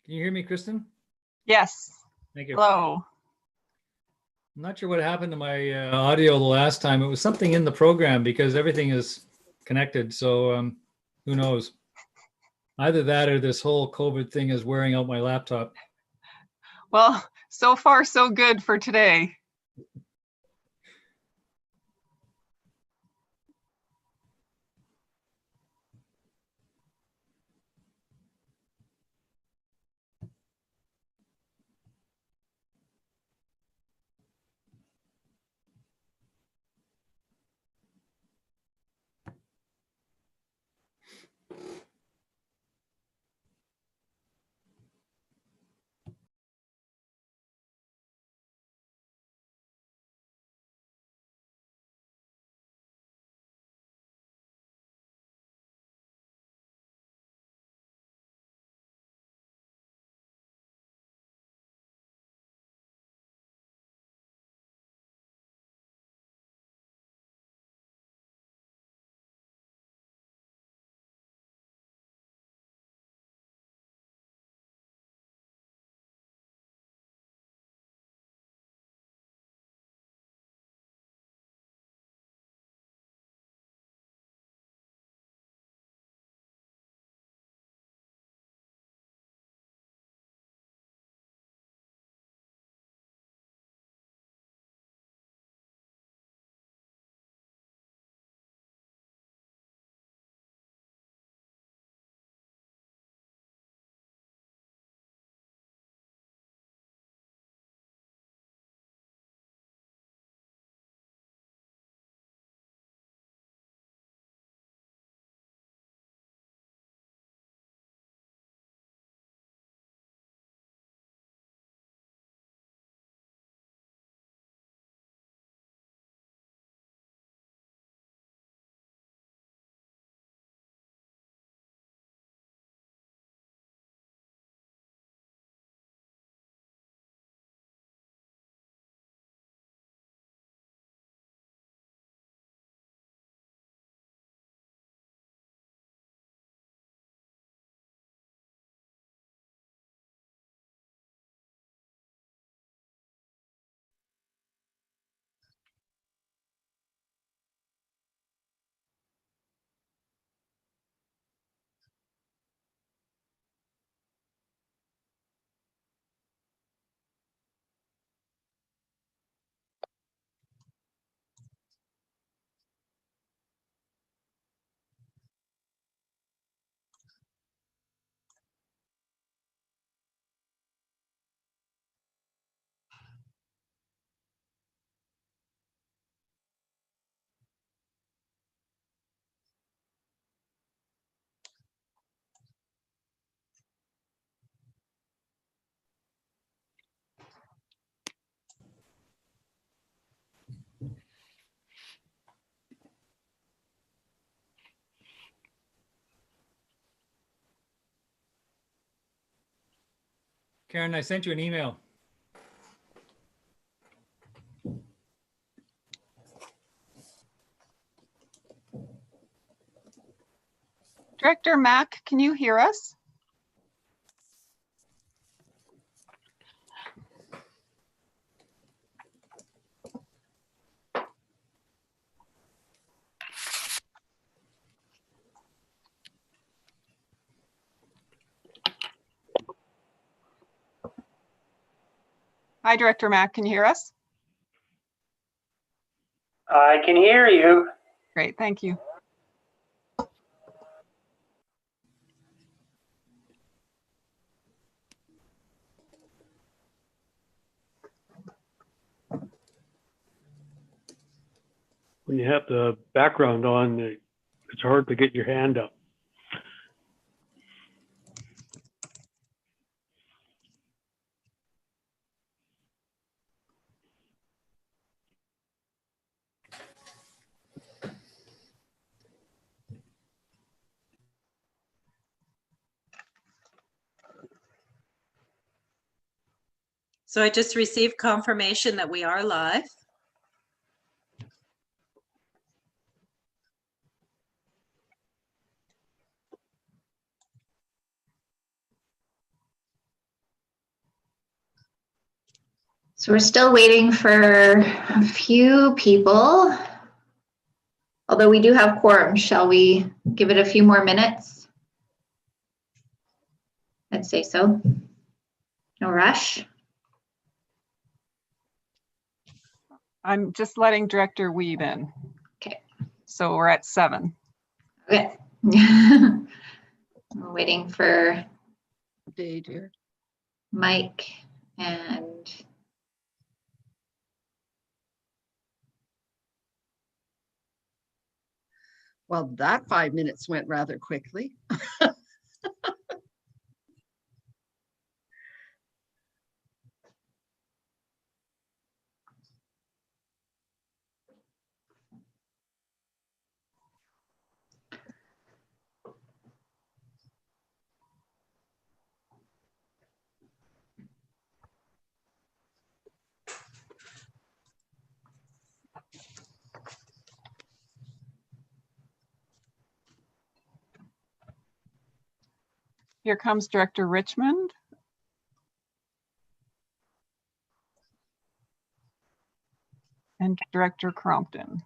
Can you hear me, Kristen? Yes. Thank you. Hello. I'm not sure what happened to my audio the last time. It was something in the program because everything is connected. So who knows? Either that or this whole COVID thing is wearing out my laptop. Well, so far so good for today. Karen, I sent you an email. Director Mack, can you hear us? Hi, Director Mack, can you hear us? I can hear you. Great, thank you. When you have the background on, it's hard to get your hand up. So I just received confirmation that we are live. So we're still waiting for a few people, although we do have quorum. Shall we give it a few more minutes? I'd say so. No rush. I'm just letting Director Weed in. Okay. So we're at 7. Okay. We're waiting for Day, dear. Mike and Well, that 5 minutes went rather quickly. Here comes Director Richmond. And Director Crompton.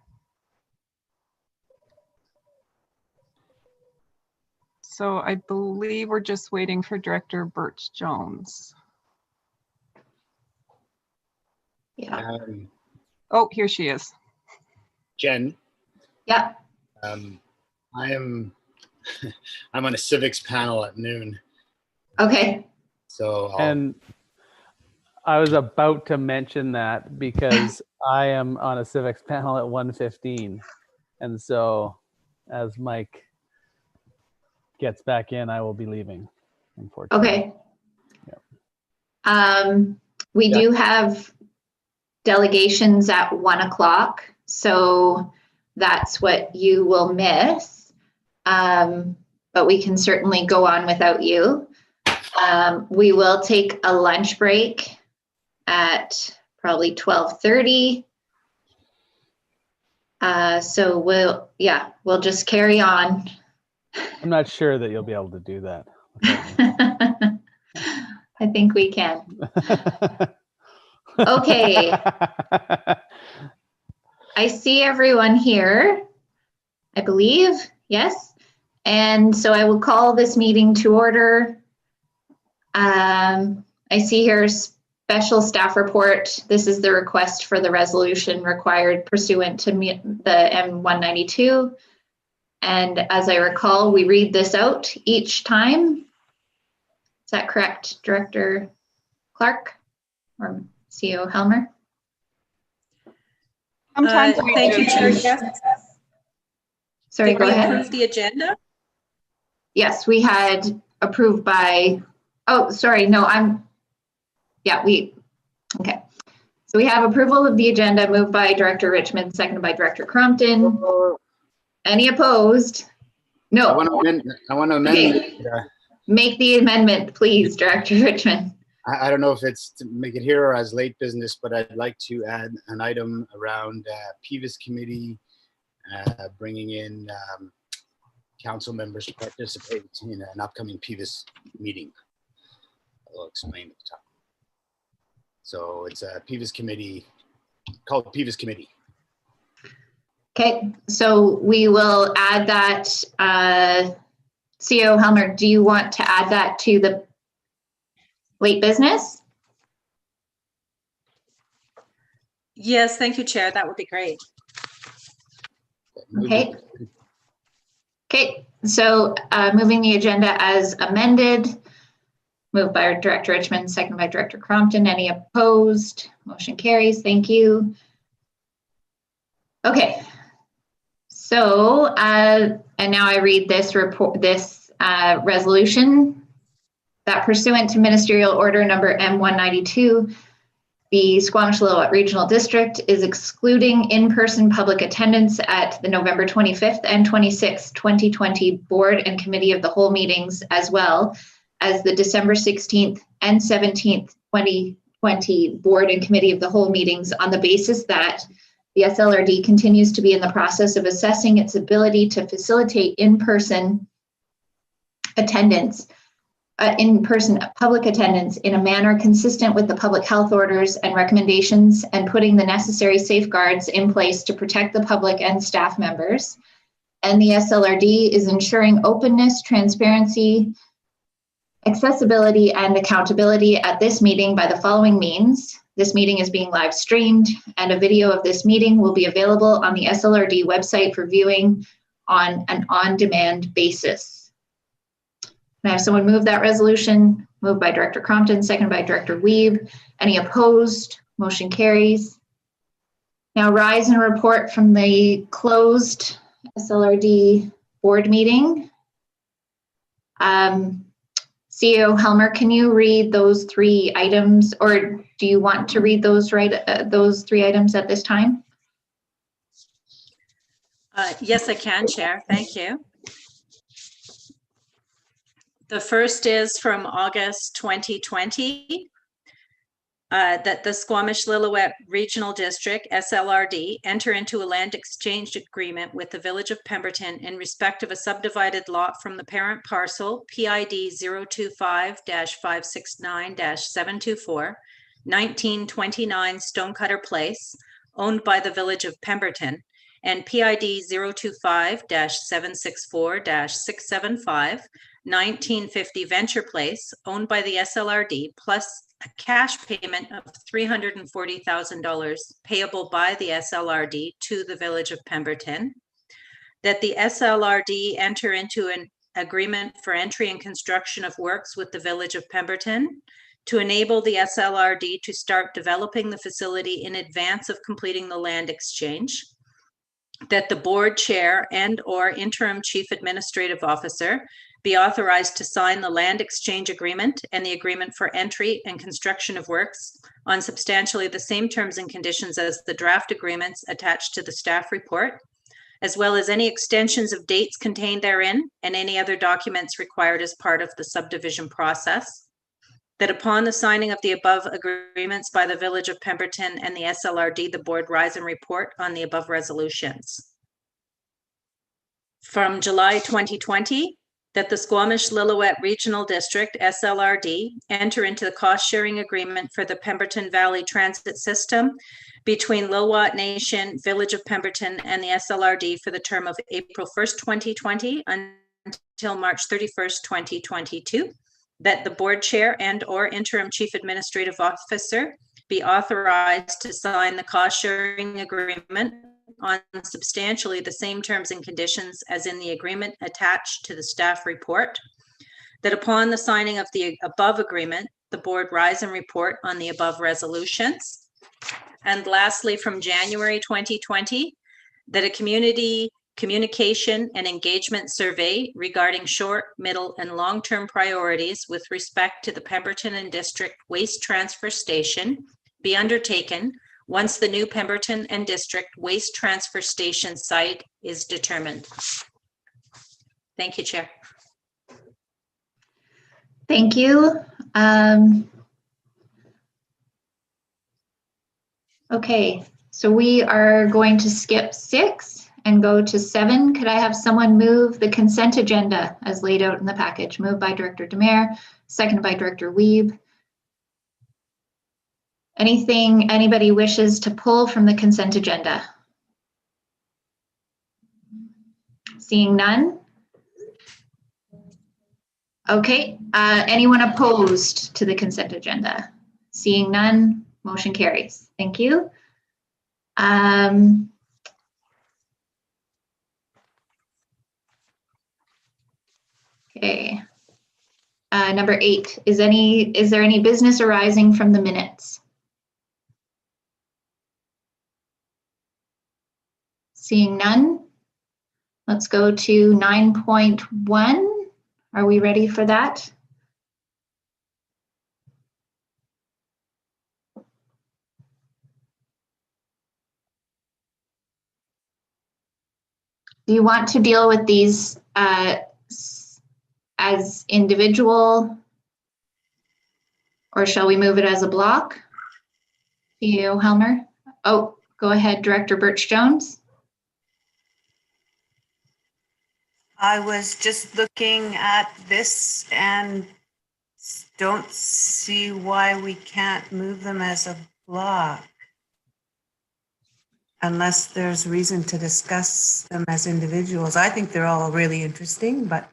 So I believe we're just waiting for Director Birch Jones. yeah. Oh, here she is. Jen, Yeah. I'm on a civics panel at noon, Okay. so And I was about to mention that because I am on a civics panel at 1:15. And so as Mike gets back in, I will be leaving, unfortunately. Okay. Yeah. We Yeah. do have delegations at 1 o'clock, so that's what you will miss. But we can certainly go on without you. We will take a lunch break at probably 12:30. So we'll just carry on. I'm not sure that you'll be able to do that without me. I think we can. Okay. I see everyone here, I believe, yes. And so I will call this meeting to order. I see here a special staff report. This is the request for the resolution required pursuant to the M192. And as I recall, we read this out each time. Is that correct, Director Clark or CEO Helmer? Sometimes we Thank you, Chair. just- Yes. Sorry, Did go we ahead. approve the agenda? Yes, we had approved by, oh, sorry, no, okay. So we have approval of the agenda moved by Director Richmond, seconded by Director Crompton. Any opposed? I No. want to amend. Okay. Make the amendment, please, Director Richmond. I don't know if it's to make it here or as late business, but I'd like to add an item around PVIS committee, bringing in council members to participate in an upcoming PVIS meeting. I'll explain at the top. So it's a PVIS committee called PVIS committee. Okay, so we will add that. CEO Helmer, do you want to add that to the late business? Yes, thank you, Chair. That would be great. Okay. Okay, so moving the agenda as amended, moved by Director Richmond, seconded by Director Crompton. Any opposed? Motion carries. Thank you. Okay. So, and now I read this report, this resolution that pursuant to Ministerial Order number M192, the Squamish-Lillooet Regional District is excluding in-person public attendance at the November 25th and 26th, 2020 Board and Committee of the Whole meetings, as well as the December 16th and 17th, 2020 Board and Committee of the Whole meetings on the basis that the SLRD continues to be in the process of assessing its ability to facilitate in-person attendance in-person public attendance in a manner consistent with the public health orders and recommendations, and putting the necessary safeguards in place to protect the public and staff members. And the SLRD is ensuring openness, transparency, accessibility, and accountability at this meeting by the following means. This meeting is being live streamed, and a video of this meeting will be available on the SLRD website for viewing on an on-demand basis. Can I have someone move that resolution? Moved by Director Crompton, seconded by Director Wiebe. Any opposed? Motion carries. Now rise and report from the closed SLRD board meeting. CEO Helmer, can you read those 3 items, or do you want to read those those 3 items at this time? Yes, I can, Chair. Thank you. The first is from August 2020, that the Squamish-Lillooet Regional District, SLRD, enter into a land exchange agreement with the Village of Pemberton in respect of a subdivided lot from the parent parcel PID 025-569-724, 1929 Stonecutter Place, owned by the Village of Pemberton, and PID 025-764-675, 1950 Venture Place, owned by the SLRD, plus a cash payment of $340,000 payable by the SLRD to the Village of Pemberton. That the SLRD enter into an agreement for entry and construction of works with the Village of Pemberton to enable the SLRD to start developing the facility in advance of completing the land exchange. That the board chair and/or interim chief administrative officer be authorized to sign the land exchange agreement and the agreement for entry and construction of works on substantially the same terms and conditions as the draft agreements attached to the staff report, as well as any extensions of dates contained therein and any other documents required as part of the subdivision process. That upon the signing of the above agreements by the Village of Pemberton and the SLRD, the board rise and report on the above resolutions. From July 2020, that the Squamish-Lillooet Regional District, SLRD, enter into the cost-sharing agreement for the Pemberton Valley Transit System between Lillooet Nation, Village of Pemberton, and the SLRD for the term of April 1st, 2020 until March 31st, 2022. That the board chair and/or interim chief administrative officer be authorized to sign the cost-sharing agreement on substantially the same terms and conditions as in the agreement attached to the staff report. That upon the signing of the above agreement, the board rise and report on the above resolutions. And lastly, from January 2020, that a communication and engagement survey regarding short, middle, and long-term priorities with respect to the Pemberton and District Waste Transfer Station be undertaken once the new Pemberton and District Waste Transfer Station site is determined. Thank you, Chair. Thank you. Okay, so we are going to skip 6 and go to 7. Could I have someone move the consent agenda as laid out in the package? Moved by Director Demare, seconded by Director Wiebe. Anything anybody wishes to pull from the consent agenda? Seeing none? Okay, anyone opposed to the consent agenda? Seeing none, motion carries. Thank you. Okay. Number 8, is there any business arising from the minutes? Seeing none, let's go to 9.1. Are we ready for that? Do you want to deal with these as individual, or shall we move it as a block? CEO Helmer? Oh, go ahead, Director Birch-Jones. I was just looking at this and don't see why we can't move them as a block. Unless there's reason to discuss them as individuals. I think they're all really interesting, but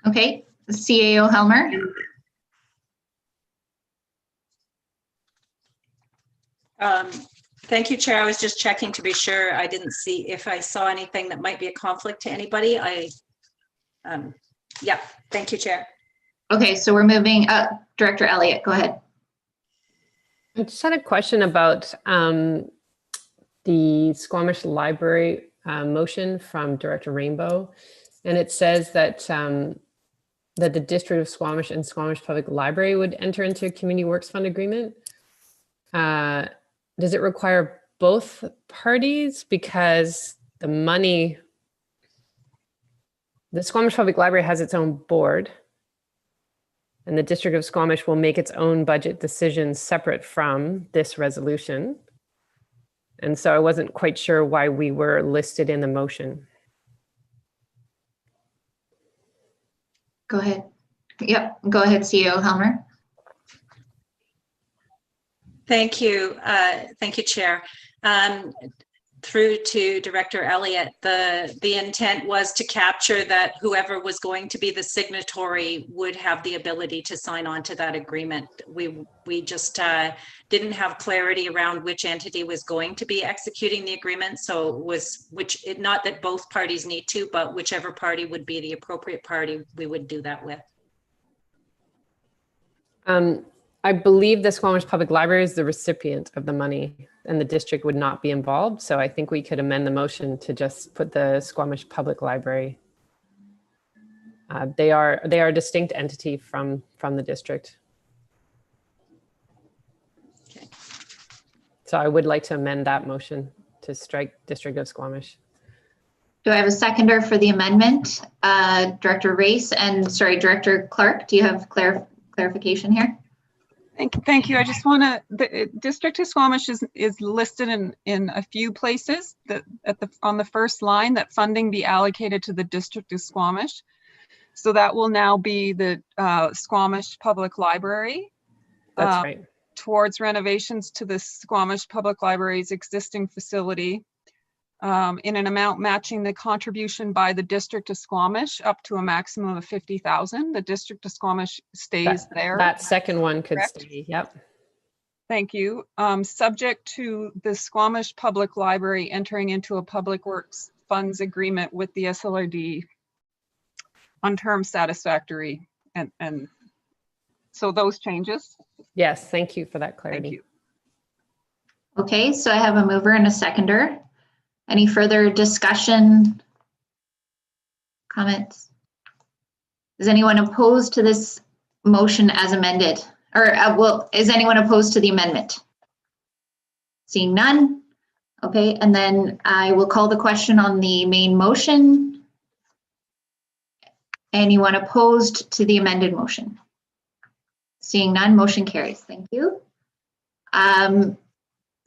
Okay, CAO Helmer. Thank you, Chair. I was just checking to be sure. I didn't see if I saw anything that might be a conflict to anybody. Yeah, thank you, Chair. Okay, so we're moving up. Director Elliott, go ahead. I just had a question about the Squamish Library motion from Director Rainbow. And it says that that the District of Squamish and Squamish Public Library would enter into a Community Works Fund agreement. Does it require both parties? Because the money, the Squamish Public Library has its own board, and the District of Squamish will make its own budget decisions separate from this resolution. And so I wasn't quite sure why we were listed in the motion. Go ahead. Yep, go ahead, CEO Helmer. Thank you. Thank you, Chair. Through to Director Elliott, the intent was to capture that whoever was going to be the signatory would have the ability to sign on to that agreement. We just didn't have clarity around which entity was going to be executing the agreement. So it was not that both parties need to, but whichever party would be the appropriate party, we would do that with. I believe the Squamish Public Library is the recipient of the money and the district would not be involved. So I think we could amend the motion to just put the Squamish Public Library. They are a distinct entity from the district. Okay. So I would like to amend that motion to strike District of Squamish. Do I have a seconder for the amendment? Director Race and sorry, Director Clark, do you have clarification here? Thank you. I just want to, the District of Squamish is listed in a few places that on the first line that funding be allocated to the District of Squamish. So that will now be the Squamish Public Library. That's right. Towards renovations to the Squamish Public Library's existing facility in an amount matching the contribution by the District of Squamish up to a maximum of 50,000. The District of Squamish stays there. That second one could Correct? stay, yep. Thank you. Subject to the Squamish Public Library entering into a Public Works Funds agreement with the SLRD on terms satisfactory and so those changes. Yes, thank you for that clarity. Thank you. Okay, so I have a mover and a seconder. Any further discussion, comments? Is anyone opposed to this motion as amended? Or is anyone opposed to the amendment? Seeing none. Okay, and then I will call the question on the main motion. Anyone opposed to the amended motion? Seeing none, motion carries. Thank you.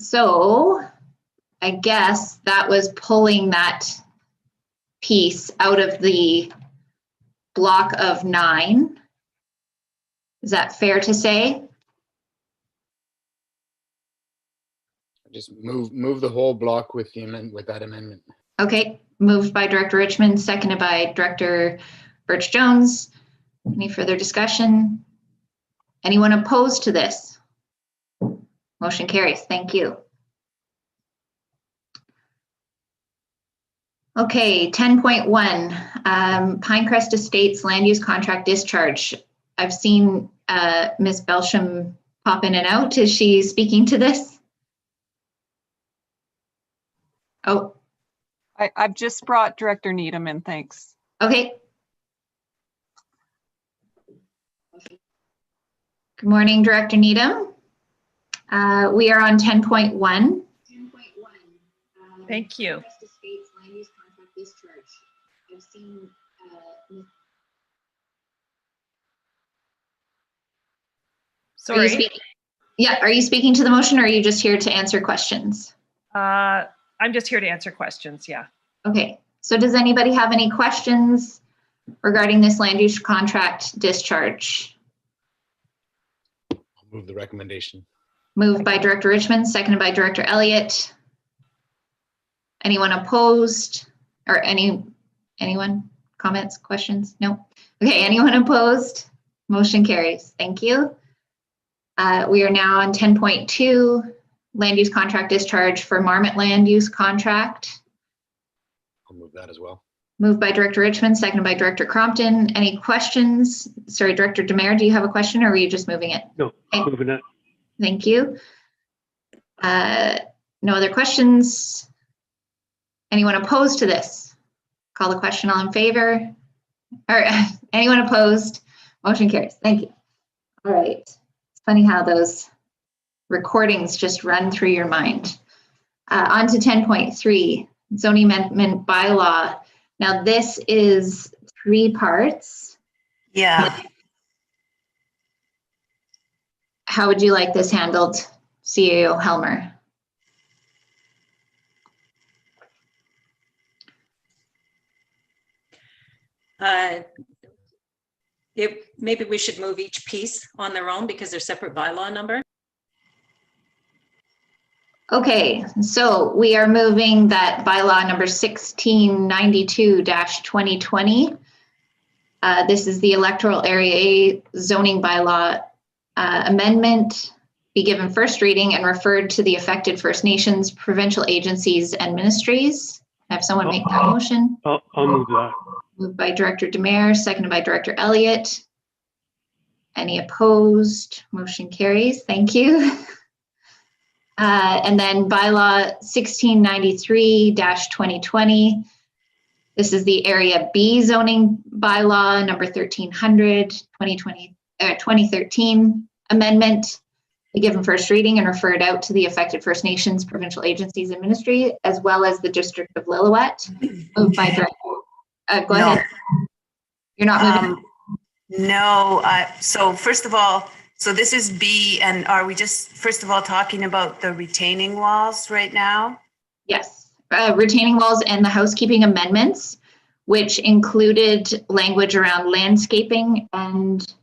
So I guess that was pulling that piece out of the block of 9. Is that fair to say? Just move the whole block with the with that amendment. Okay, moved by Director Richmond, seconded by Director Birch Jones. Any further discussion? Anyone opposed to this? Motion carries. Thank you. Okay, 10.1, Pinecrest Estates Land Use Contract Discharge. I've seen Ms. Belsham pop in and out. Is she speaking to this? Oh. I've just brought Director Needham in, thanks. Okay. Good morning, Director Needham. We are on 10.1. Thank you. I've seen Sorry. Are you speaking to the motion or are you just here to answer questions? I'm just here to answer questions, yeah. Okay, so does anybody have any questions regarding this land use contract discharge? I'll move the recommendation. Moved by Director Richmond, seconded by Director Elliott. Anyone opposed or anyone comments, questions? No. Okay, anyone opposed? Motion carries. Thank you. We are now on 10.2, land use contract discharge for Marmot land use contract. I'll move that as well. Moved by Director Richmond, seconded by Director Crompton. Any questions? Sorry, Director Demare, do you have a question or were you just moving it? No, Okay. moving it. Thank you. No other questions? Anyone opposed to this? Call the question. All in favor? Or anyone opposed? Motion carries. Thank you. All right. It's funny how those recordings just run through your mind. On to 10.3, zoning amendment bylaw. Now this is 3 parts. Yeah. How would you like this handled, CAO Helmer? Maybe we should move each piece on their own because they're separate bylaw number. Okay, so we are moving that bylaw number 1692-2020. This is the electoral area A zoning bylaw amendment, be given first reading and referred to the affected First Nations, provincial agencies and ministries. Have someone make that motion? I'll move that. Moved by Director Demare, seconded by Director Elliott. Any opposed? Motion carries. Thank you. And then bylaw 1693-2020. This is the area B zoning bylaw number 2013 amendment. Be given first reading and referred out to the affected First Nations, provincial agencies and ministry, as well as the District of Lillooet. Moved by Director. Go ahead. You're not moving. No. So first of all, so this is B, and are we just first of all talking about the retaining walls right now? Yes, retaining walls and the housekeeping amendments, which included language around landscaping and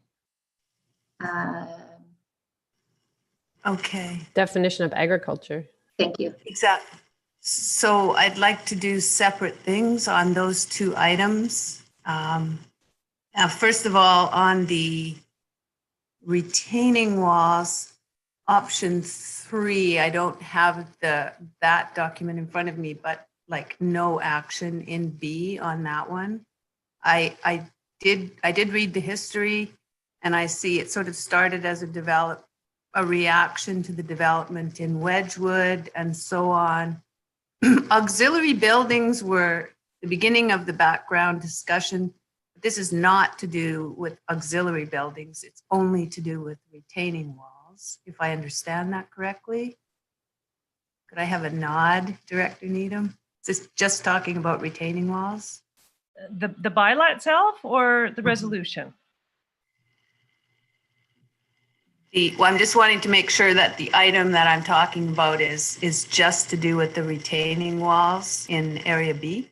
okay. Definition of agriculture. Thank you. Exactly. So I'd like to do separate things on those 2 items. Now, first of all, on the retaining walls, option 3, I don't have that document in front of me, but like no action in B on that one. I did read the history, and I see it sort of started as a reaction to the development in Wedgwood and so on. Auxiliary buildings were the beginning of the background discussion. This is not to do with auxiliary buildings. It's only to do with retaining walls, if I understand that correctly. Could I have a nod, Director Needham? Is this just talking about retaining walls? The bylaw itself or the resolution? Well, I'm just wanting to make sure that the item that I'm talking about is just to do with the retaining walls in area B.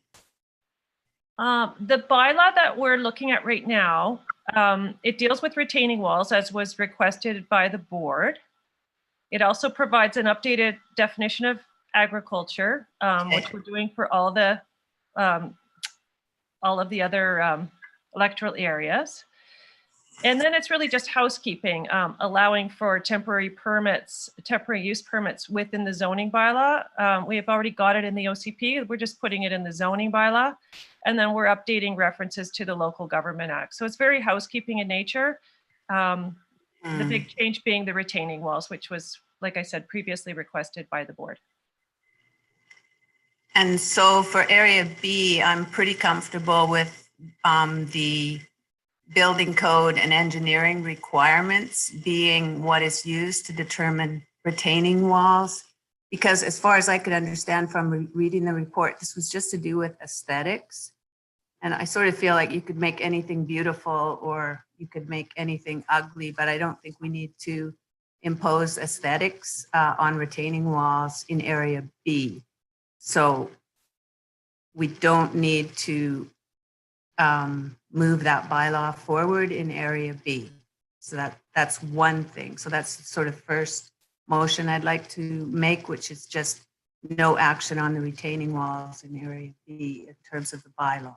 The bylaw that we're looking at right now, it deals with retaining walls as was requested by the board. It also provides an updated definition of agriculture, which we're doing for all of the other electoral areas. And then it's really just housekeeping, allowing for temporary use permits within the zoning bylaw. We have already got it in the OCP. We're just putting it in the zoning bylaw. And then we're updating references to the Local Government Act. So it's very housekeeping in nature. The big change being the retaining walls, which was, like I said, previously requested by the board. And so for area B, I'm pretty comfortable with the building code and engineering requirements being what is used to determine retaining walls. Because as far as I could understand from reading the report, this was just to do with aesthetics. And I sort of feel like you could make anything beautiful or you could make anything ugly, but I don't think we need to impose aesthetics on retaining walls in area B. So we don't need to move that bylaw forward in area B. So that's one thing. So that's the sort of first motion I'd like to make, which is just no action on the retaining walls in area B in terms of the bylaws.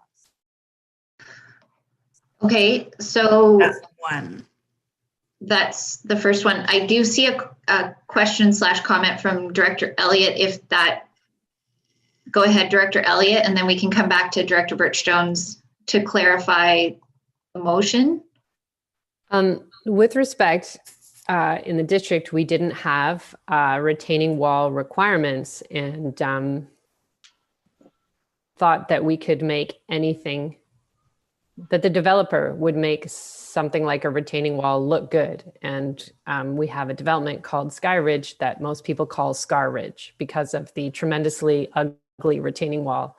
Okay, so That's one. that's the first one. I do see a question/comment from Director Elliott. If that, go ahead, Director Elliott, and then we can come back to Director Birch-Jones to clarify the motion. With respect, in the district, we didn't have retaining wall requirements, and thought that we could make anything, that the developer would make something like a retaining wall look good. And we have a development called Sky Ridge that most people call Scar Ridge because of the tremendously ugly retaining wall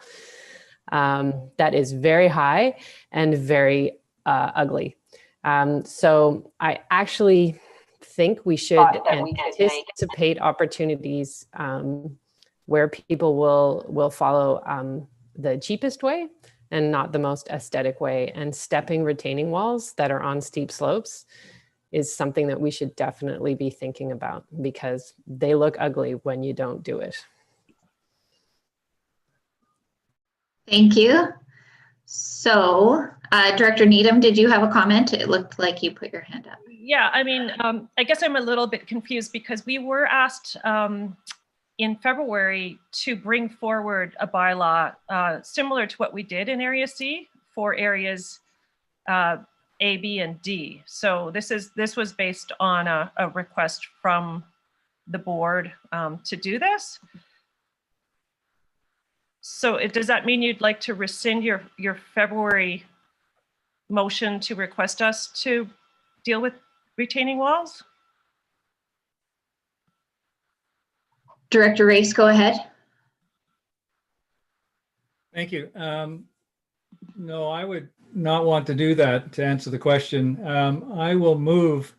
that is very high and very ugly. So I actually think we should anticipate opportunities where people will follow the cheapest way and not the most aesthetic way. And stepping retaining walls that are on steep slopes is something that we should definitely be thinking about because they look ugly when you don't do it. Thank you. So, Director Needham, did you have a comment? It looked like you put your hand up. Yeah, I mean, I guess I'm a little bit confused because we were asked in February to bring forward a bylaw similar to what we did in Area C for areas A, B, and D. So this was based on a request from the board to do this. So does that mean you'd like to rescind your February motion to request us to deal with retaining walls? Director Race, go ahead. Thank you. No, I would not want to do that, to answer the question. I will move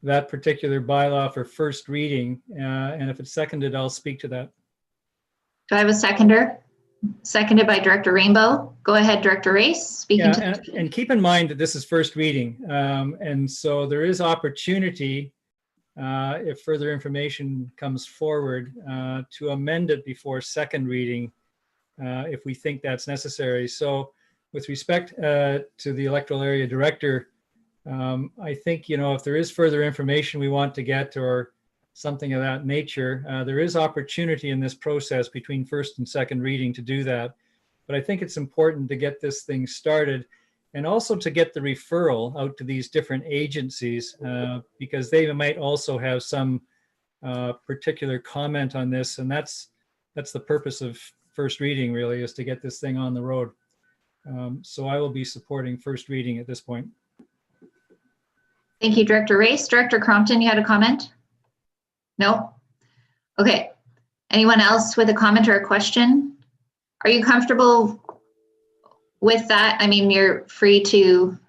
that particular bylaw for first reading, and if it's seconded, I'll speak to that. Do I have a seconder? Seconded by Director Rainbow. Go ahead, Director Race. Speaking to and keep in mind that this is first reading, and so there is opportunity, if further information comes forward, to amend it before second reading, if we think that's necessary. So with respect to the electoral area director, I think, if there is further information we want to get or something of that nature, there is opportunity in this process between first and second reading to do that. But I think it's important to get this thing started and also to get the referral out to these different agencies because they might also have some particular comment on this. And that's the purpose of first reading, really, is to get this thing on the road. So I will be supporting first reading at this point. Thank you, Director Race. Director Crompton, you had a comment? No? Okay. Anyone else with a comment or a question? Are you comfortable with that? I mean, you're free to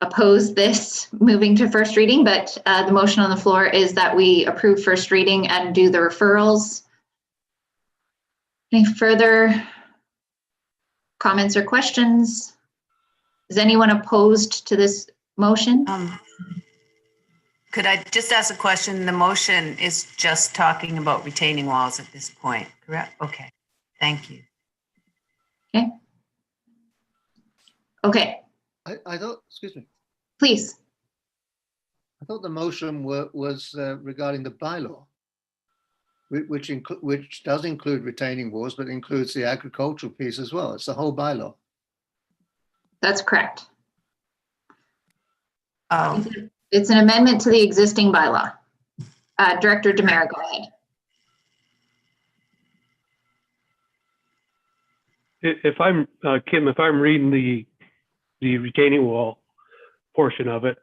oppose this moving to first reading, but the motion on the floor is that we approve first reading and do the referrals. Any further comments or questions? Is anyone opposed to this motion? Could I just ask a question? The motion is just talking about retaining walls at this point, correct? Okay, thank you. Okay. Okay. I thought, excuse me. Please. I thought the motion was regarding the bylaw, which does include retaining walls, but includes the agricultural piece as well. It's the whole bylaw. That's correct. Oh. It's an amendment to the existing bylaw. Director Demare, go ahead. If I'm, Kim, if I'm reading the retaining wall portion of it,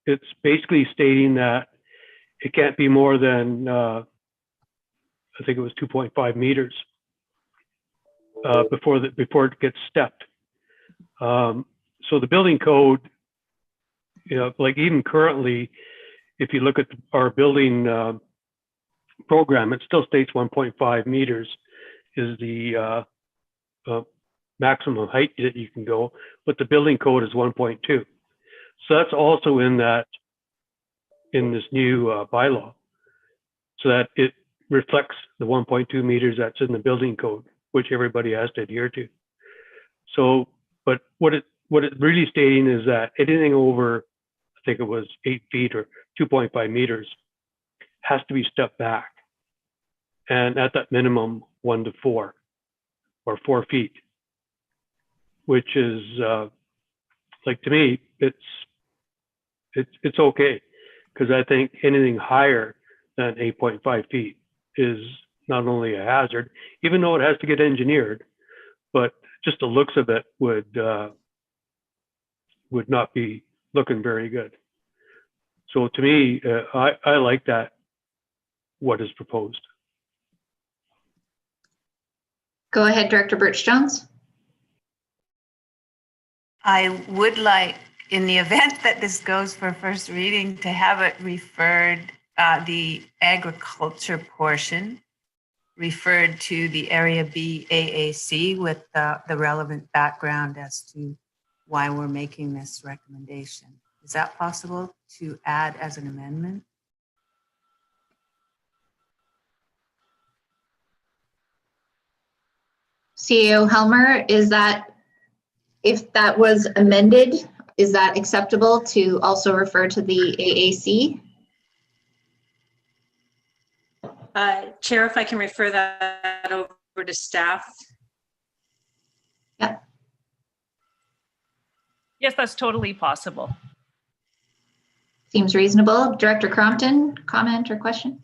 it's basically stating that it can't be more than, I think it was 2.5 meters before it gets stepped. So the building code, like even currently, if you look at our building program, it still states 1.5 meters is the maximum height that you can go, but the building code is 1.2. So that's also in this new bylaw, so that it reflects the 1.2 meters that's in the building code, which everybody has to adhere to. So, but what it's really stating is that anything over, I think it was 8 feet or 2.5 meters, has to be stepped back, and at that minimum 1 to 4 or 4 feet, which is like, to me, it's okay, because I think anything higher than 8.5 feet is not only a hazard, even though it has to get engineered, but just the looks of it would not be looking very good. So to me, I like that, what is proposed. Go ahead, Director Birch-Jones. I would like, in the event that this goes for first reading, to have it referred, the agriculture portion referred to the Area B AAC with the relevant background as to why we're making this recommendation. Is that possible to add as an amendment? CEO Helmer, is that, if that was amended, is that acceptable to also refer to the AAC? Chair, if I can refer that over to staff. Yep. Yes, that's totally possible. Seems reasonable. Director Crompton, comment or question?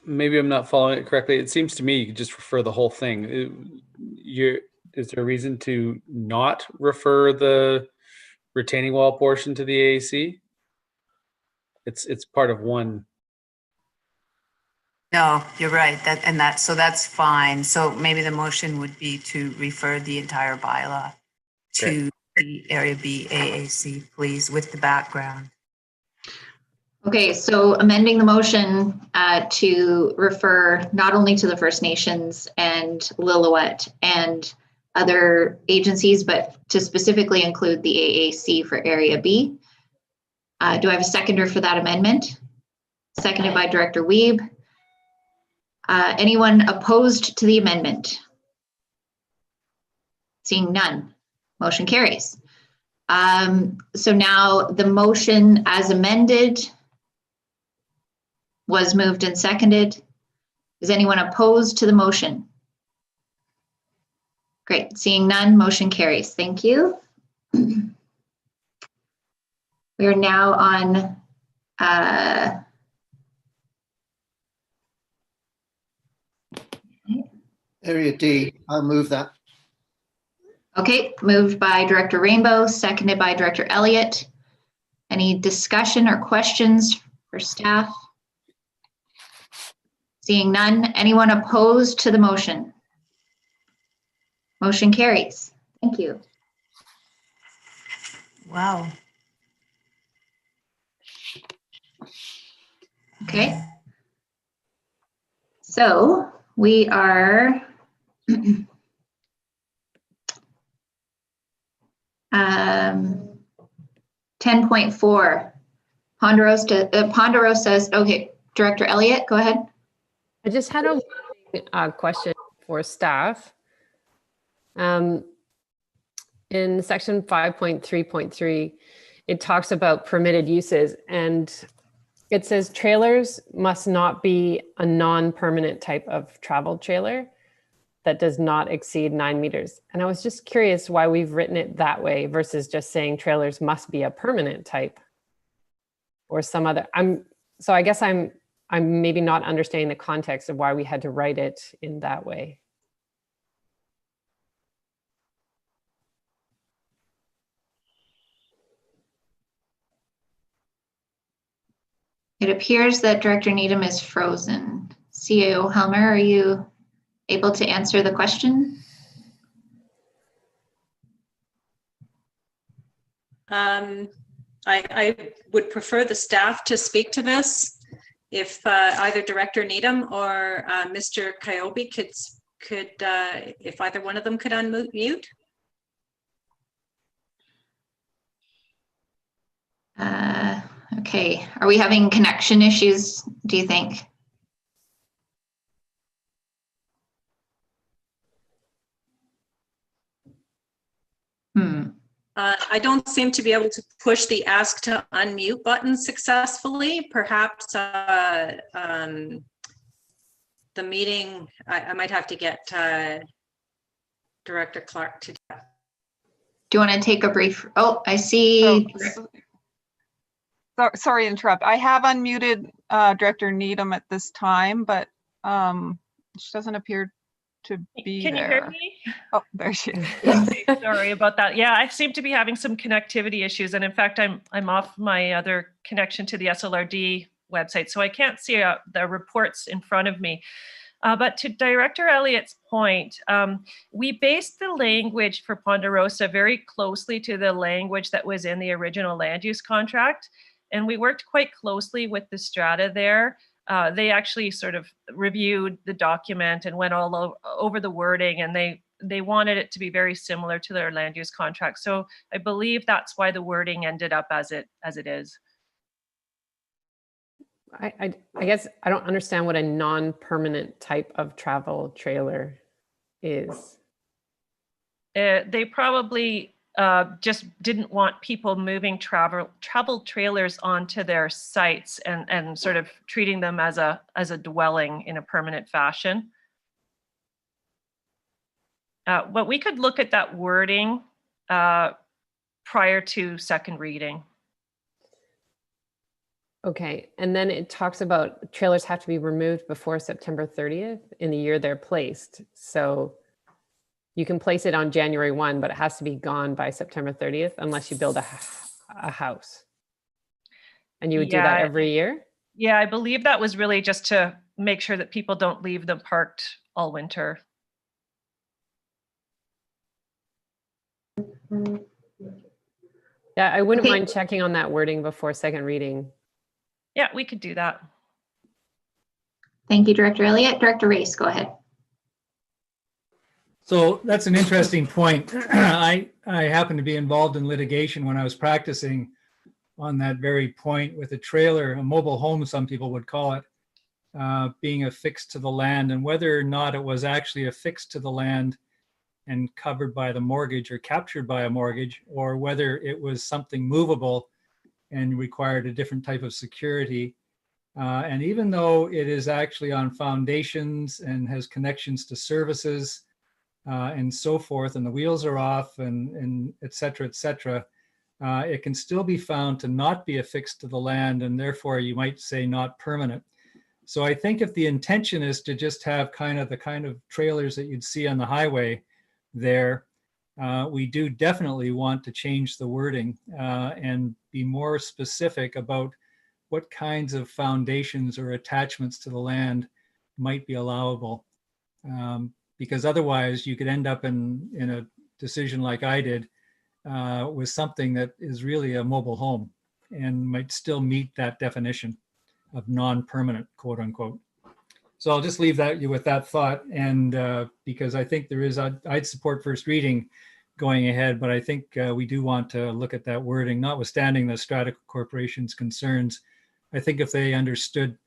Maybe I'm not following it correctly. It seems to me you could just refer the whole thing. Is there a reason to not refer the retaining wall portion to the AAC? It's part of one. No, you're right. So that's fine. So maybe the motion would be to refer the entire bylaw to the Area B AAC, please, with the background. Okay, so amending the motion to refer not only to the First Nations and Lillooet and other agencies, but to specifically include the AAC for Area B. Do I have a seconder for that amendment? Seconded by Director Wiebe. Anyone opposed to the amendment? Seeing none, motion carries. So now the motion as amended was moved and seconded. Is anyone opposed to the motion? Great, seeing none, motion carries. Thank you. We are now on Area D, I'll move that. okay, moved by Director Rainbow, seconded by Director Elliott. Any discussion or questions for staff? Seeing none, anyone opposed to the motion? Motion carries. Thank you. Wow. Okay. So we are 10.4. Ponderosa's, okay, Director Elliott, go ahead. I just had a question for staff. In section 5.3.3, it talks about permitted uses, and it says trailers must not be a non-permanent type of travel trailer that does not exceed 9 meters. And I was just curious why we've written it that way versus just saying trailers must be a permanent type or some other. So I guess I'm maybe not understanding the context of why we had to write it in that way. It appears that Director Needham is frozen. CEO Helmer, are you able to answer the question? I would prefer the staff to speak to this. If either Director Needham or Mr. Kyobe could, if either one of them could unmute. Okay, are we having connection issues, do you think? I don't seem to be able to push the ask to unmute button successfully. Perhaps the meeting, I might have to get Director Clark to do that. Do you want to take a brief, oh, I see. Sorry to interrupt. I have unmuted Director Needham at this time, but she doesn't appear to be Can there. you hear me? Oh, there she is. Sorry about that. Yeah, I seem to be having some connectivity issues, and in fact, I'm off my other connection to the SLRD website, so I can't see the reports in front of me. But to Director Elliott's point, we based the language for Ponderosa very closely to the language that was in the original land use contract, and we worked quite closely with the strata there. They actually sort of reviewed the document and went all over the wording, and they wanted it to be very similar to their land use contract. So I believe that's why the wording ended up as it is. I guess I don't understand what a non-permanent type of travel trailer is. They probably just didn't want people moving travel trailers onto their sites and sort of treating them as a dwelling in a permanent fashion. But we could look at that wording prior to second reading. Okay, and then it talks about trailers have to be removed before September 30th in the year they're placed. So you can place it on January 1, but it has to be gone by September 30th unless you build a house. And you would do that every year? Yeah, I believe that was really just to make sure that people don't leave them parked all winter. Yeah, I wouldn't mind checking on that wording before second reading. Yeah, we could do that. Thank you, Director Elliott. Director Race, go ahead. So that's an interesting point. I happened to be involved in litigation when I was practicing on that very point with a trailer, a mobile home, some people would call it, being affixed to the land, and whether or not it was actually affixed to the land and covered by the mortgage or captured by a mortgage, or whether it was something movable and required a different type of security. And even though it is actually on foundations and has connections to services and so forth, and the wheels are off and et cetera, it can still be found to not be affixed to the land, and therefore you might say not permanent. So I think if the intention is to just have the kind of trailers that you'd see on the highway there, we do definitely want to change the wording and be more specific about what kinds of foundations or attachments to the land might be allowable. Because otherwise you could end up in a decision like I did with something that is really a mobile home and might still meet that definition of non-permanent, quote unquote. So I'll just leave you with that thought. And because I think there is, I'd support first reading going ahead, but I think we do want to look at that wording, notwithstanding the Strata Corporation's concerns. I think if they understood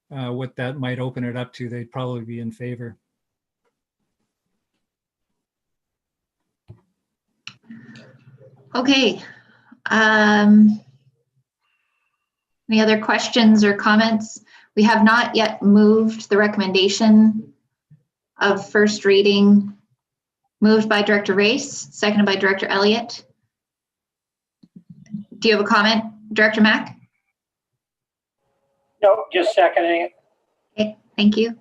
what that might open it up to, they'd probably be in favor. Okay. Any other questions or comments? We have not yet moved the recommendation of first reading. Moved by Director Race, seconded by Director Elliott. Do you have a comment, Director Mack? No, just seconding it. Okay, thank you.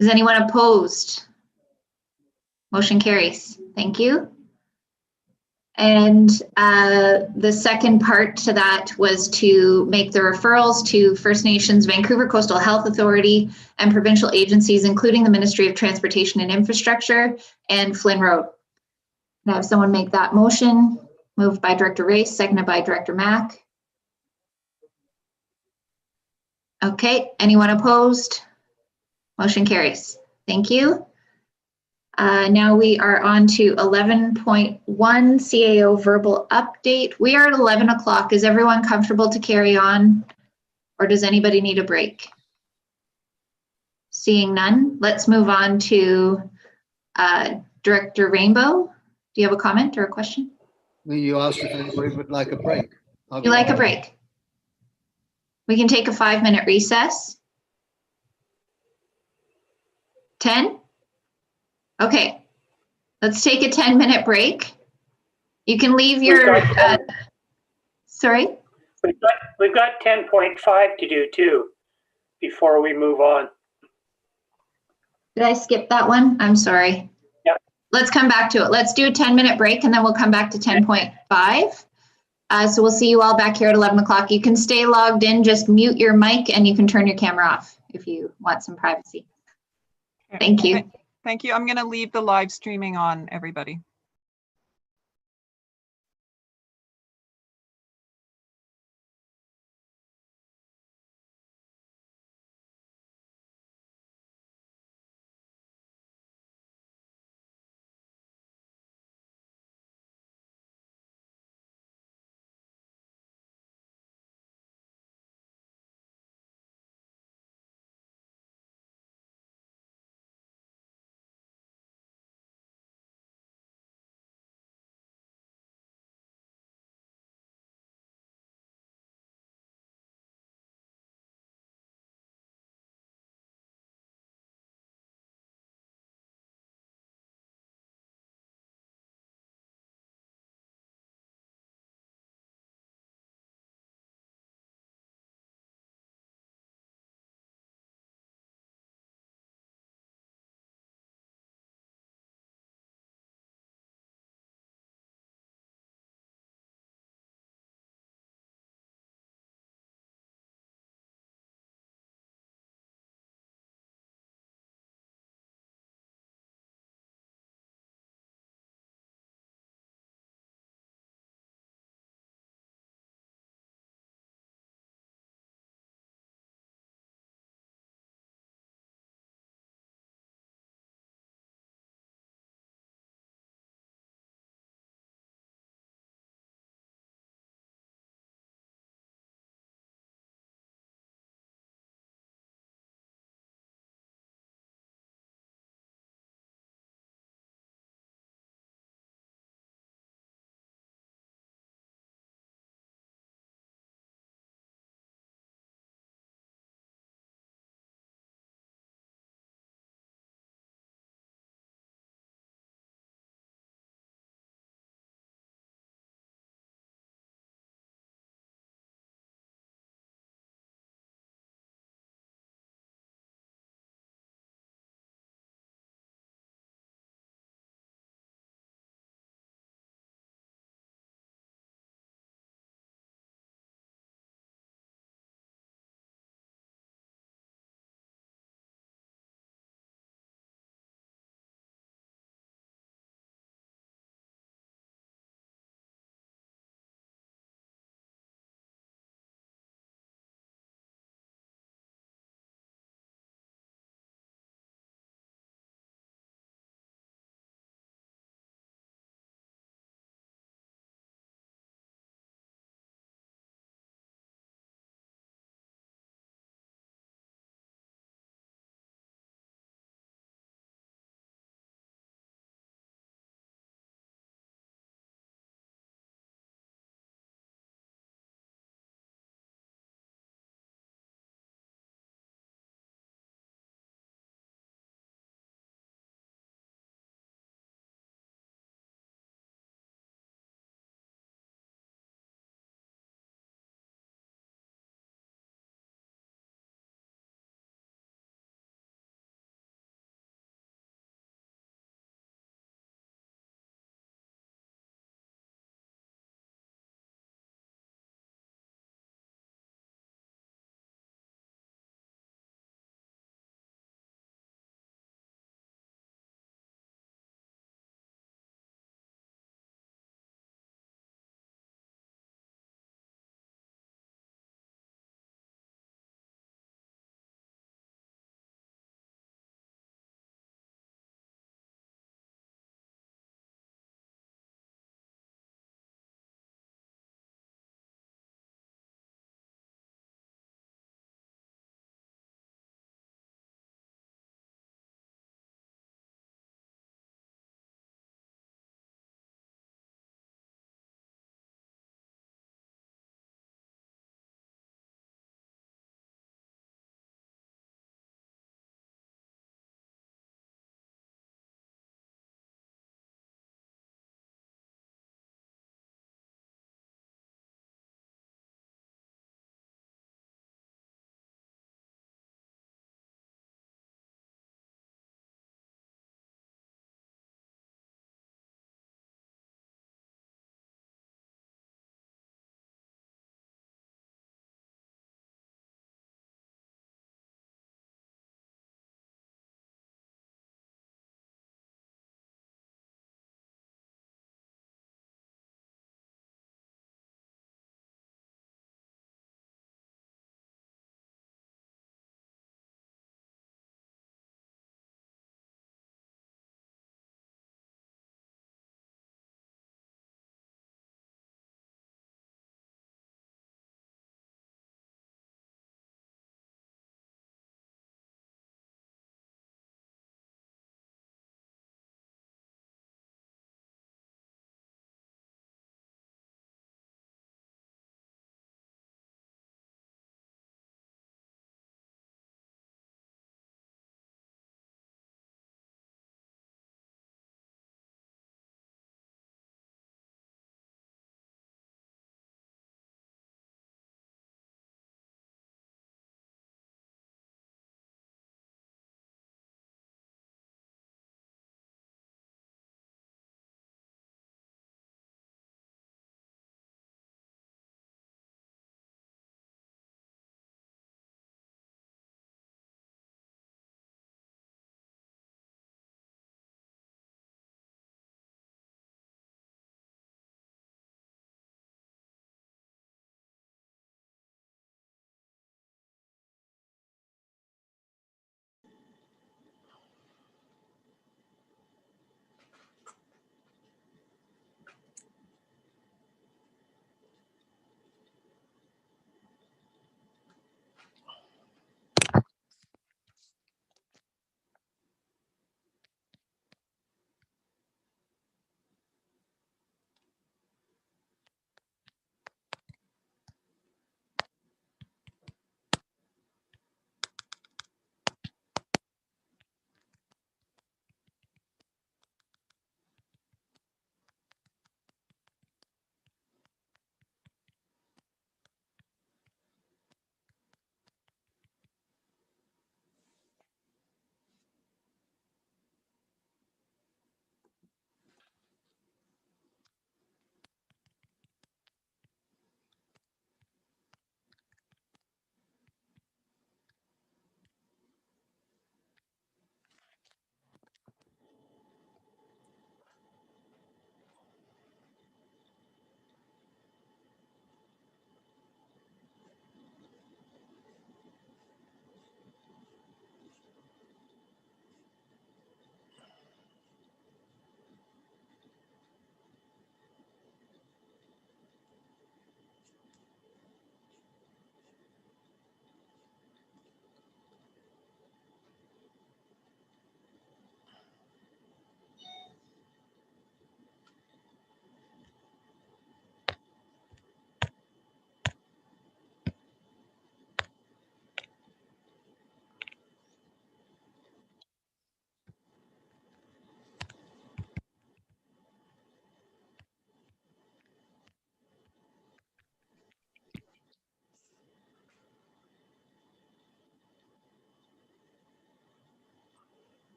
Is anyone opposed? Motion carries. Thank you. And the second part to that was to make the referrals to First Nations, Vancouver Coastal Health Authority, and provincial agencies, including the Ministry of Transportation and Infrastructure and Flynn Road. Can I have someone make that motion? Moved by Director Race, seconded by Director Mack. Okay, anyone opposed? Motion carries. Thank you. Now we are on to 11.1 CAO verbal update. We are at 11 o'clock. Is everyone comfortable to carry on, or does anybody need a break? Seeing none, let's move on to Director Rainbow. Do you have a comment or a question? You asked if anybody would like a break. You like a break? We can take a 5-minute recess. 10? Okay, let's take a 10-minute break. You can leave your, sorry? We've got 10.5 to do too, before we move on. Did I skip that one? I'm sorry. Yep. Let's come back to it. Let's do a 10-minute break and then we'll come back to 10.5. So we'll see you all back here at 11 o'clock. You can stay logged in, just mute your mic and you can turn your camera off if you want some privacy. Thank you. Thank you. I'm going to leave the live streaming on, everybody.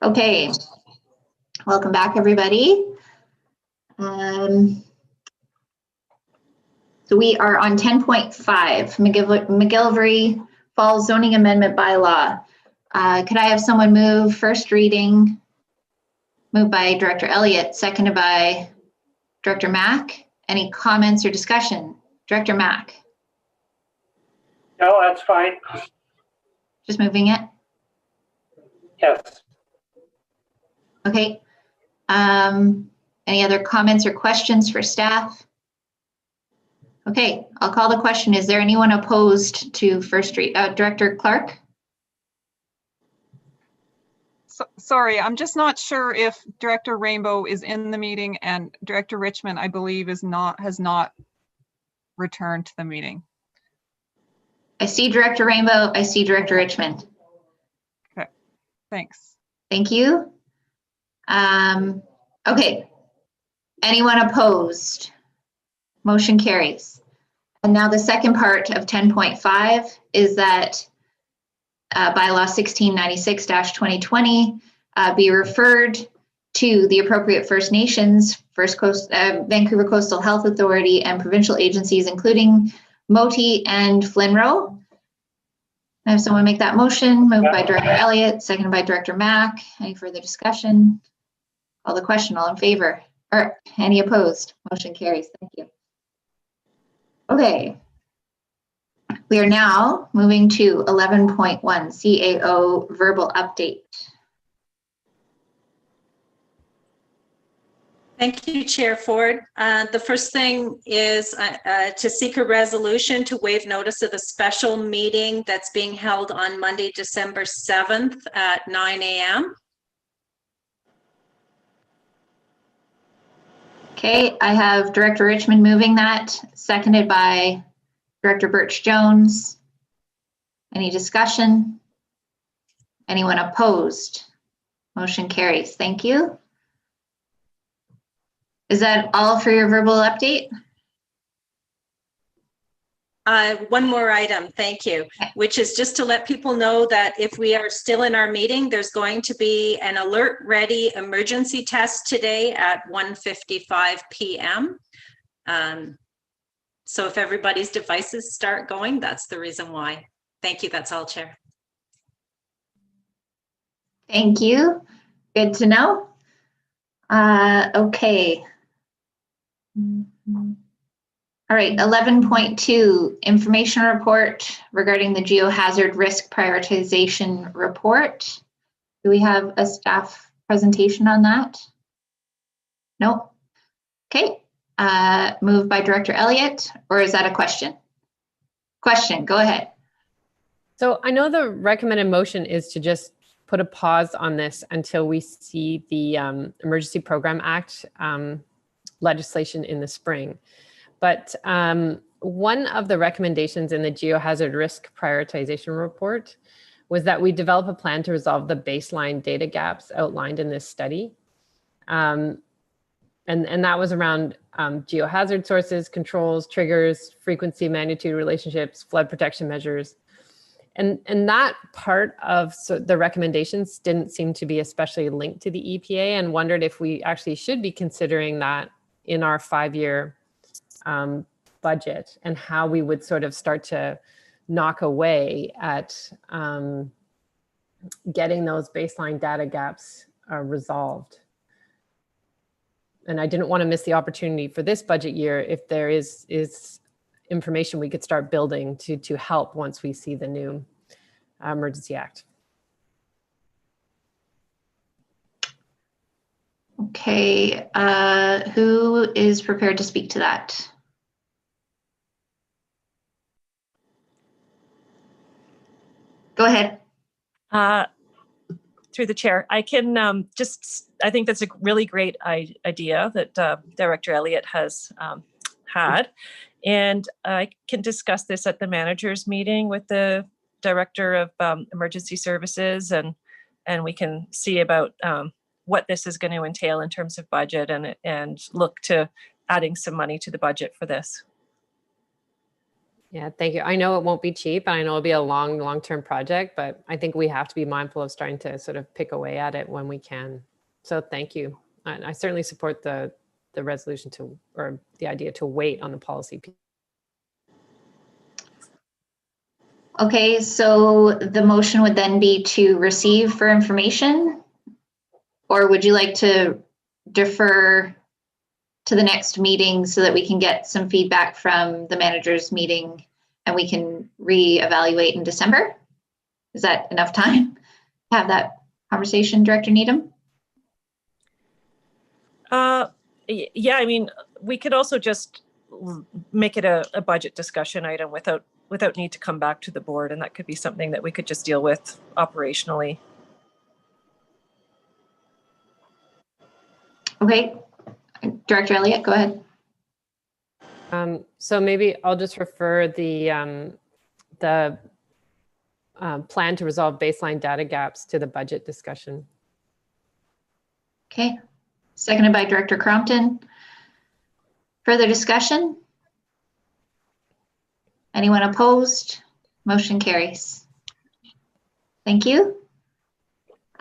Okay, welcome back, everybody. So we are on 10.5, McGillivray Falls Zoning Amendment Bylaw. Could I have someone move first reading? Moved by Director Elliott, seconded by Director Mack. Any comments or discussion? Director Mack, No, that's fine. just moving it. Yes. Okay. Any other comments or questions for staff? Okay, I'll call the question. Is there anyone opposed to first read? Director Clark? Sorry, I'm just not sure if Director Rainbow is in the meeting, and Director Richmond, I believe, has not returned to the meeting. I see Director Rainbow. I see Director Richmond. Okay, thanks. Thank you. Okay. Anyone opposed? Motion carries. And now the second part of 10.5 is that bylaw 1696-2020 be referred to the appropriate First Nations, Vancouver Coastal Health Authority, and provincial agencies, including MOTI and FLNRO. I have someone make that motion. Moved by Director Elliott, seconded by Director Mack. Any further discussion? Call the question. All in favor? Or any opposed? Motion carries. Thank you. Okay. We are now moving to 11.1 CAO verbal update. Thank you, Chair Ford. The first thing is to seek a resolution to waive notice of a special meeting that's being held on Monday, December 7th at 9 a.m. Okay, I have Director Richmond moving that, seconded by Director Birch Jones. Any discussion? Anyone opposed? Motion carries. Thank you. Is that all for your verbal update? One more item, thank you, which is just to let people know that if we are still in our meeting, there's going to be an alert ready emergency test today at 1:55 p.m. So if everybody's devices start going, that's the reason why. Thank you, that's all, Chair. Thank you. Good to know. Okay. All right, 11.2, information report regarding the geohazard risk prioritization report. Do we have a staff presentation on that? No. Okay, moved by Director Elliott, or is that a question? Question, go ahead. So I know the recommended motion is to just put a pause on this until we see the Emergency Program Act legislation in the spring. But one of the recommendations in the geohazard risk prioritization report was that we develop a plan to resolve the baseline data gaps outlined in this study. And that was around geohazard sources, controls, triggers, frequency, magnitude relationships, flood protection measures. And that part of the recommendations didn't seem to be especially linked to the EPA, and wondered if we actually should be considering that in our 5-year budget, and how we would sort of start to knock away at getting those baseline data gaps resolved. And I didn't want to miss the opportunity for this budget year if there is information we could start building to help once we see the new Emergency Act. Okay, who is prepared to speak to that? Go ahead. Through the chair, I can I think that's a really great idea that Director Elliott has had. And I can discuss this at the managers meeting with the Director of Emergency Services, and we can see about what this is going to entail in terms of budget, and look to adding some money to the budget for this. Yeah, thank you. I know it won't be cheap, and I know it'll be a long-term project, but I think we have to be mindful of starting to sort of pick away at it when we can. So thank you. I certainly support the resolution to, or the idea to wait on the policy piece. Okay, so the motion would then be to receive for information, or would you like to defer to the next meeting so that we can get some feedback from the managers meeting and we can reevaluate in December? Is that enough time to have that conversation, Director Needham? Yeah, I mean, we could also just make it a budget discussion item without need to come back to the board, and that could be something that we could just deal with operationally. Okay, Director Elliott, go ahead. So maybe I'll just refer the plan to resolve baseline data gaps to the budget discussion. Okay, seconded by Director Crompton. Further discussion? Anyone opposed? Motion carries. Thank you.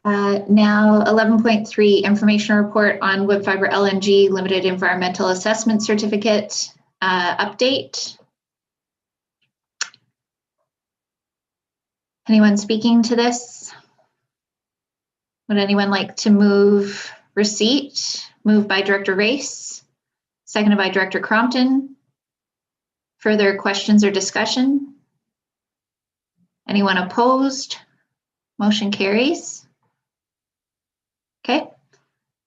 Now 11.3, information report on Woodfibre LNG Limited Environmental Assessment Certificate update. Anyone speaking to this? Would anyone like to move receipt? Moved by Director Race, seconded by Director Crompton. Further questions or discussion? Anyone opposed? Motion carries. Okay.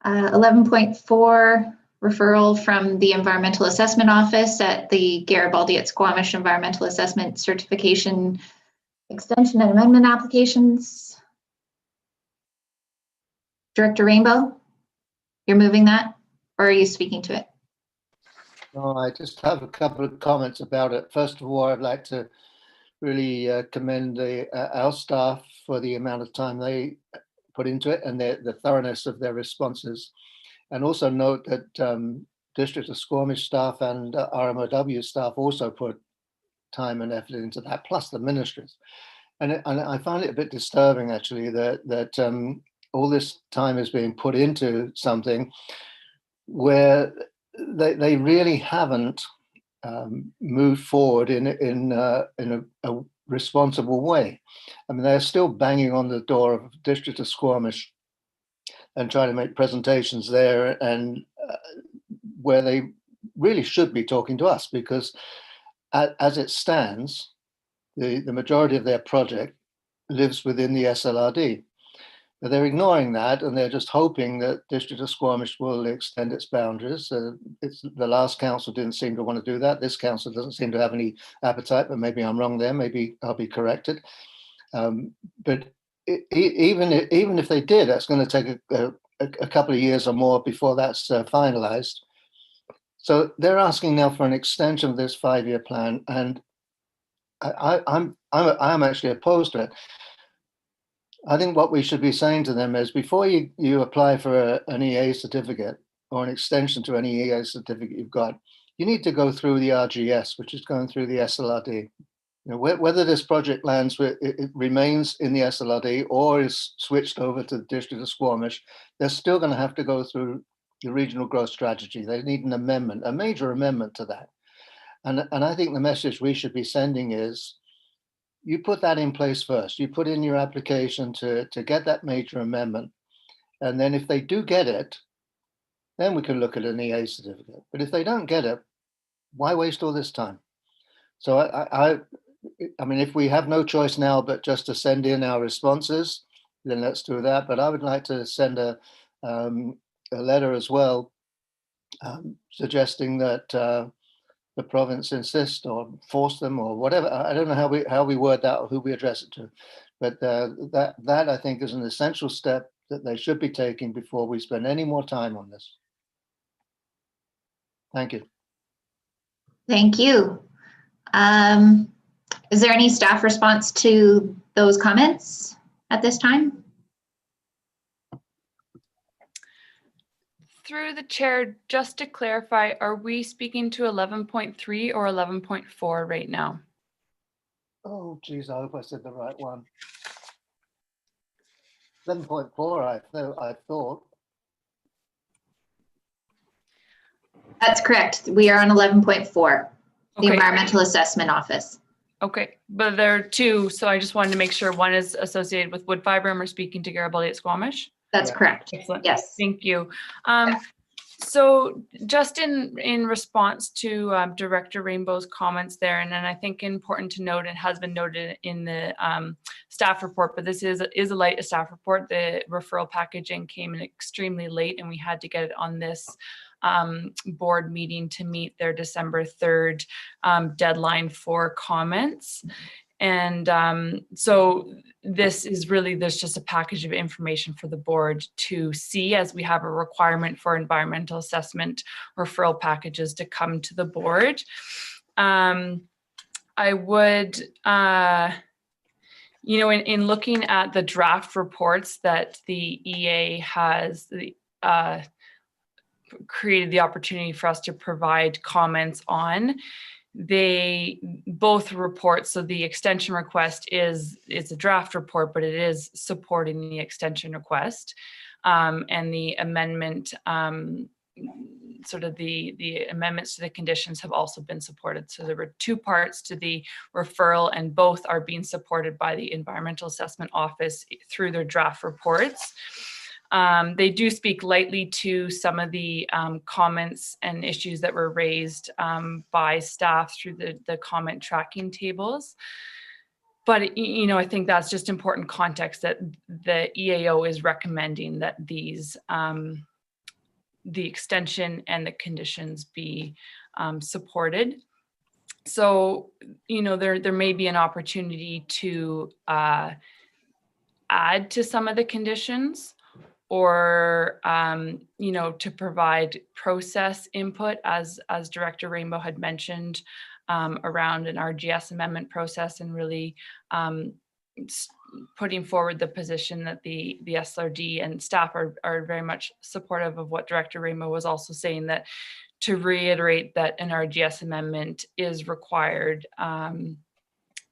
11.4, referral from the Environmental Assessment Office at the Garibaldi at Squamish Environmental Assessment Certification Extension and Amendment Applications. Director Rainbow, you're moving that, or are you speaking to it? No, I just have a couple of comments about it. First of all, I'd like to really commend our staff for the amount of time they put into it and the thoroughness of their responses. And also note that District of Squamish staff and RMOW staff also put time and effort into that, plus the ministries. And I find it a bit disturbing, actually, that all this time is being put into something where they really haven't moved forward in a responsible way. I mean, they're still banging on the door of District of Squamish and trying to make presentations there, and where they really should be talking to us, because as it stands, the majority of their project lives within the SLRD. But they're ignoring that, and they're just hoping that District of Squamish will extend its boundaries. The last council didn't seem to want to do that. This council doesn't seem to have any appetite, but maybe I'm wrong there. Maybe I'll be corrected. But even if they did, that's going to take a couple of years or more before that's finalized. So they're asking now for an extension of this 5-year plan, and I'm actually opposed to it. I think what we should be saying to them is, before you apply for an EA certificate or an extension to any EA certificate you've got, you need to go through the RGS, which is going through the SLRD. You know, whether this project lands, it remains in the SLRD or is switched over to the District of Squamish, they're still going to have to go through the regional growth strategy. They need an amendment, a major amendment to that. And I think the message we should be sending is, you put that in place first. You put in your application to get that major amendment. And then if they do get it, then we can look at an EA certificate. But if they don't get it, why waste all this time? So I mean, if we have no choice now but just to send in our responses, then let's do that. But I would like to send a letter as well, suggesting that the province insist or force them or whatever. I don't know how we word that or who we address it to, but that I think is an essential step that they should be taking before we spend any more time on this. Thank you. Thank you. Is there any staff response to those comments at this time? Through the chair, just to clarify, are we speaking to 11.3 or 11.4 right now? Oh, geez, I hope I said the right one. 11.4, I thought. That's correct. We are on 11.4, the Okay. Environmental Assessment Office. Okay, but there are two, so I just wanted to make sure one is associated with wood fiber and we're speaking to Garibaldi at Squamish. That's correct. Excellent. Yes. Thank you. So just in response to Director Rainbow's comments there, and then I think important to note, and has been noted in the staff report, but this is a light staff report. The referral packaging came in extremely late and we had to get it on this board meeting to meet their December 3rd deadline for comments. And so this is really, there's just a package of information for the board to see, as we have a requirement for environmental assessment referral packages to come to the board. I would, you know, in looking at the draft reports that the EA has created the opportunity for us to provide comments on, they both reports, so the extension request it's a draft report, but it is supporting the extension request, and the amendment, sort of the amendments to the conditions have also been supported. So there were two parts to the referral, and both are being supported by the Environmental Assessment Office through their draft reports. They do speak lightly to some of the comments and issues that were raised by staff through the comment tracking tables. But, you know, I think that's just important context that the EAO is recommending that these, the extension and the conditions be supported. So, you know, there may be an opportunity to add to some of the conditions, or, you know, to provide process input, as Director Rainbow had mentioned, around an RGS amendment process, and really putting forward the position that the SLRD and staff are very much supportive of what Director Rainbow was also saying, that to reiterate that an RGS amendment is required.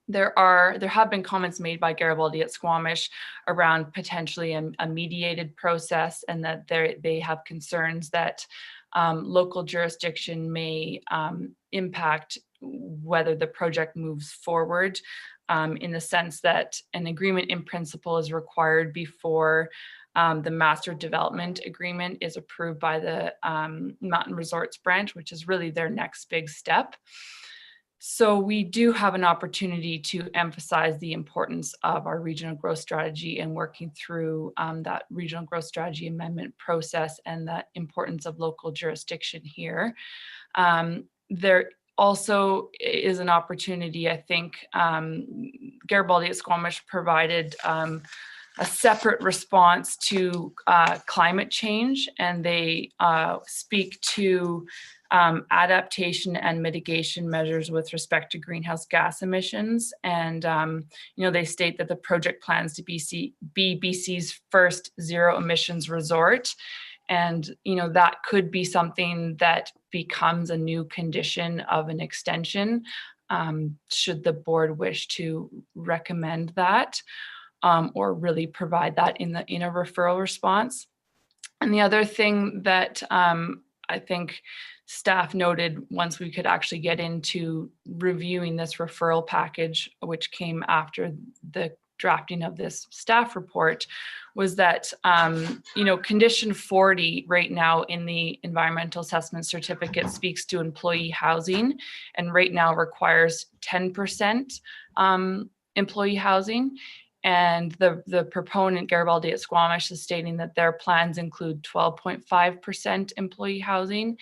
There have been comments made by Garibaldi at Squamish around potentially a mediated process, and that they have concerns that local jurisdiction may impact whether the project moves forward, in the sense that an agreement in principle is required before the master development agreement is approved by the Mountain Resorts branch, which is really their next big step. So we do have an opportunity to emphasize the importance of our regional growth strategy and working through that regional growth strategy amendment process, and the importance of local jurisdiction here. There also is an opportunity, I think, Garibaldi at Squamish provided a separate response to climate change, and they speak to adaptation and mitigation measures with respect to greenhouse gas emissions. And, you know, they state that the project plans to be BC's first zero emissions resort. And, you know, that could be something that becomes a new condition of an extension, should the board wish to recommend that, or really provide that in a referral response. And the other thing that I think staff noted, once we could actually get into reviewing this referral package, which came after the drafting of this staff report, was that, you know, condition 40 right now in the environmental assessment certificate speaks to employee housing, and right now requires 10% employee housing. And the proponent, Garibaldi at Squamish, is stating that their plans include 12.5% employee housing.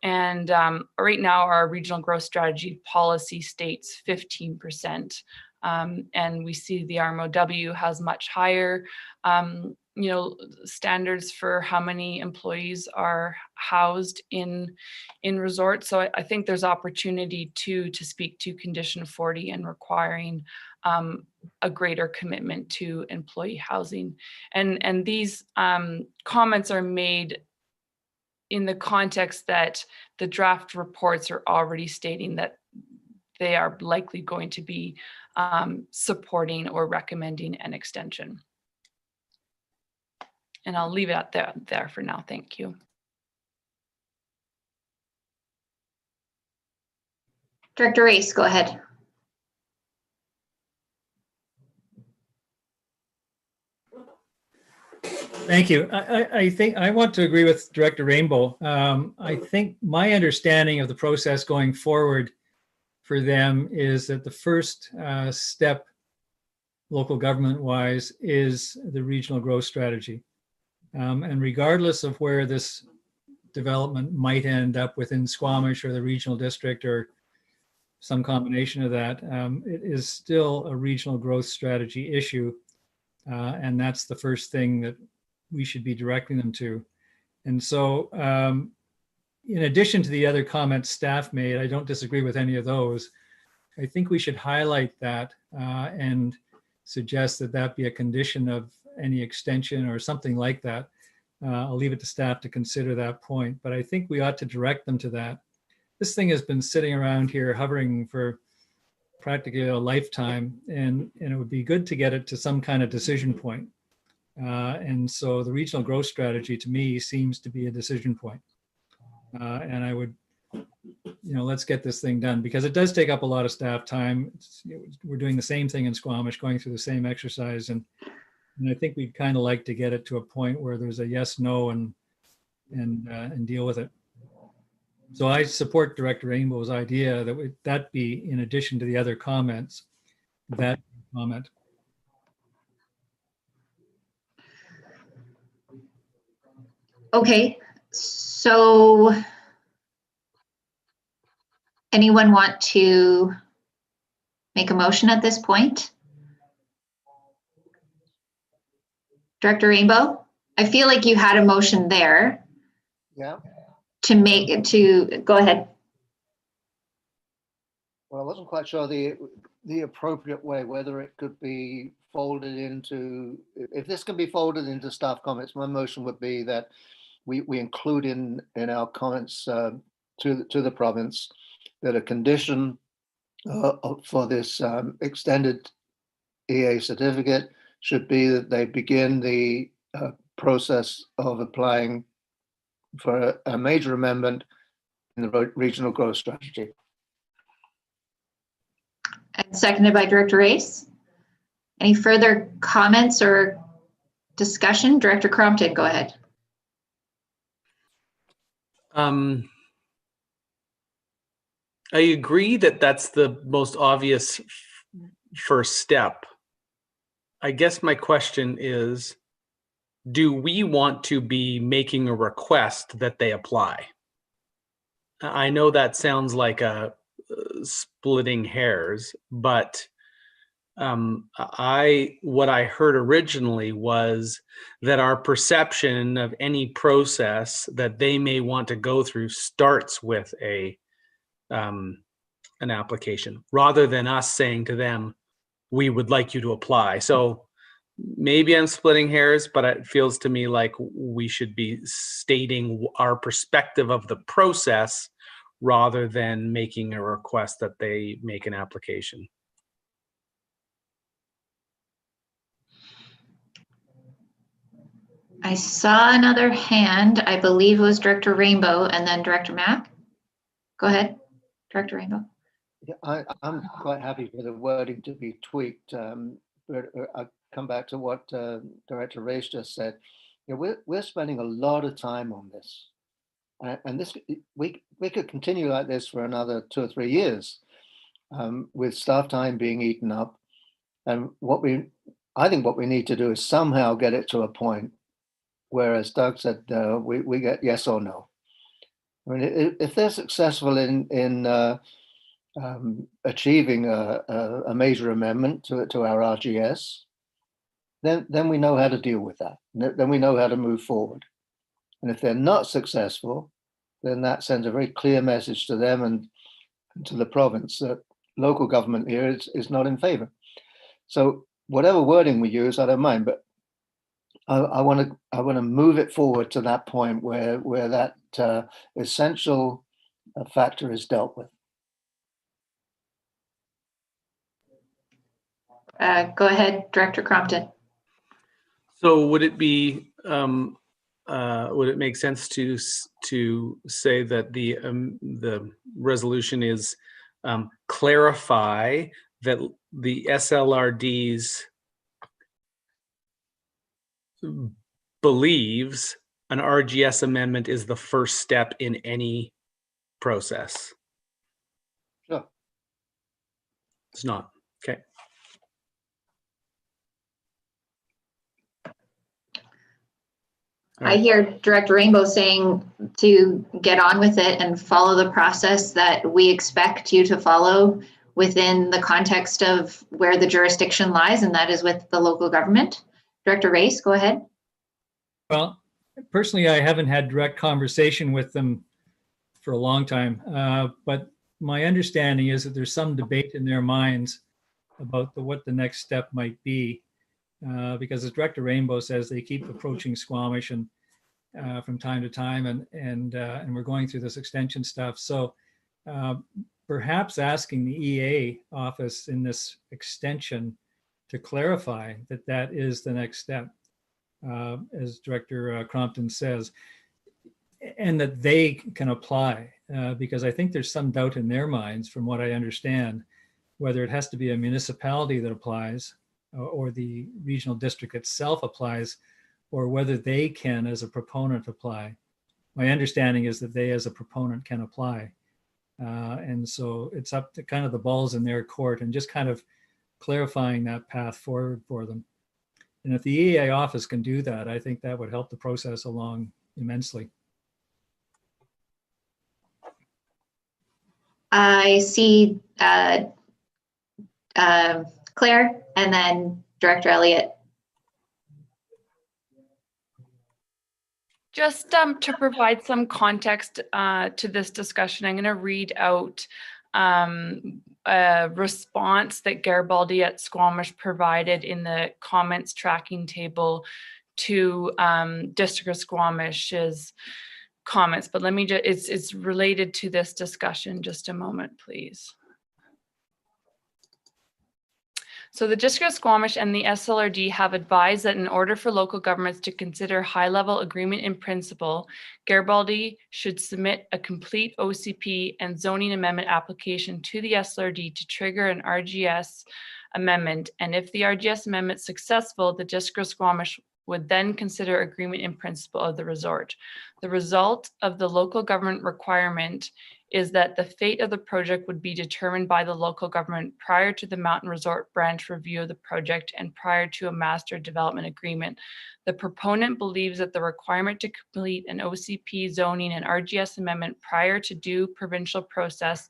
And right now, our regional growth strategy policy states 15%. And we see the RMOW has much higher, you know, standards for how many employees are housed in resorts. So I think there's opportunity to speak to condition 40 and requiring a greater commitment to employee housing. And these comments are made in the context that the draft reports are already stating that they are likely going to be supporting or recommending an extension. And I'll leave it at there for now. Thank you. Director Race, go ahead. Thank you. I think I want to agree with Director Rainbow. I think my understanding of the process going forward for them is that the first step, local government wise, is the regional growth strategy. And regardless of where this development might end up within Squamish or the regional district or some combination of that, it is still a regional growth strategy issue. And that's the first thing that we should be directing them to. And so in addition to the other comments staff made, I don't disagree with any of those. I think we should highlight that and suggest that that be a condition of any extension or something like that. I'll leave it to staff to consider that point, but I think we ought to direct them to that. This thing has been sitting around here hovering for practically a lifetime, and it would be good to get it to some kind of decision point. And so the regional growth strategy to me seems to be a decision point. And I would, let's get this thing done, because it does take up a lot of staff time. We're doing the same thing in Squamish, going through the same exercise. And I think we'd kind of like to get it to a point where there's a yes, no, and deal with it. So I support Director Rainbow's idea that that be, in addition to the other comments, that comment. Okay, so anyone want to make a motion at this point? Director Rainbow, I feel like you had a motion there. Yeah. Go ahead. Well, I wasn't quite sure the appropriate way, whether it could be folded into, if this can be folded into staff comments, my motion would be that we include in our comments to the province that a condition for this extended EA certificate should be that they begin the process of applying for a major amendment in the regional growth strategy. And seconded by Director Race. Any further comments or discussion? Director Crompton, go ahead. I agree that that's the most obvious first step. I guess my question is, do we want to be making a request that they apply? I know that sounds like a splitting hairs, but what I heard originally was that our perception of any process that they may want to go through starts with an application, rather than us saying to them, we would like you to apply. So maybe I'm splitting hairs, but it feels to me like we should be stating our perspective of the process rather than making a request that they make an application. I saw another hand. I believe it was Director Rainbow and then Director Mack. Go ahead, Director Rainbow. Yeah, I'm quite happy for the wording to be tweaked. But I'll come back to what Director Race just said. We're spending a lot of time on this. And this we could continue like this for another 2 or 3 years with staff time being eaten up. And I think what we need to do is somehow get it to a point where, as Doug said, we get yes or no. I mean, if they're successful in achieving a major amendment to our RGS, then we know how to deal with that. Then we know how to move forward. And if they're not successful, then that sends a very clear message to them and to the province that local government here is not in favor. So whatever wording we use, I don't mind, but I want to move it forward to that point where that essential factor is dealt with. Go ahead, Director Crompton. So would it be, would it make sense to say that the resolution is clarify that the SLRDs believes an RGS amendment is the first step in any process? Sure. It's not. Okay. I hear Director Rainbow saying to get on with it and follow the process that we expect you to follow within the context of where the jurisdiction lies, and that is with the local government. Director Race, go ahead. Well, personally, I haven't had direct conversation with them for a long time, but my understanding is that there's some debate in their minds about what the next step might be, because as Director Rainbow says, they keep approaching Squamish and from time to time, and we're going through this extension stuff. So perhaps asking the EA office in this extension to clarify that that is the next step, as Director Crompton says, and that they can apply, because I think there's some doubt in their minds, from what I understand, whether it has to be a municipality that applies or the regional district itself applies, or whether they can, as a proponent, apply. My understanding is that they, as a proponent, can apply. And so it's up to kind of the balls in their court and just kind of clarifying that path forward for them. And if the EA office can do that, I think that would help the process along immensely. I see Claire and then Director Elliott. Just to provide some context to this discussion, I'm going to read out a response that Garibaldi at Squamish provided in the comments tracking table to District of Squamish's comments. But let me just, it's related to this discussion. Just a moment, please. So the District of Squamish and the SLRD have advised that in order for local governments to consider high-level agreement in principle, Garibaldi should submit a complete OCP and zoning amendment application to the SLRD to trigger an RGS amendment. And if the RGS amendment is successful, the District of Squamish would then consider agreement in principle of the resort. The result of the local government requirement is that the fate of the project would be determined by the local government prior to the Mountain Resort Branch review of the project and prior to a master development agreement. The proponent believes that the requirement to complete an OCP zoning and RGS amendment prior to due provincial process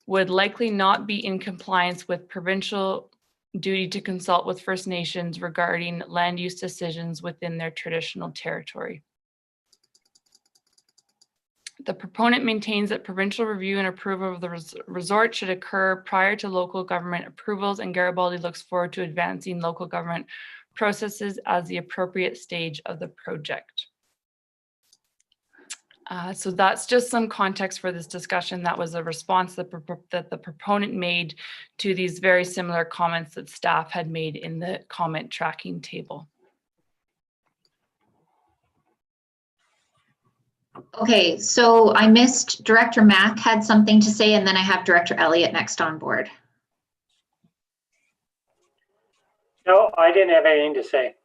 would likely not be in compliance with provincial duty to consult with First Nations regarding land use decisions within their traditional territory. The proponent maintains that provincial review and approval of the resort should occur prior to local government approvals, and Garibaldi looks forward to advancing local government processes as the appropriate stage of the project. So that's just some context for this discussion. That was a response that the proponent made to these very similar comments that staff had made in the comment tracking table. Okay, so I missed Director Mack had something to say, and then I have Director Elliott next on board. No, I didn't have anything to say.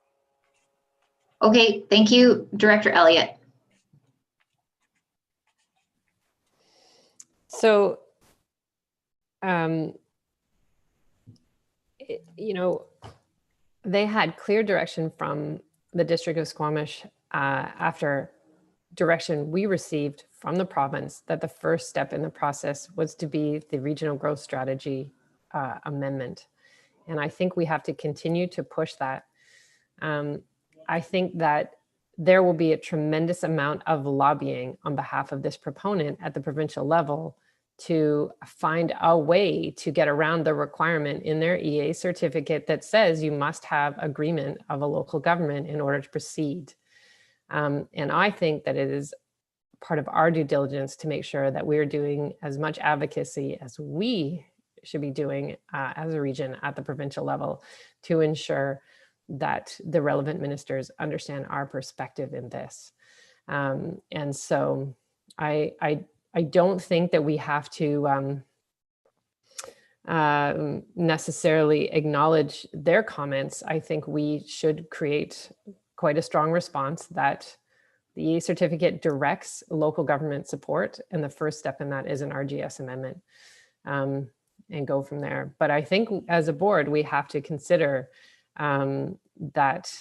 Okay, thank you, Director Elliott. So, you know, they had clear direction from the District of Squamish after direction we received from the province that the first step in the process was to be the regional growth strategy amendment. And I think we have to continue to push that. I think that there will be a tremendous amount of lobbying on behalf of this proponent at the provincial level to find a way to get around the requirement in their EA certificate that says you must have agreement of a local government in order to proceed. And I think that it is part of our due diligence to make sure that we're doing as much advocacy as we should be doing as a region at the provincial level to ensure that the relevant ministers understand our perspective in this. And so I don't think that we have to necessarily acknowledge their comments. I think we should create quite a strong response that the certificate directs local government support, and the first step in that is an RGS amendment, and go from there. But I think as a board, we have to consider that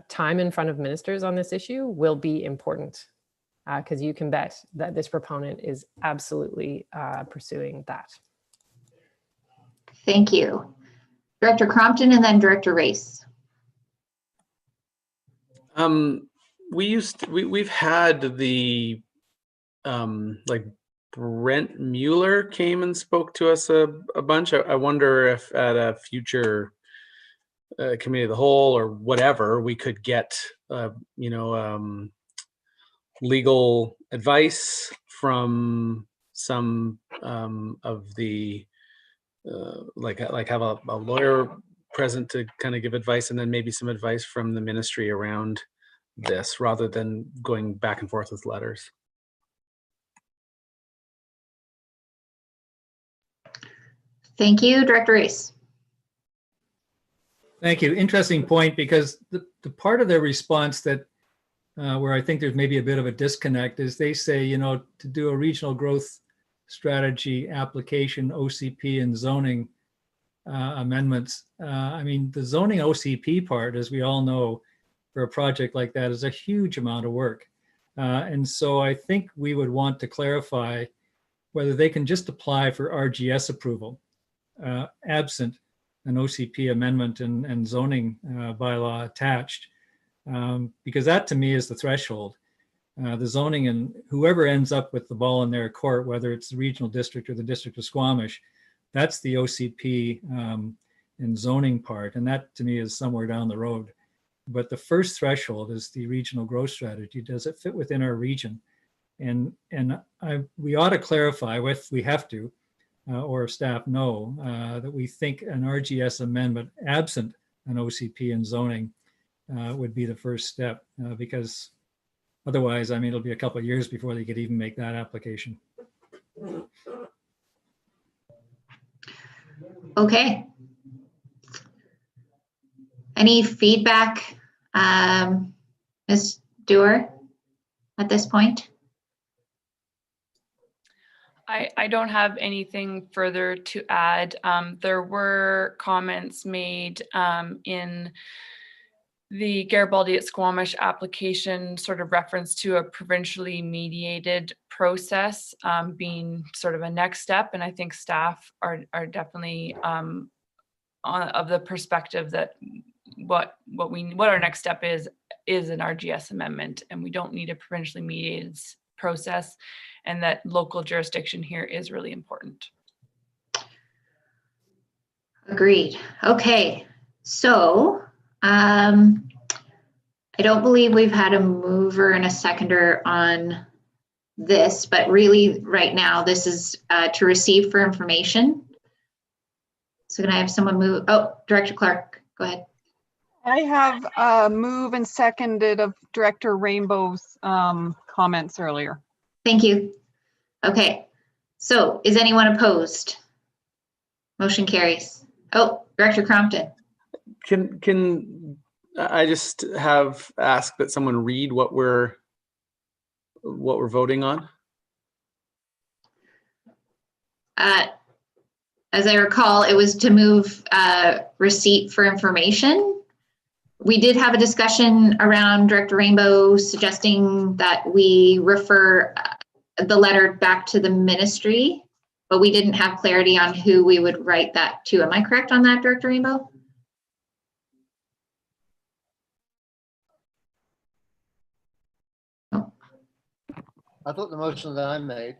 time in front of ministers on this issue will be important, because you can bet that this proponent is absolutely pursuing that. Thank you. Director Crompton and then Director Race. We've had the like Brent Mueller came and spoke to us a bunch. I wonder if at a future committee of the whole or whatever, we could get legal advice from some of the like have a lawyer present to kind of give advice, and then maybe some advice from the ministry around this, rather than going back and forth with letters. Thank you, Director Race. Thank you. Interesting point, because the part of their response that where I think there's maybe a bit of a disconnect is they say, to do a regional growth strategy application, OCP and zoning amendments. I mean, the zoning OCP part, as we all know, for a project like that is a huge amount of work. And so I think we would want to clarify whether they can just apply for RGS approval, absent an OCP amendment and zoning bylaw attached, because that to me is the threshold. The zoning, and whoever ends up with the ball in their court, whether it's the regional district or the district of Squamish, that's the OCP and zoning part. And that to me is somewhere down the road. But the first threshold is the regional growth strategy. Does it fit within our region? And we ought to clarify, if we have to, or if staff know, that we think an RGS amendment absent an OCP and zoning would be the first step, because otherwise, I mean, it'll be a couple of years before they could even make that application. Okay. Any feedback, Ms. Dewar, at this point? I don't have anything further to add. There were comments made in the Garibaldi at Squamish application, sort of reference to a provincially mediated process being sort of a next step. And I think staff are definitely of the perspective that what our next step is an RGS amendment, and we don't need a provincially mediated process, and that local jurisdiction here is really important. Agreed. Okay, so I don't believe we've had a mover and a seconder on this, but really right now this is to receive for information. So can I have someone move? Oh, Director Clark, go ahead. I have move and seconded of Director Rainbow's comments earlier. Thank you. Okay, so is anyone opposed? Motion carries. Oh, Director Crompton. Can I just have asked that someone read what we're voting on? As I recall, it was to move receipt for information. We did have a discussion around Director Rainbow suggesting that we refer the letter back to the ministry, but we didn't have clarity on who we would write that to. Am I correct on that, Director Rainbow? I thought the motion that I made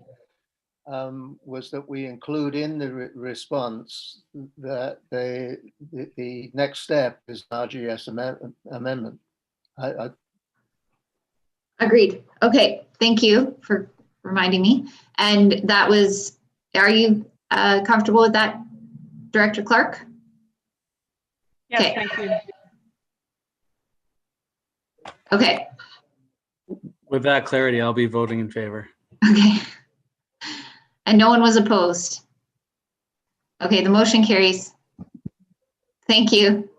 was that we include in the response that the next step is RGS amendment. Agreed. Okay, thank you for reminding me. And that was, are you Comfortable with that, Director Clark? Yes, Okay. thank you. Okay, With that clarity, I'll be voting in favor. okay. And no one was opposed. Okay, the motion carries. Thank you.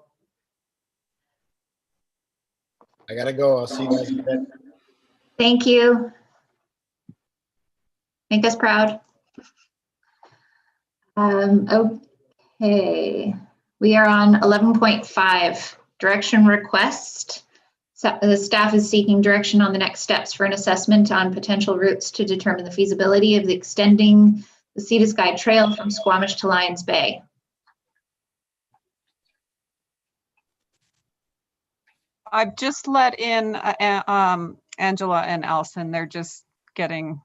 I gotta go. I'll see you guys in a bit. Thank you. Make us proud. Okay, we are on 11.5, direction request. So the staff is seeking direction on the next steps for an assessment on potential routes to determine the feasibility of extending the Sea to Sky Trail from Squamish to Lions Bay. I've just let in Angela and Allison. They're just getting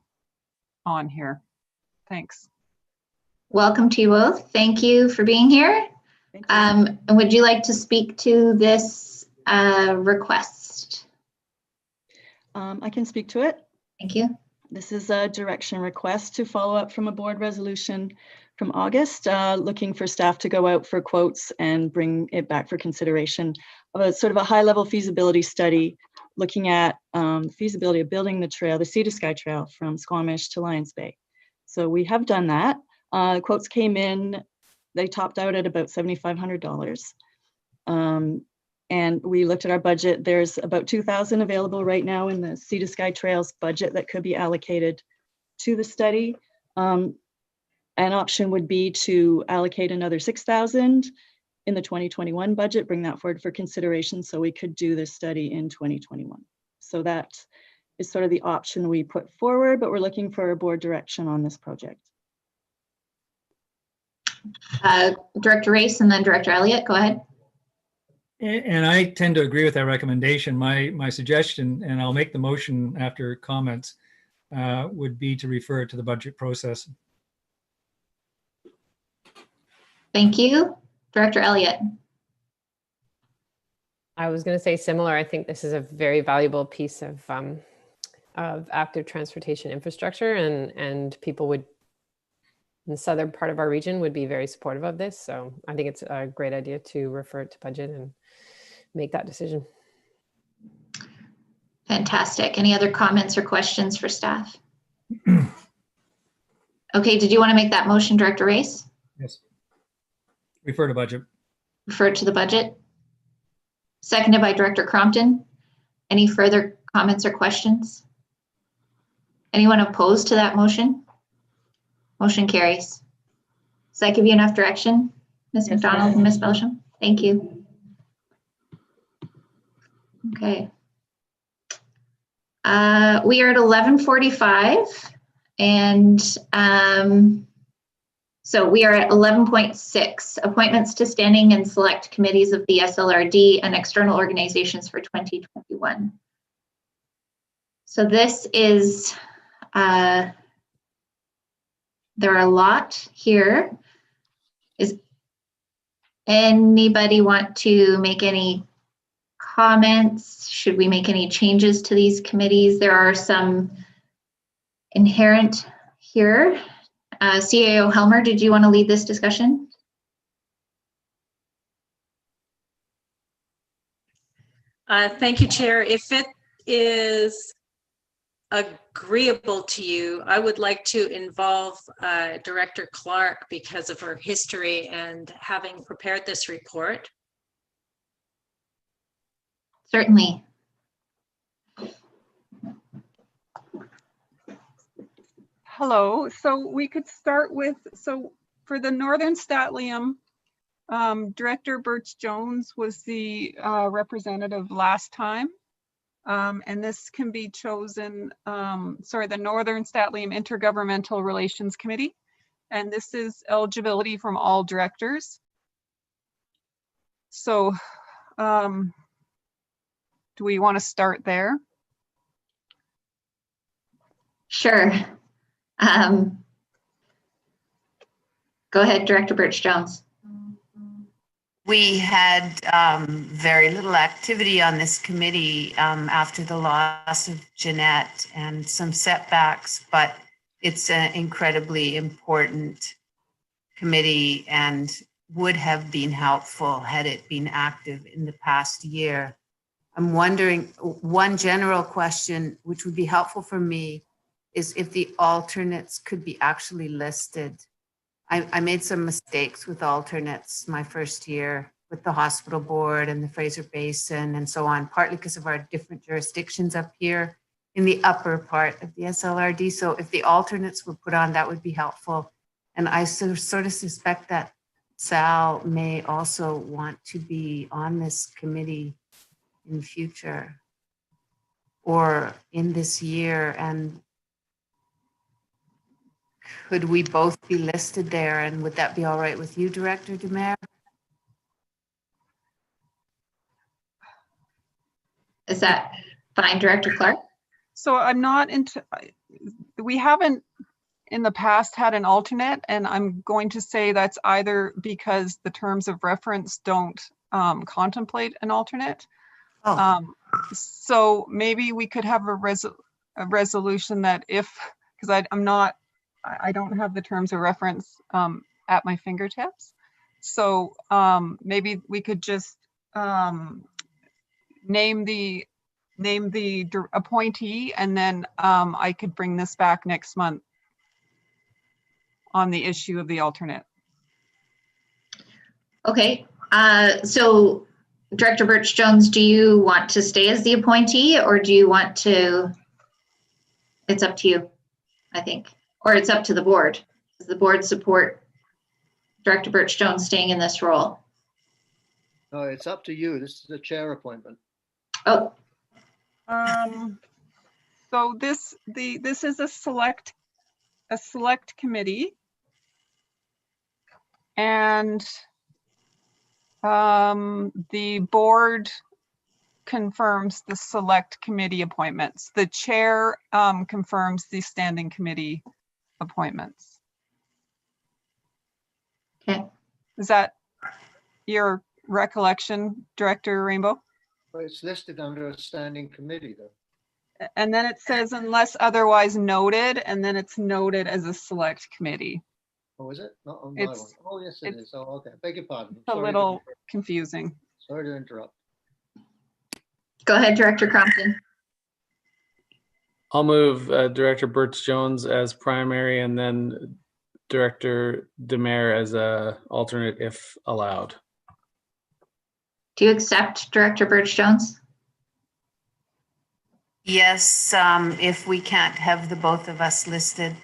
on here. Thanks. Welcome to you both. Thank you for being here. And would you like to speak to this request? I can speak to it. Thank you. This is a direction request to follow up from a board resolution from August, looking for staff to go out for quotes and bring it back for consideration of a sort of a high-level feasibility study looking at feasibility of building the trail, the Sea to Sky Trail from Squamish to Lions Bay. So we have done that. Quotes came in, they topped out at about $7,500. And we looked at our budget. There's about $2,000 available right now in the Sea to Sky Trails budget that could be allocated to the study. An option would be to allocate another $6,000 in the 2021 budget, bring that forward for consideration so we could do this study in 2021. So that is sort of the option we put forward, but we're looking for a board direction on this project. Director Race and then Director Elliott, go ahead. And I tend to agree with that recommendation. My suggestion, and I'll make the motion after comments, would be to refer it to the budget process. Thank you. Director Elliott. I was going to say similar. I think this is a very valuable piece of active transportation infrastructure, and people would, in the southern part of our region, would be very supportive of this. So I think it's a great idea to refer it to budget and make that decision. Fantastic. Any other comments or questions for staff? Okay, did you want to make that motion, Director Race? Yes. Refer to budget. Refer it to the budget. Seconded by Director Crompton. Any further comments or questions? Anyone opposed to that motion? Motion carries. Does that give you enough direction, Ms. McDonald and Ms. Belsham? Thank you. Okay. We are at 11:45, and so we are at 11.6, appointments to standing and select committees of the SLRD and external organizations for 2021. So this is, there are a lot here. Is anybody want to make any comments? Should we make any changes to these committees? There are some inherent here. CAO Helmer, did you want to lead this discussion? Thank you, Chair. If it is agreeable to you, I would like to involve Director Clark because of her history and having prepared this report. Certainly. Hello, so we could start with, so for the Northern Statlium, Director Birch Jones was the representative last time. And this can be chosen, the Northern Statlium Intergovernmental Relations Committee. And this is eligibility from all directors. So do we want to start there? Sure. Go ahead, Director Birch Jones. We had very little activity on this committee after the loss of Jeanette and some setbacks, but it's an incredibly important committee and would have been helpful had it been active in the past year. I'm wondering, one general question, which would be helpful for me, is if the alternates could be actually listed. I made some mistakes with alternates my first year with the hospital board and the Fraser Basin and so on, partly because of our different jurisdictions up here in the upper part of the SLRD. So if the alternates were put on, that would be helpful. And I sort of suspect that Sal may also want to be on this committee in the future or in this year. And could we both be listed there? And would that be all right with you, Director Demare? Is that fine, Director Clark? So I'm not into, we haven't in the past had an alternate, and I'm going to say that's either because the terms of reference don't contemplate an alternate. So maybe we could have a resolution that if, because I don't have the terms of reference at my fingertips. So maybe we could just name the appointee, and then I could bring this back next month on the issue of the alternate. Okay, so Director Birch-Jones, do you want to stay as the appointee, or do you want to, it's up to you, I think, or it's up to the board. Does the board support Director Birch-Jones staying in this role? No, it's up to you. This is a chair appointment. Oh. So this is a select committee, and the board confirms the select committee appointments. The chair confirms the standing committee appointments. Okay. Is that your recollection, Director Rainbow? Well, it's listed under a standing committee, though. And then it says unless otherwise noted, and then it's noted as a select committee. Oh, is it? Not on my one. Oh, yes, it is. Oh, okay. Beg your pardon. It's a little confusing. Sorry to interrupt. Go ahead, Director Crompton. I'll move Director Birch-Jones as primary and then Director Demare as a alternate if allowed. Do you accept Director Birch-Jones? Yes, if we can't have the both of us listed.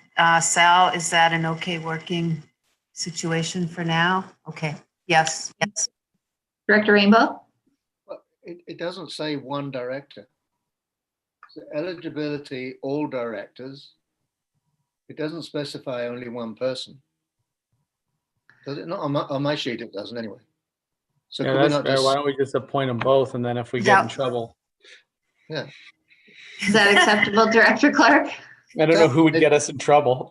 Sal, is that an okay working situation for now? Okay, yes, yes. Director Rainbow? Well, it doesn't say one director. So eligibility, all directors. It doesn't specify only one person. Does it not? On my sheet, it doesn't anyway. So Yeah, could we that's not fair. just, Why don't we just appoint them both, and then if we get in trouble, yeah. Is that acceptable, Director Clark? I don't know who would get us in trouble.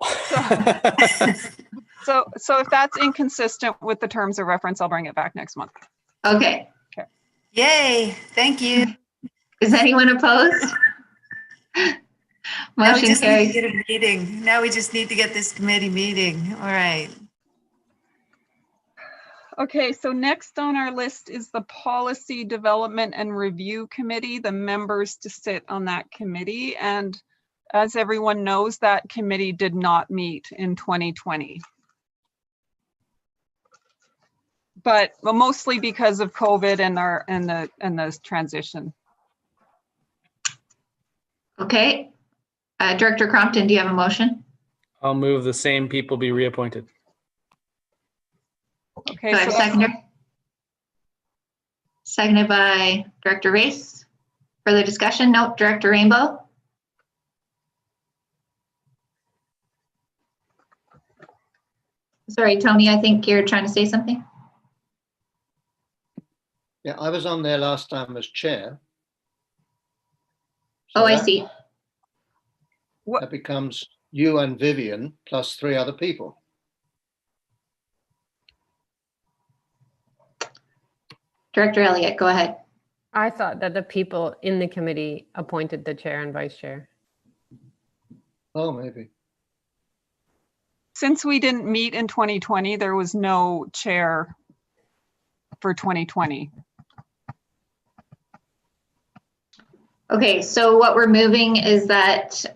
So if that's inconsistent with the terms of reference, I'll bring it back next month. Okay. Okay. Yay, thank you. Is anyone opposed? Now we Motion just need carries. to get a meeting. Now we just need to get this committee meeting. All right. Okay, so next on our list is the Policy Development and Review Committee, the members to sit on that committee. And as everyone knows, that committee did not meet in 2020. But mostly because of COVID and the transition. Okay. Director Crompton, do you have a motion? I'll move the same people be reappointed. Okay, Do I have a seconder? Seconded by Director Race. Further discussion? Nope. Director Rainbow? Sorry, Tony, I think you're trying to say something. Yeah, I was on there last time as chair. Oh, I see. That becomes you and Vivian plus 3 other people. Director Elliott, go ahead. I thought that the people in the committee appointed the chair and vice chair. Oh, maybe. Since we didn't meet in 2020, there was no chair for 2020. Okay, so what we're moving is that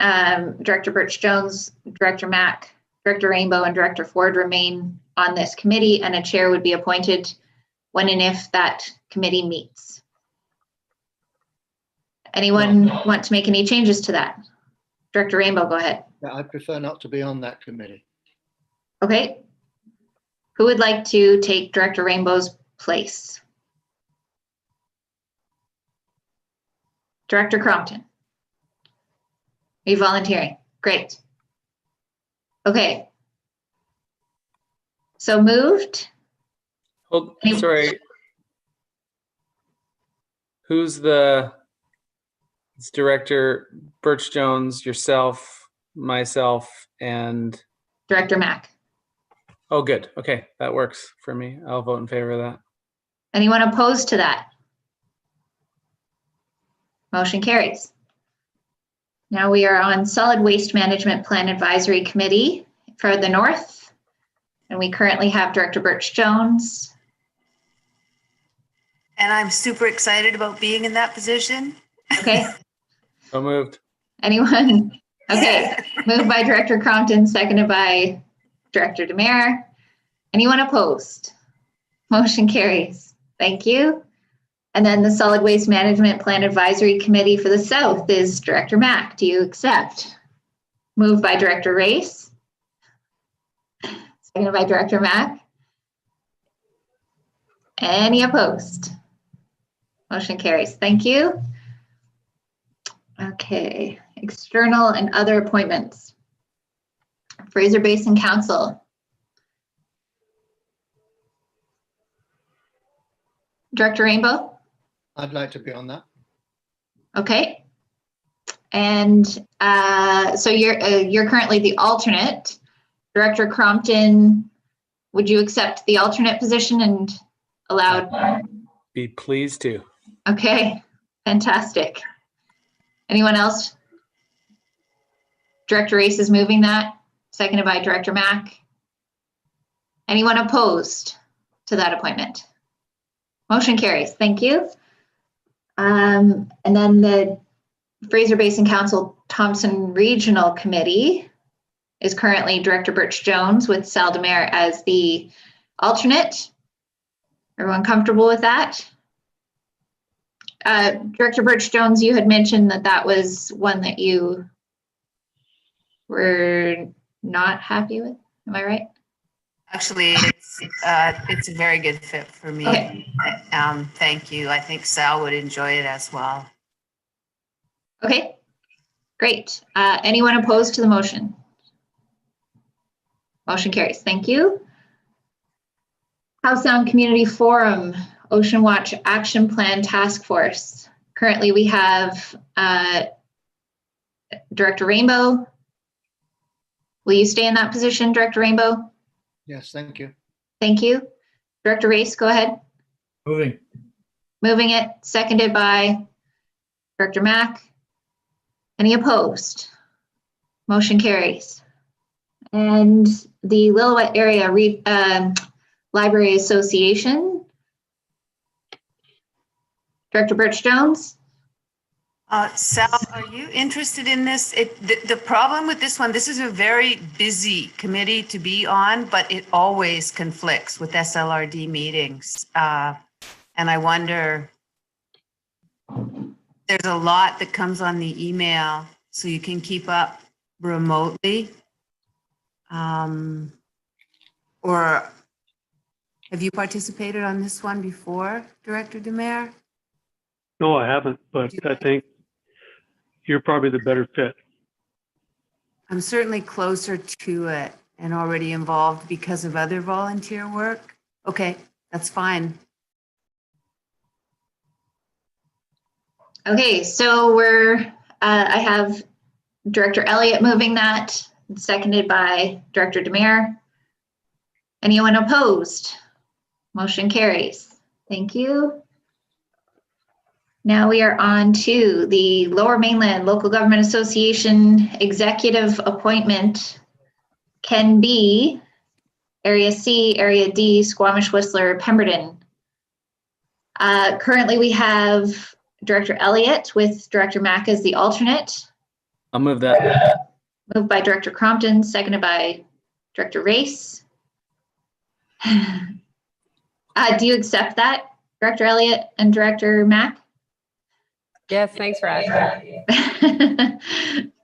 Director Birch-Jones, Director Mack, Director Rainbow, and Director Ford remain on this committee, and a chair would be appointed when and if that committee meets. Anyone want to make any changes to that? Director Rainbow, go ahead. Yeah, I prefer not to be on that committee. Okay. Who would like to take Director Rainbow's place? Director Crompton. Are you volunteering? Great. Okay. So moved. Oh, sorry. Who's it's Director Birch-Jones, yourself, myself, and Director Mack. Oh, good. Okay, that works for me. I'll vote in favor of that. Anyone opposed to that? Motion carries. Now we are on Solid Waste Management Plan Advisory Committee for the North, and we currently have Director Birch-Jones. And I'm super excited about being in that position. Okay. So moved. Anyone? Okay. Moved by Director Crompton, seconded by Director Demare. Anyone opposed? Motion carries. Thank you. And then the Solid Waste Management Plan Advisory Committee for the South is Director Mack. Do you accept? Moved by Director Race. Seconded by Director Mack. Any opposed? Motion carries. Thank you. Okay. External and other appointments. Fraser Basin Council. Director Rainbow? I'd like to be on that. Okay. And so you're currently the alternate. Director Crompton, would you accept the alternate position and allow? Be pleased to. Okay, fantastic. Anyone else? Director Race is moving that, seconded by Director Mack. Anyone opposed to that appointment? Motion carries. Thank you. And then the Fraser Basin Council Thompson Regional Committee is currently Director Birch-Jones with Sal Demare as the alternate. Everyone comfortable with that? Director Birch-Jones, you had mentioned that that was one that you were not happy with. Am I right? Actually, it's a very good fit for me. Okay. Thank you. I think Sal would enjoy it as well. Okay, great. Anyone opposed to the motion? Motion carries. Thank you. Howe Sound Community Forum, Ocean Watch Action Plan Task Force. Currently, we have Director Rainbow. Will you stay in that position, Director Rainbow? Yes, thank you. Thank you. Director Race, go ahead. Moving. Moving it, seconded by Director Mack. Any opposed? Motion carries. And the Lillooet Area Library Association, Director Birch-Jones. Sal, are you interested in this? The problem with this one, this is a very busy committee to be on, but it always conflicts with SLRD meetings. And I wonder, there's a lot that comes on the email, so you can keep up remotely. Or have you participated on this one before, Director Demare? No, I haven't, but I think you're probably the better fit. I'm certainly closer to it and already involved because of other volunteer work. Okay, that's fine. Okay, so I have Director Elliott moving that, seconded by Director Demare. Anyone opposed? Motion carries. Thank you. Now we are on to the Lower Mainland Local Government Association Executive Appointment can be Area C, Area D, Squamish, Whistler, Pemberton. Currently, we have Director Elliott with Director Mack as the alternate. I'll move that. Moved by Director Crompton, seconded by Director Race. Do you accept that, Director Elliott and Director Mack? Yes, thanks for asking.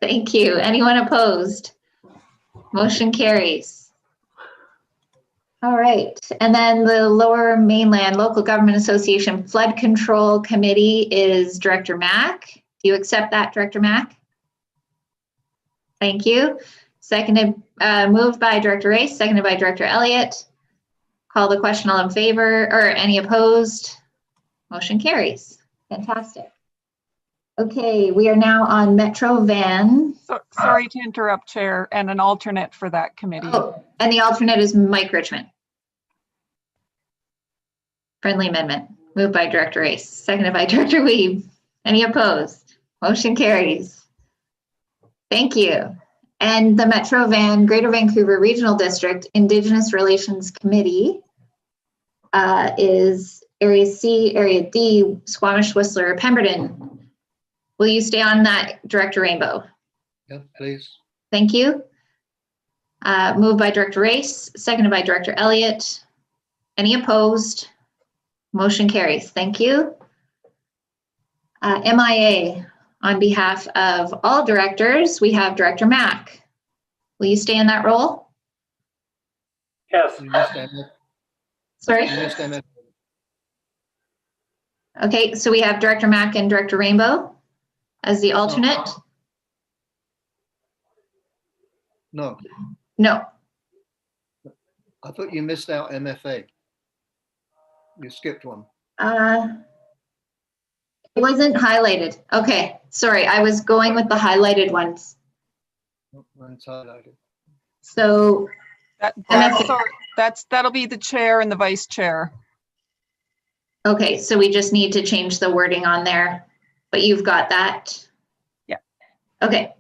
Thank you. Anyone opposed? Motion carries. All right, and then the Lower Mainland Local Government Association Flood Control Committee is Director Mack. Do you accept that, Director Mack? Thank you. Seconded, moved by Director Race, seconded by Director Elliott. Call the question, all in favor, or any opposed? Motion carries. Fantastic. Okay, we are now on Metro Van. Sorry to interrupt, Chair, and an alternate for that committee. Oh, and the alternate is Mike Richmond. Friendly amendment. Moved by Director Race, seconded by Director Weeb. Any opposed? Motion carries. Thank you. And the Metro Van Greater Vancouver Regional District Indigenous Relations Committee is Area C, Area D, Squamish, Whistler, Pemberton. Will you stay on that, Director Rainbow? Yeah, please. Thank you. Moved by Director Race, seconded by Director Elliott. Any opposed? Motion carries. Thank you. MIA, on behalf of all directors, we have Director Mack. Will you stay in that role? Yes. Sorry? Okay, so we have Director Mack and Director Rainbow as the alternate? No. No. I thought you missed out MFA. You skipped one. It wasn't highlighted. Okay, sorry, I was going with the highlighted ones. Mine's highlighted. So that'll be the chair and the vice chair. Okay, so we just need to change the wording on there, but you've got that? Yeah. Okay.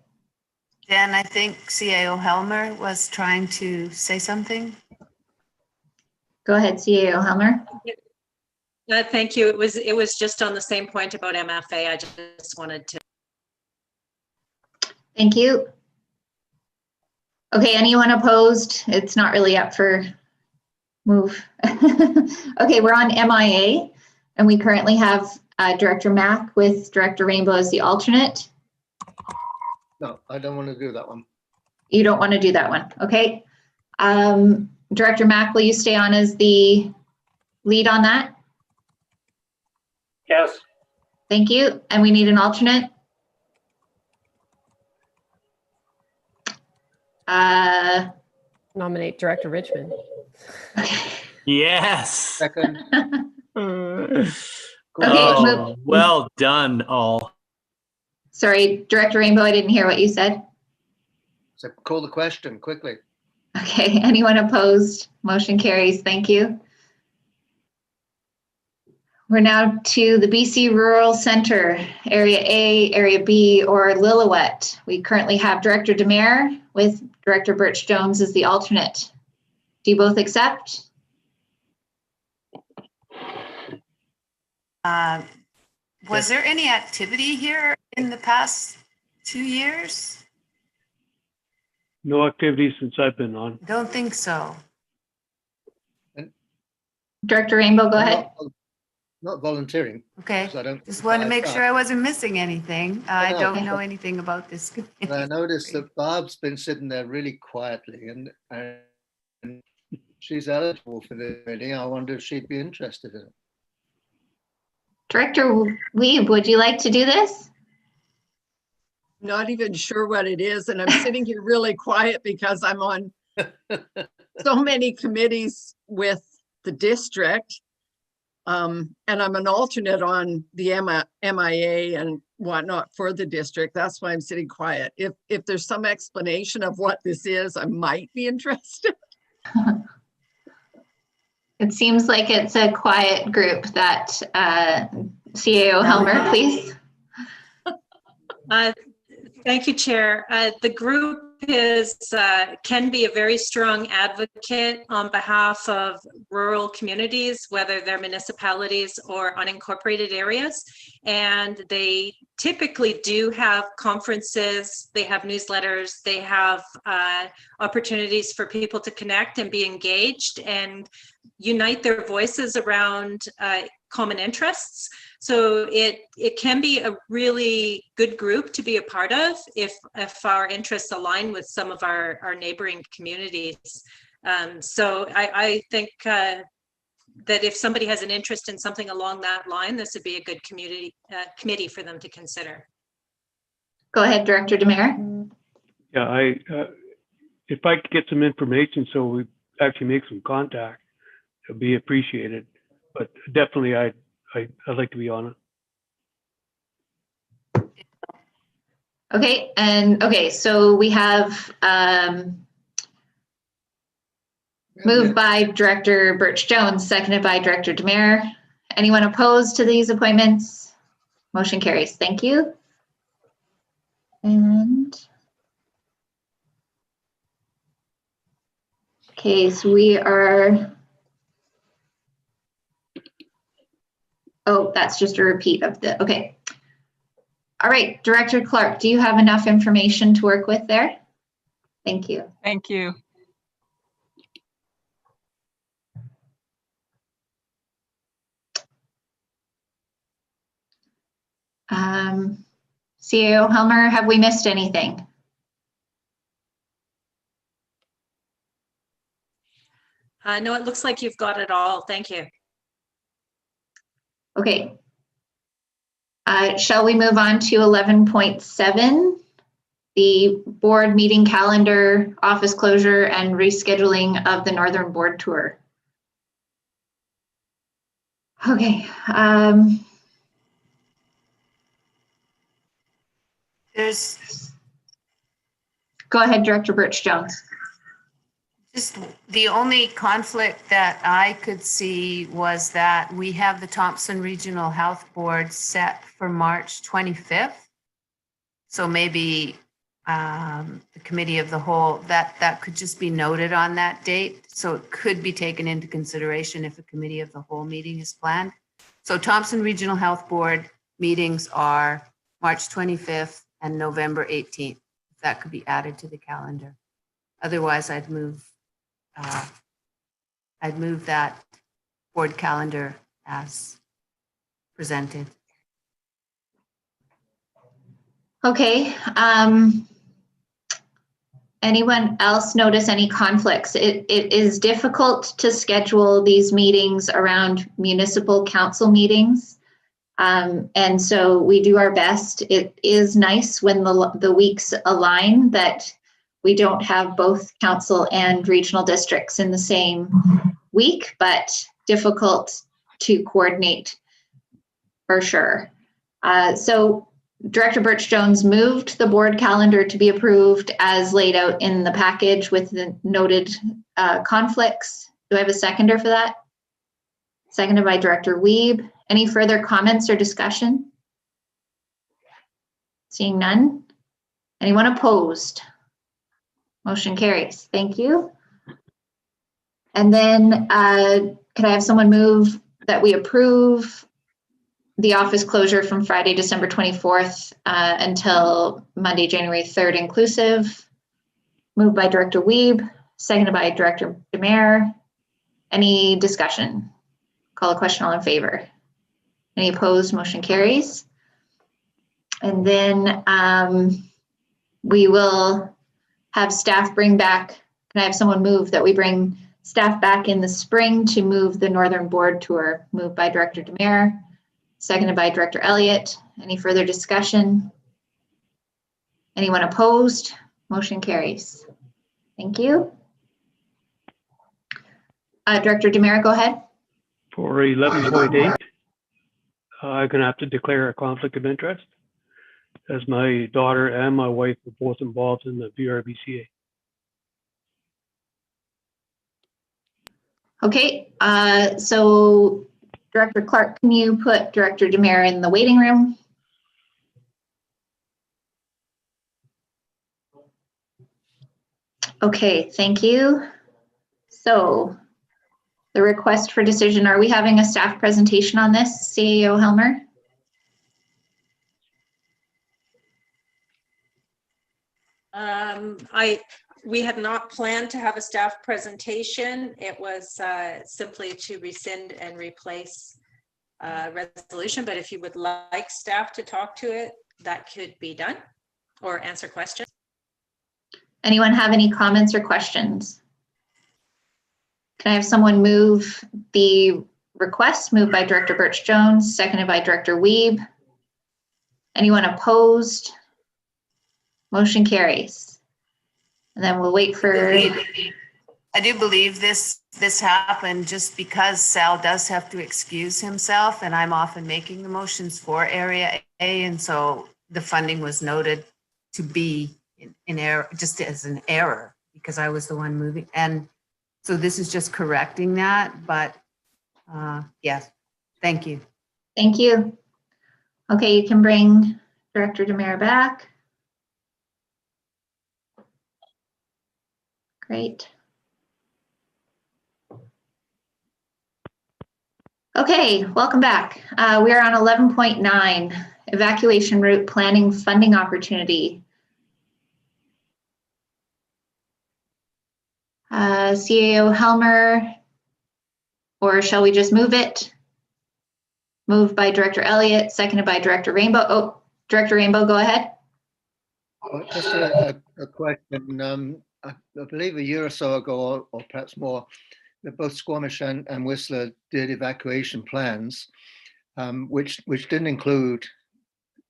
Dan, I think CAO Helmer was trying to say something. Go ahead, CAO Helmer. Thank you. It was just on the same point about MFA. I just wanted to. Thank you. Okay, anyone opposed? It's not really up for move. Okay, we're on MIA, and we currently have Director Mack with Director Rainbow as the alternate. No, I don't want to do that one. You don't want to do that one, okay. Director Mack, will you stay on as the lead on that? Yes. Thank you. And we need an alternate. Nominate Director Richmond. Yes. Second. Okay, Oh, well done, all. Sorry, Director Rainbow, I didn't hear what you said. So call the question quickly. Okay, anyone opposed? Motion carries. Thank you. We're now to the BC Rural Center, Area A, Area B, or Lillooet. We currently have Director Demare with Director Birch Jones as the alternate. Do you both accept? Was there any activity here in the past 2 years? No activity since I've been on. Don't think so. Director Rainbow, go ahead. Not volunteering. Okay, So I don't, just wanted to make sure I wasn't missing anything. I No. don't know anything about this. And I noticed that Barb's been sitting there really quietly, and she's eligible for the meeting. I wonder if she'd be interested in it. Director Weeb, would you like to do this? Not even sure what it is, and I'm sitting here really quiet because I'm on so many committees with the district. And I'm an alternate on the MIA and whatnot for the district. That's why I'm sitting quiet. If there's some explanation of what this is, I might be interested. It seems like it's a quiet group that CAO Helmer, please. Thank you, Chair. The group can be a very strong advocate on behalf of rural communities, whether they're municipalities or unincorporated areas. And they typically do have conferences, they have newsletters, they have opportunities for people to connect and be engaged and unite their voices around common interests. So it can be a really good group to be a part of if our interests align with some of our neighboring communities. So I think that if somebody has an interest in something along that line, this would be a good committee for them to consider. Go ahead, Director Demare. Yeah, if I could get some information so we actually make some contact, it'd be appreciated. But definitely, I'd like to be on it. Okay, so we have moved by Director Birch-Jones, seconded by Director Demare. Anyone opposed to these appointments? Motion carries. Thank you. And okay, so we are. Oh, that's just a repeat of the, okay. All right, Director Clark, do you have enough information to work with there? Thank you. Thank you. CAO Helmer, have we missed anything? No, it looks like you've got it all. Thank you. Okay. Shall we move on to 11.7, the board meeting calendar, office closure, and rescheduling of the Northern Board Tour? Okay. Go ahead, Director Birch-Jones. Just the only conflict that I could see was that we have the Thompson Regional Health Board set for March 25th. So maybe the committee of the whole, that could just be noted on that date. So it could be taken into consideration if a committee of the whole meeting is planned. So Thompson Regional Health Board meetings are March 25th and November 18th. That could be added to the calendar. Otherwise, I'd move that board calendar as presented. Okay. Anyone else notice any conflicts? It is difficult to schedule these meetings around municipal council meetings. And so we do our best. It is nice when the weeks align that we don't have both council and regional districts in the same week, but difficult to coordinate for sure. So Director Birch-Jones moved the board calendar to be approved as laid out in the package with the noted conflicts. Do I have a seconder for that? Seconded by Director Wiebe. Any further comments or discussion? Seeing none. Anyone opposed? Motion carries. Thank you. And then could I have someone move that we approve the office closure from Friday, December 24th until Monday, January 3rd inclusive? Moved by Director Wiebe, seconded by Director Demare. Any discussion? Call a question, all in favor. Any opposed? Motion carries. And then we will have staff bring back, can I have someone move that we bring staff back in the spring to move the Northern Board Tour? Moved by Director Demare, seconded by Director Elliott. Any further discussion? Anyone opposed? Motion carries. Thank you. Director Demare, go ahead. For 11.8, I'm going to have to declare a conflict of interest, as my daughter and my wife were both involved in the VRBCA. Okay, so Director Clark, can you put Director Demare in the waiting room? Okay, thank you. So the request for decision, are we having a staff presentation on this, CEO Helmer? We had not planned to have a staff presentation. It was simply to rescind and replace resolution, but if you would like staff to talk to it, that could be done, or answer questions. Anyone have any comments or questions? Can I have someone move the request? Moved by Director Birch Jones, seconded by Director Wiebe. Anyone opposed? Motion carries. And then we'll wait for. I do believe this happened just because Sal does have to excuse himself, and I'm often making the motions for Area A, and so the funding was noted to be in error, just as an error, because I was the one moving, and so this is just correcting that. But yes, thank you. Thank you. Okay, you can bring Director Demare back. Great. Okay, welcome back. We are on 11.9, evacuation route planning funding opportunity. CAO Helmer, or shall we just move it? Moved by Director Elliott, seconded by Director Rainbow. Oh, Director Rainbow, go ahead. Just a question. I believe a year or so ago, or perhaps more, that both Squamish and Whistler did evacuation plans, which didn't include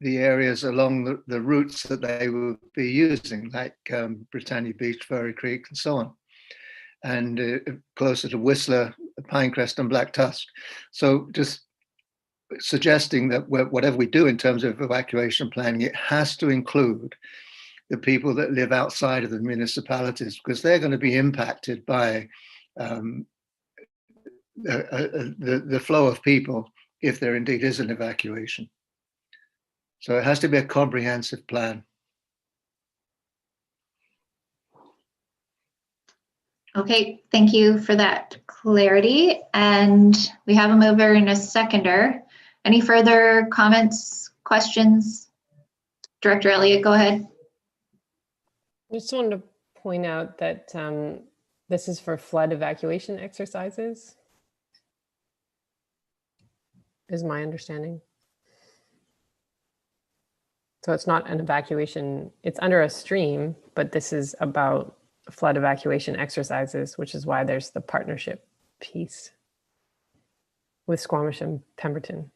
the areas along the routes that they would be using, like Britannia Beach, Furry Creek, and so on, and closer to Whistler, Pinecrest, and Black Tusk. So just suggesting that whatever we do in terms of evacuation planning, it has to include the people that live outside of the municipalities, because they're going to be impacted by the flow of people if there indeed is an evacuation. So it has to be a comprehensive plan. Okay, thank you for that clarity. And we have a mover and a seconder. Any further comments, questions? Director Elliott, go ahead. I just wanted to point out that this is for flood evacuation exercises, is my understanding. So it's not an evacuation, it's under a stream, but this is about flood evacuation exercises, which is why there's the partnership piece with Squamish and Pemberton.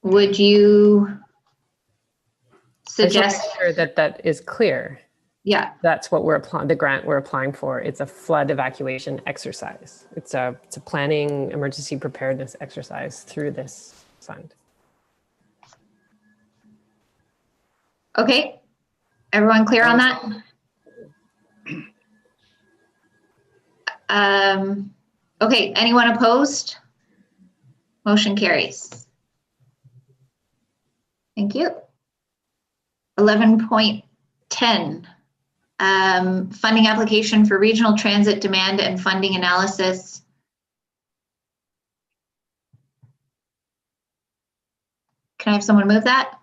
Would you suggest make sure that that is clear? Yeah, that's what we're applying. The grant we're applying for, it's a flood evacuation exercise. It's a planning emergency preparedness exercise through this fund. Okay, everyone clear on that? Okay, anyone opposed? Motion carries. Thank you. 11.10, funding application for regional transit demand and funding analysis. Can I have someone move that?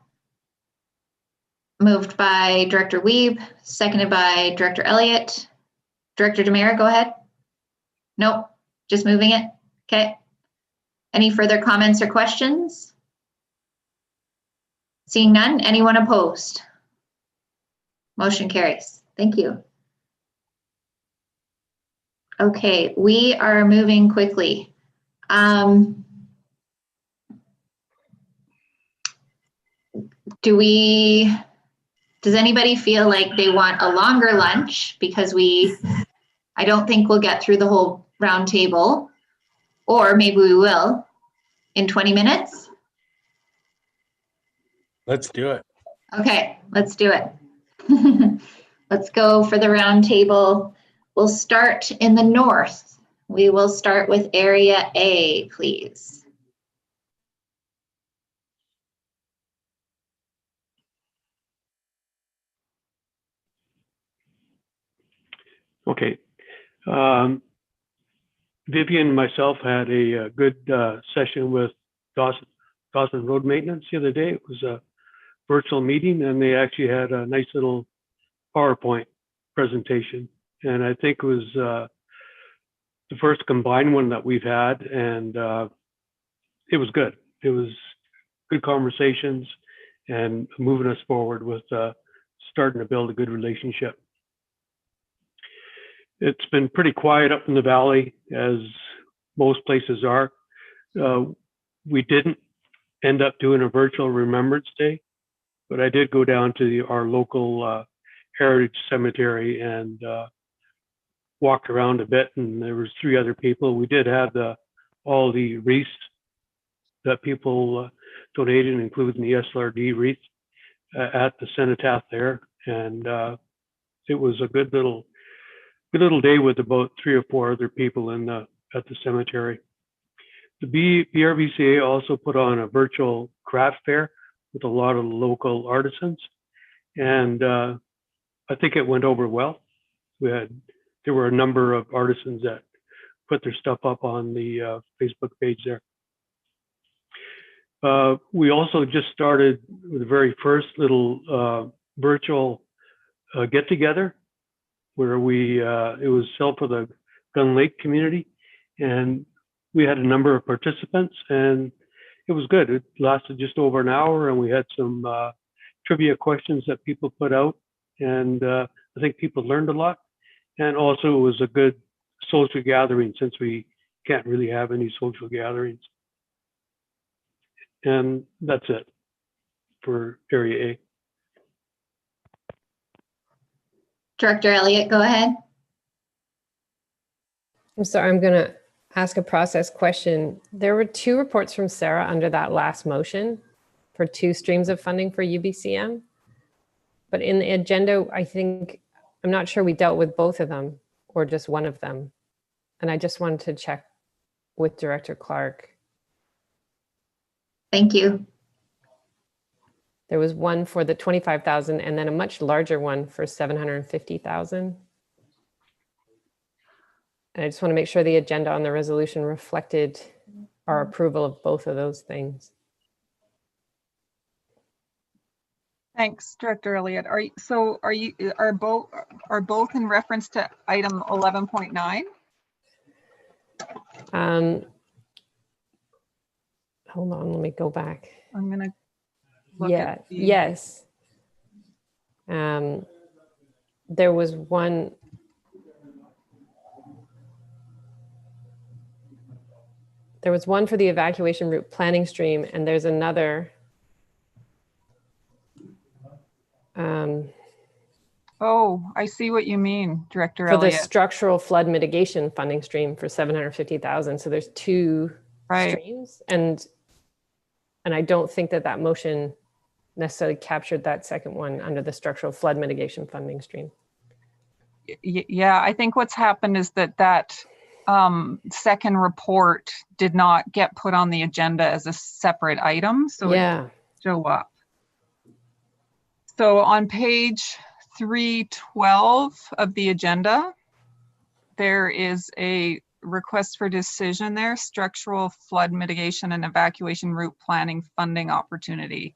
Moved by Director Wiebe, seconded by Director Elliott. Director Demare, go ahead. Nope, just moving it. Okay. Any further comments or questions? Seeing none, anyone opposed? Motion carries. Thank you. Okay, we are moving quickly. Does anybody feel like they want a longer lunch? Because I don't think we'll get through the whole round table, or maybe we will in 20 minutes. Let's do it. Okay, let's do it. Let's go for the round table. We'll start in the north. We will start with Area A, please. Okay. Vivian and myself had a good session with Dawson Road Maintenance the other day. It was a virtual meeting, and they actually had a nice little PowerPoint presentation. And I think it was the first combined one that we've had, and it was good. It was good conversations and moving us forward with starting to build a good relationship. It's been pretty quiet up in the valley, as most places are. We didn't end up doing a virtual Remembrance Day, but I did go down to our local heritage cemetery and walked around a bit, and there was 3 other people. We did have all the wreaths that people donated, including the SLRD wreath at the cenotaph there, and it was a good little day with about 3 or 4 other people at the cemetery. The BRVCA also put on a virtual craft fair with a lot of local artisans, and I think it went over well. There were a number of artisans that put their stuff up on the Facebook page there. We also just started with the very first little virtual get together, where it was held for the Gun Lake community, and we had a number of participants, and it was good. It lasted just over an hour, and we had some trivia questions that people put out, and I think people learned a lot. And also, it was a good social gathering, since we can't really have any social gatherings. And that's it for Area A. Director Elliott, go ahead. I'm sorry, I'm going to ask a process question. There were 2 reports from Sarah under that last motion for 2 streams of funding for UBCM. But in the agenda, I'm not sure we dealt with both of them or just one of them. And I just wanted to check with Director Clark. Thank you. There was one for the 25,000 and then a much larger one for 750,000. And I just want to make sure the agenda on the resolution reflected our approval of both of those things. Thanks, Director Elliott. Are both in reference to item 11.9? Hold on, let me go back. I'm going to look Yeah, at the... yes. There was one. There was one for the evacuation route planning stream, and there's another. Oh, I see what you mean, Director For Elliott. the structural flood mitigation funding stream for 750,000. So there's 2 streams, and I don't think that motion necessarily captured that second one under the structural flood mitigation funding stream. Yeah, I think what's happened is that second report did not get put on the agenda as a separate item, so it didn't show up. So on page 312 of the agenda, there is a request for decision there, structural flood mitigation and evacuation route planning funding opportunity.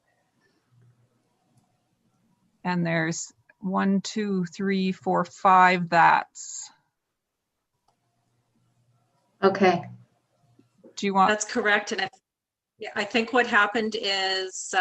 And there's 1, 2, 3, 4, 5 that's. Okay. Do you want? That's correct. And I think what happened is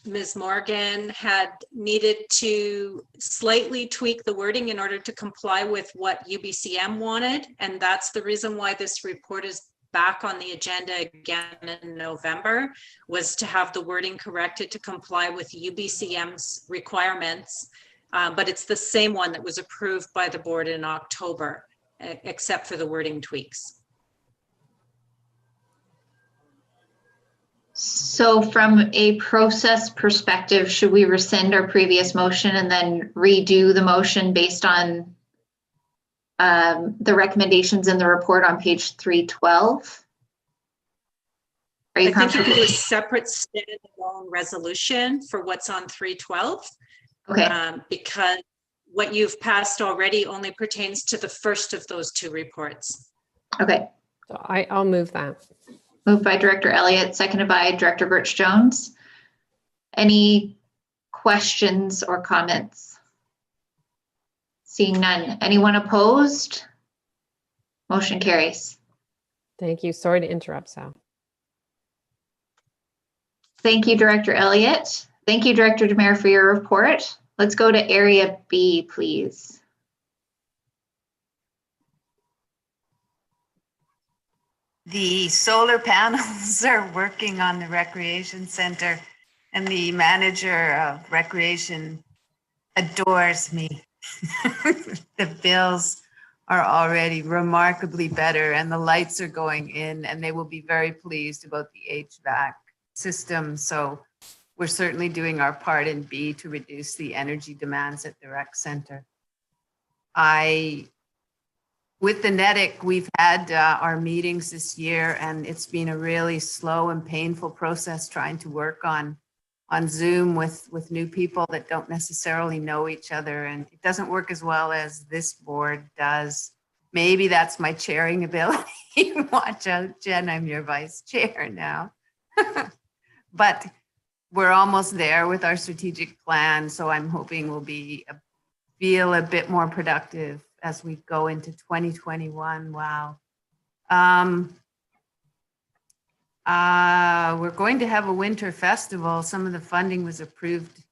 Ms. Morgan had needed to slightly tweak the wording in order to comply with what UBCM wanted. And that's the reason why this report is back on the agenda again in November, was to have the wording corrected to comply with UBCM's requirements. But it's the same one that was approved by the board in October, except for the wording tweaks. So from a process perspective, should we rescind our previous motion and then redo the motion based on the recommendations in the report on page 312? Are you I think you comfortable? could do a separate standalone resolution for what's on 312. Okay. Because what you've passed already only pertains to the first of those two reports. Okay. So I'll move that. Moved by Director Elliott, seconded by Director Birch Jones. Any questions or comments? Seeing none. Anyone opposed? Motion carries. Thank you. Sorry to interrupt, Sal. Thank you, Director Elliott. Thank you, Director Demare, for your report. Let's go to Area B, please. The solar panels are working on the recreation center, and the manager of recreation adores me. The bills are already remarkably better, and the lights are going in, and they will be very pleased about the HVAC system. So we're certainly doing our part in B to reduce the energy demands at the rec center. With the NETIC, we've had our meetings this year, and it's been a really slow and painful process trying to work on Zoom with new people that don't necessarily know each other. And it doesn't work as well as this board does. Maybe that's my chairing ability. Watch out, Jen, I'm your vice chair now. But we're almost there with our strategic plan. So I'm hoping we'll feel a bit more productive as we go into 2021. Wow. We're going to have a winter festival. Some of the funding was approved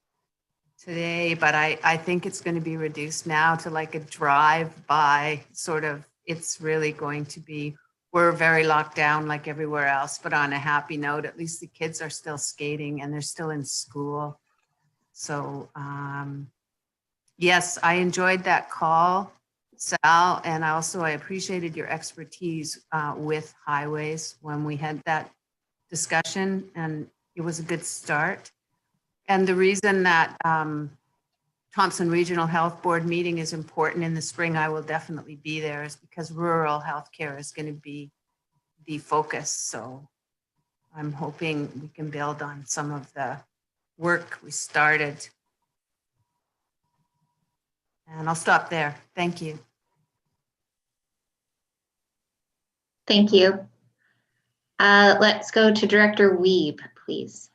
today, but I think it's going to be reduced now to like a drive-by sort of. It's really going to be, we're very locked down like everywhere else, but on a happy note, at least the kids are still skating and they're still in school. So yes, I enjoyed that call, Sal, and I appreciated your expertise with highways when we had that discussion, and it was a good start. And the reason that Thompson Regional Health Board meeting is important in the spring, I will definitely be there, is because rural healthcare is going to be the focus. So I'm hoping we can build on some of the work we started. And I'll stop there. Thank you. Thank you. Let's go to Director Wiebe, please.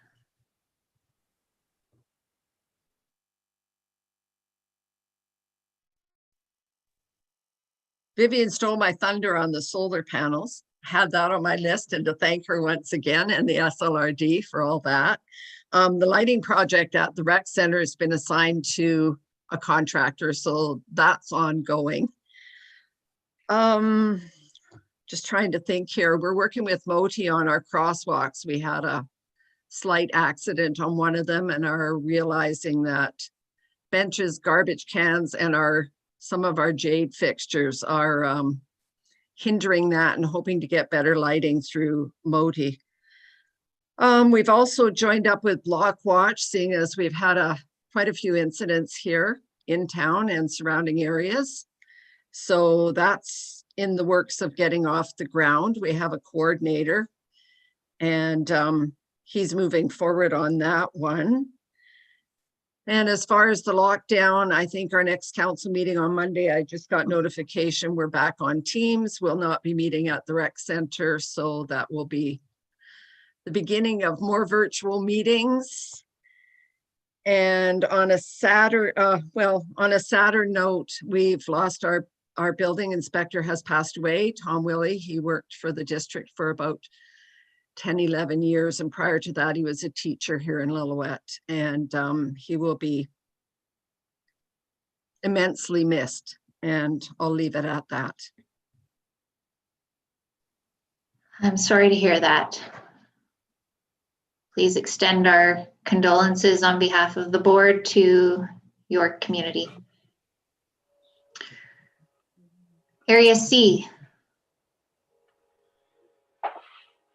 Vivian stole my thunder on the solar panels. Had that on my list, and to thank her once again and the SLRD for all that. The lighting project at the rec center has been assigned to a contractor, so that's ongoing. Just trying to think here. We're working with Moti on our crosswalks. We had a slight accident on one of them and are realizing that benches, garbage cans, and some of our jade fixtures are hindering that, and hoping to get better lighting through Moti. We've also joined up with Block Watch, seeing as we've had quite a few incidents here in town and surrounding areas. So that's in the works of getting off the ground. We have a coordinator, and he's moving forward on that one. And as far as the lockdown, I think our next council meeting on Monday, I just got notification we're back on Teams. We'll not be meeting at the rec center, so that will be the beginning of more virtual meetings. And on a sadder note, we've lost our building inspector has passed away, Tom Willey. He worked for the district for about 10, 11 years. And prior to that, he was a teacher here in Lillooet, and he will be immensely missed. And I'll leave it at that. I'm sorry to hear that. Please extend our condolences on behalf of the board to your community. Area C.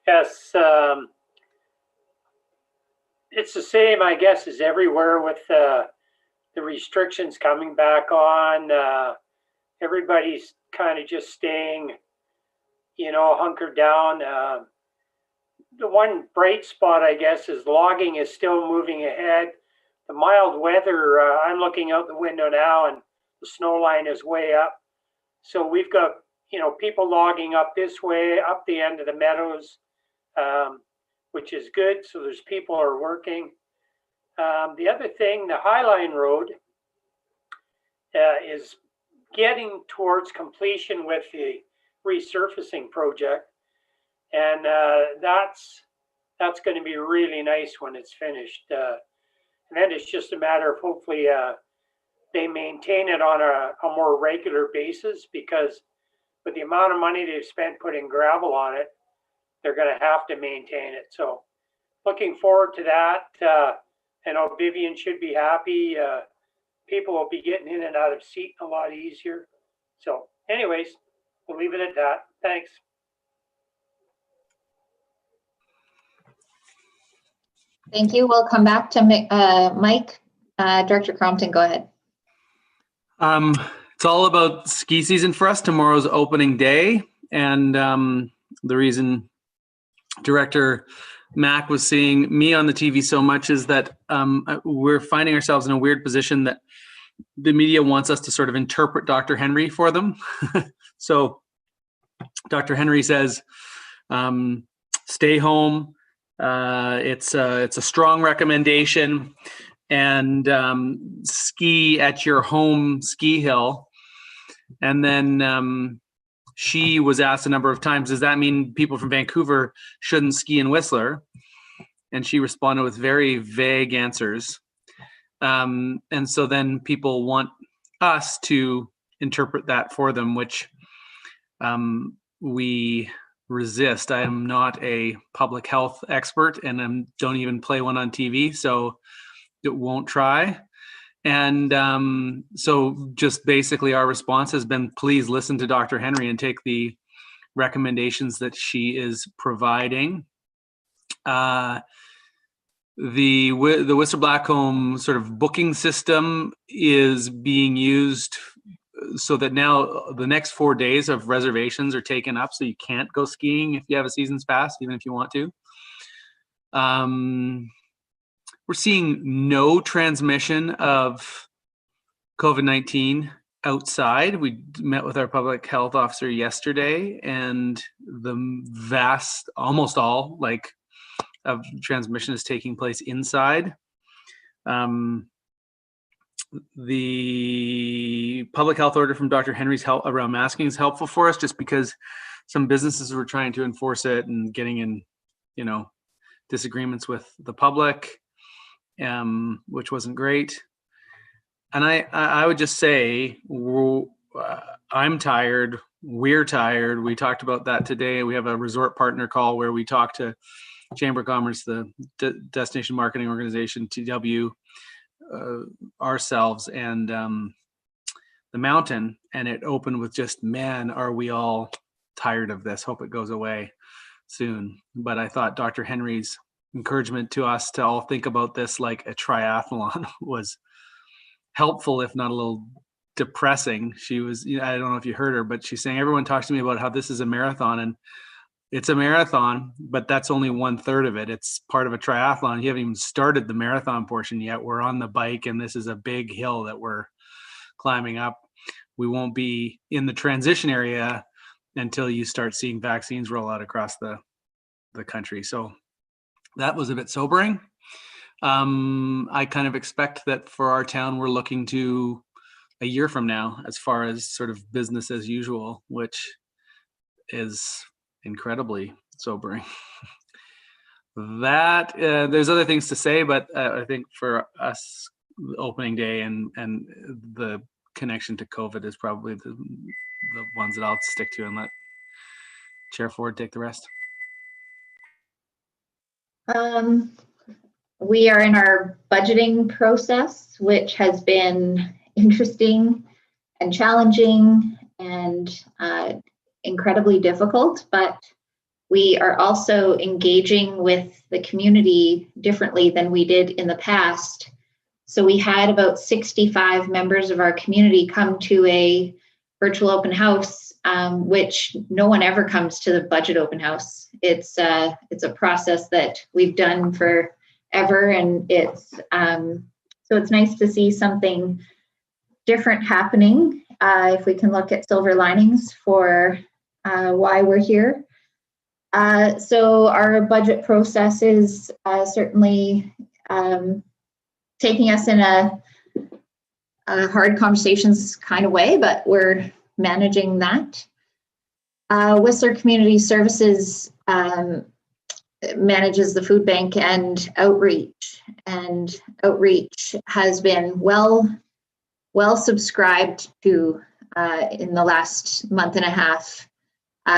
Yes, it's the same, I guess, as everywhere with the restrictions coming back on. Everybody's kind of just staying, hunkered down. The one bright spot, I guess, is logging is still moving ahead. The mild weather, I'm looking out the window now, and the snow line is way up. So we've got, people logging up this way, up the end of the meadows, which is good. So there's people are working. The other thing, the Highline Road is getting towards completion with the resurfacing project. And that's going to be really nice when it's finished. And then it's just a matter of hopefully they maintain it on a more regular basis, because with the amount of money they've spent putting gravel on it, they're going to have to maintain it. So looking forward to that. I know Vivian should be happy. People will be getting in and out of seat a lot easier. So anyways, we'll leave it at that. Thanks. Thank you. We'll come back to Mike. Director Crompton, go ahead. It's all about ski season for us. Tomorrow's opening day. And the reason Director Mack was seeing me on the TV so much is that we're finding ourselves in a weird position that the media wants us to sort of interpret Dr. Henry for them. So Dr. Henry says, stay home. It's a strong recommendation, and ski at your home ski hill. And then she was asked a number of times, does that mean people from Vancouver shouldn't ski in Whistler? And she responded with very vague answers. And so then people want us to interpret that for them, which we resist. I am not a public health expert, and I don't even play one on TV, so it won't try. And so just basically our response has been, please listen to Dr. Henry and take the recommendations that she is providing. The Whistler Blackcomb sort of booking system is being used so that now the next 4 days of reservations are taken up, so you can't go skiing if you have a season's pass, even if you want to. We're seeing no transmission of COVID-19 outside. We met with our public health officer yesterday, and almost all of transmission is taking place inside. The public health order from Dr. Henry's help around masking is helpful for us, just because some businesses were trying to enforce it and getting in, disagreements with the public, which wasn't great. And I would just say, I'm tired. We're tired. We talked about that today. We have a resort partner call where we talk to Chamber of Commerce, the Destination Marketing Organization, TW, ourselves, and the Mountain, and it opened with just, man, are we all tired of this? Hope it goes away soon. But I thought Dr. Henry's encouragement to us to all think about this like a triathlon was helpful, if not a little depressing. She was, I don't know if you heard her, but she's saying, everyone talks to me about how this is a marathon, and it's a marathon, but that's only 1/3 of it. It's part of a triathlon. You haven't even started the marathon portion yet. We're on the bike, and this is a big hill that we're climbing up. We won't be in the transition area until you start seeing vaccines roll out across the country. So that was a bit sobering. I kind of expect that for our town, we're looking to a year from now as far as sort of business as usual, which is incredibly sobering. That there's other things to say, but I think for us, opening day and the connection to COVID is probably the ones that I'll stick to, and let Chair Ford take the rest. We are in our budgeting process, which has been interesting and challenging and incredibly difficult, but we are also engaging with the community differently than we did in the past. So we had about 65 members of our community come to a virtual open house, which no one ever comes to the budget open house. It's a process that we've done forever, and so it's nice to see something different happening. If we can look at silver linings for why we're here. So our budget process is certainly taking us in a hard conversations kind of way, but we're managing that. Whistler Community Services manages the food bank and outreach has been well subscribed to in the last month and a half,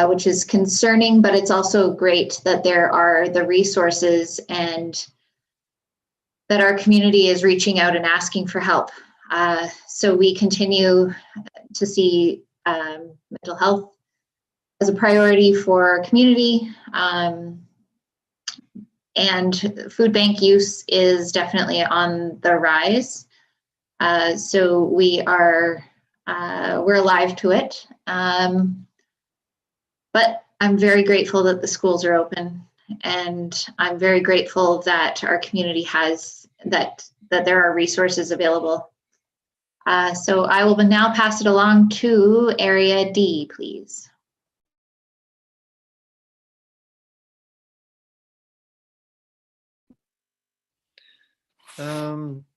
which is concerning, but it's also great that there are the resources and that our community is reaching out and asking for help. So we continue to see mental health as a priority for our community. And food bank use is definitely on the rise. So we're alive to it. But I'm very grateful that the schools are open, and I'm very grateful that our community has that there are resources available. So I will now pass it along to Area D, please.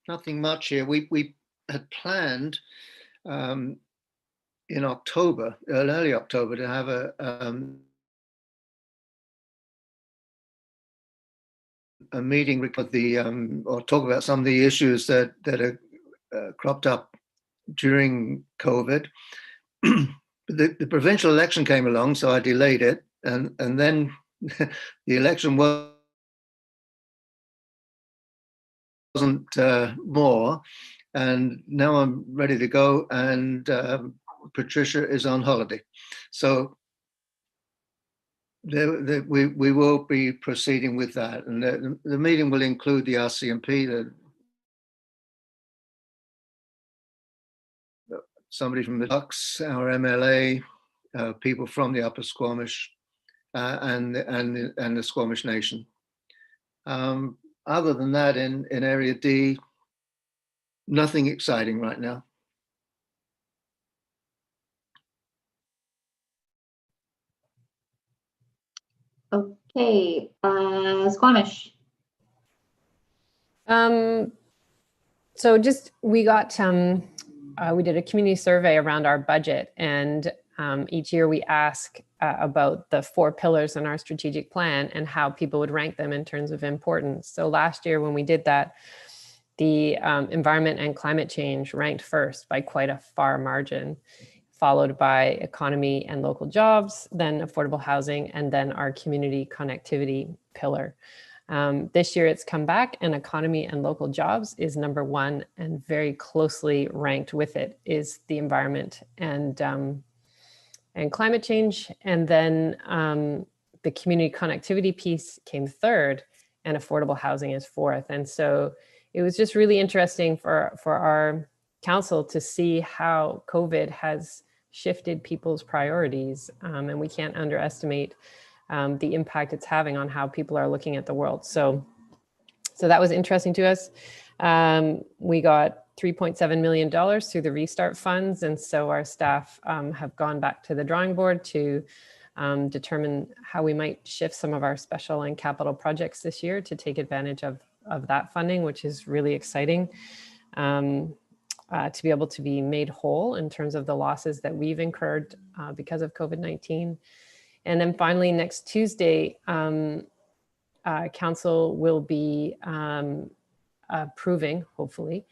Nothing much here. We had planned in October, early October, to have a meeting with the or talk about some of the issues that are cropped up during COVID. The provincial election came along, so I delayed it, and then the election wasn't more, and now I'm ready to go, and Patricia is on holiday, so we will be proceeding with that, and the meeting will include the RCMP, somebody from the Ducks, our MLA, people from the Upper Squamish, and the Squamish Nation. Other than that, in Area D, nothing exciting right now. Okay, Squamish. So just we got we did a community survey around our budget, and each year we ask about the 4 pillars in our strategic plan and how people would rank them in terms of importance. So last year when we did that, the environment and climate change ranked first by quite a far margin, followed by economy and local jobs, then affordable housing, and then our community connectivity pillar. This year it's come back, and economy and local jobs is number 1, and very closely ranked with it is the environment and climate change. And then the community connectivity piece came 3rd, and affordable housing is 4th. And so it was just really interesting for our council to see how COVID has shifted people's priorities, and we can't underestimate the impact it's having on how people are looking at the world. So that was interesting to us. We got $3.7 million through the restart funds, and so our staff have gone back to the drawing board to determine how we might shift some of our special and capital projects this year to take advantage of that funding, which is really exciting. To be able to be made whole in terms of the losses that we've incurred because of COVID-19. And then finally, next Tuesday, council will be approving, hopefully,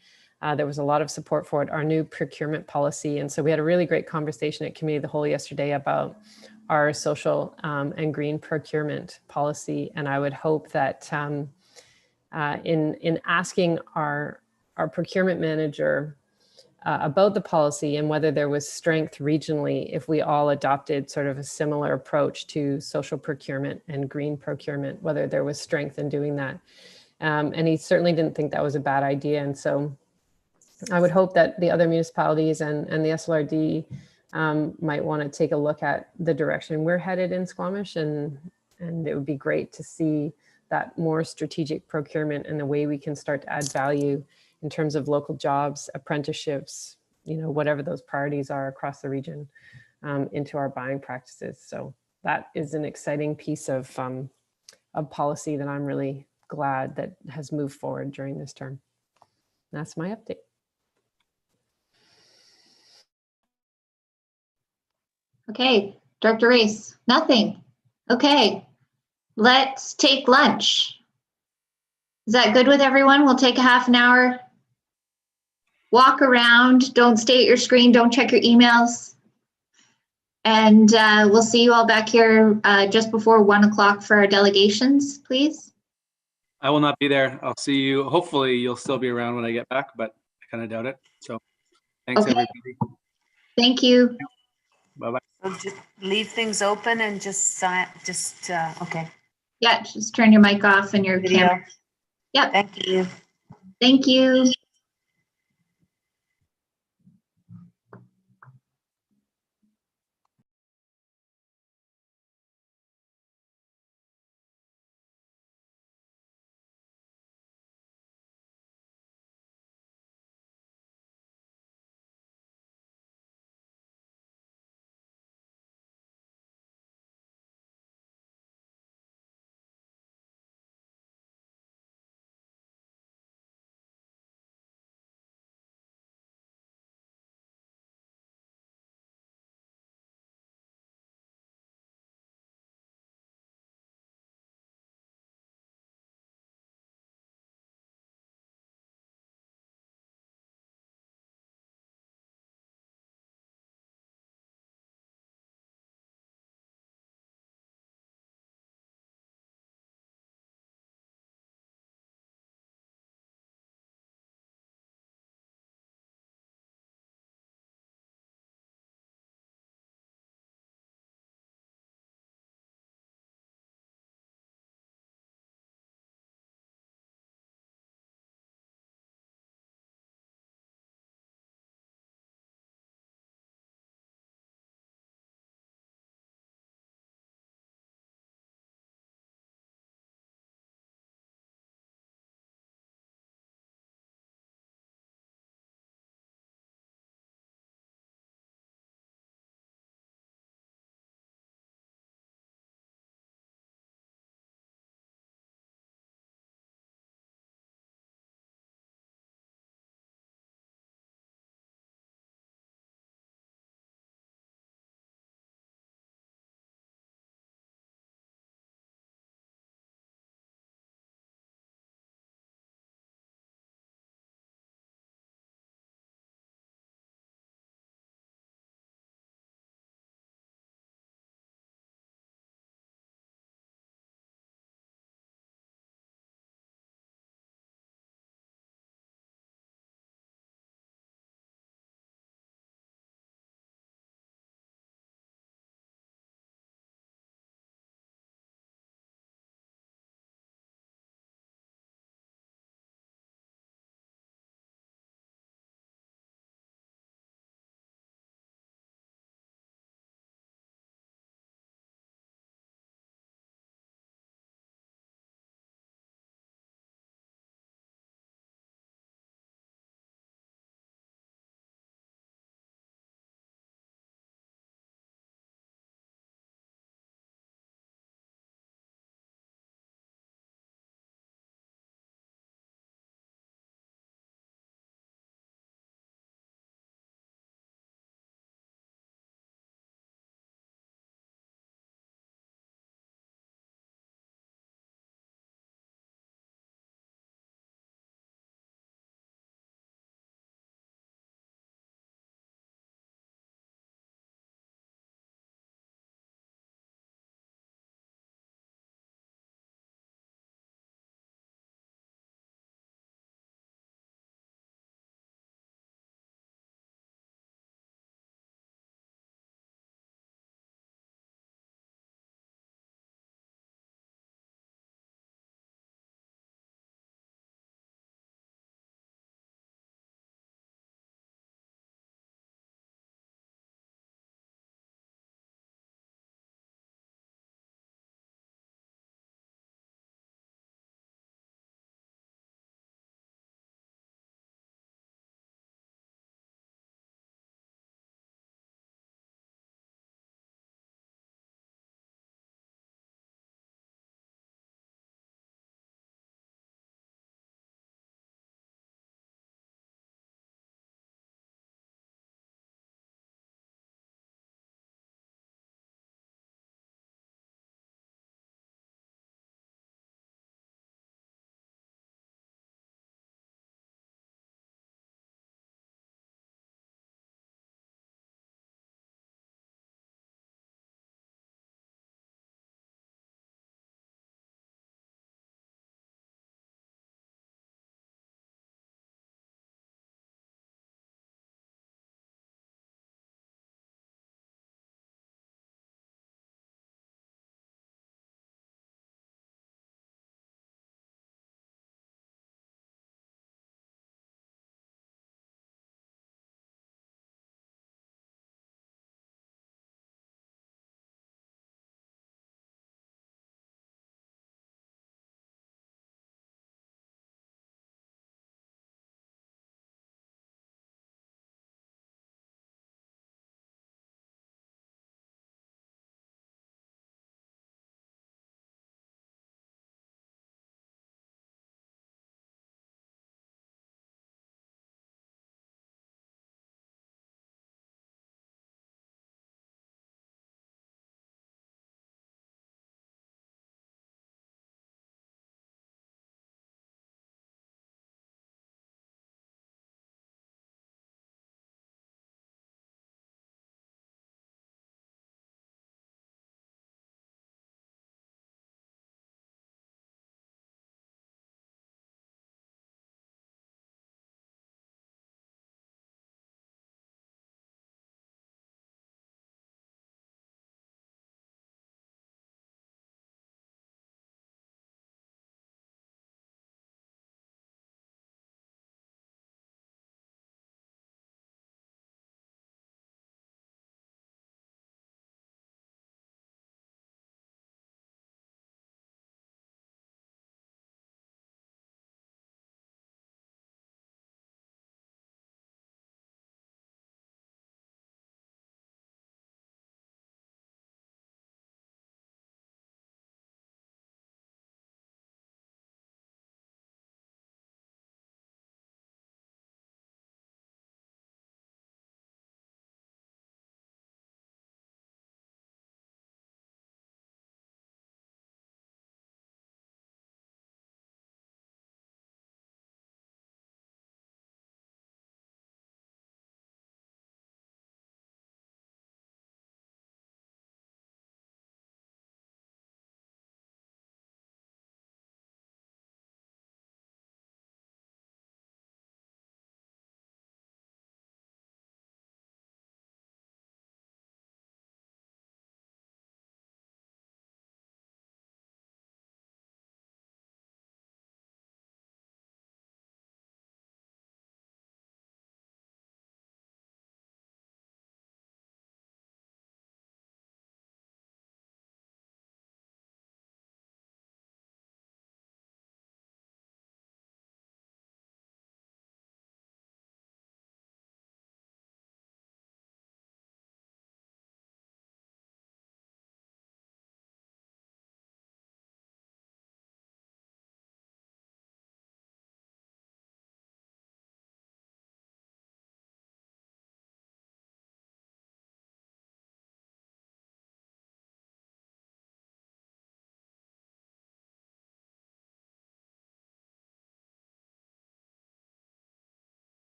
there was a lot of support for it, our new procurement policy. And so we had a really great conversation at Committee of the Whole yesterday about our social and green procurement policy. And I would hope that in asking our procurement manager about the policy and whether there was strength regionally, if we all adopted sort of a similar approach to social procurement and green procurement, whether there was strength in doing that. And he certainly didn't think that was a bad idea. And so I would hope that the other municipalities and the SLRD might want to take a look at the direction we're headed in Squamish, and it would be great to see that more strategic procurement and the way we can start to add value in terms of local jobs, apprenticeships, whatever those priorities are across the region into our buying practices. So that is an exciting piece of policy that I'm really glad that has moved forward during this term. That's my update. Okay, Director Race, nothing. Okay, let's take lunch. Is that good with everyone? We'll take a half an hour. Walk around, don't stay at your screen, don't check your emails. And we'll see you all back here just before 1 o'clock for our delegations, please. I will not be there. I'll see you. Hopefully you'll still be around when I get back, but I kind of doubt it. So thanks, Okay. everybody. Thank you. Bye-bye. So just leave things open and okay. Yeah, just turn your mic off and your Video. camera. Yep. Thank you. Thank you.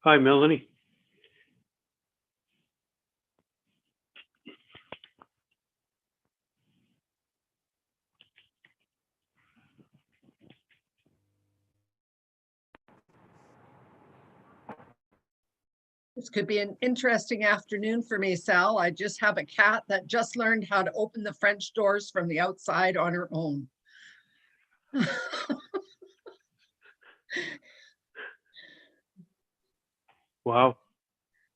Hi, Melanie. This could be an interesting afternoon for me, Sal. I just have a cat that just learned how to open the French doors from the outside on her own. Wow.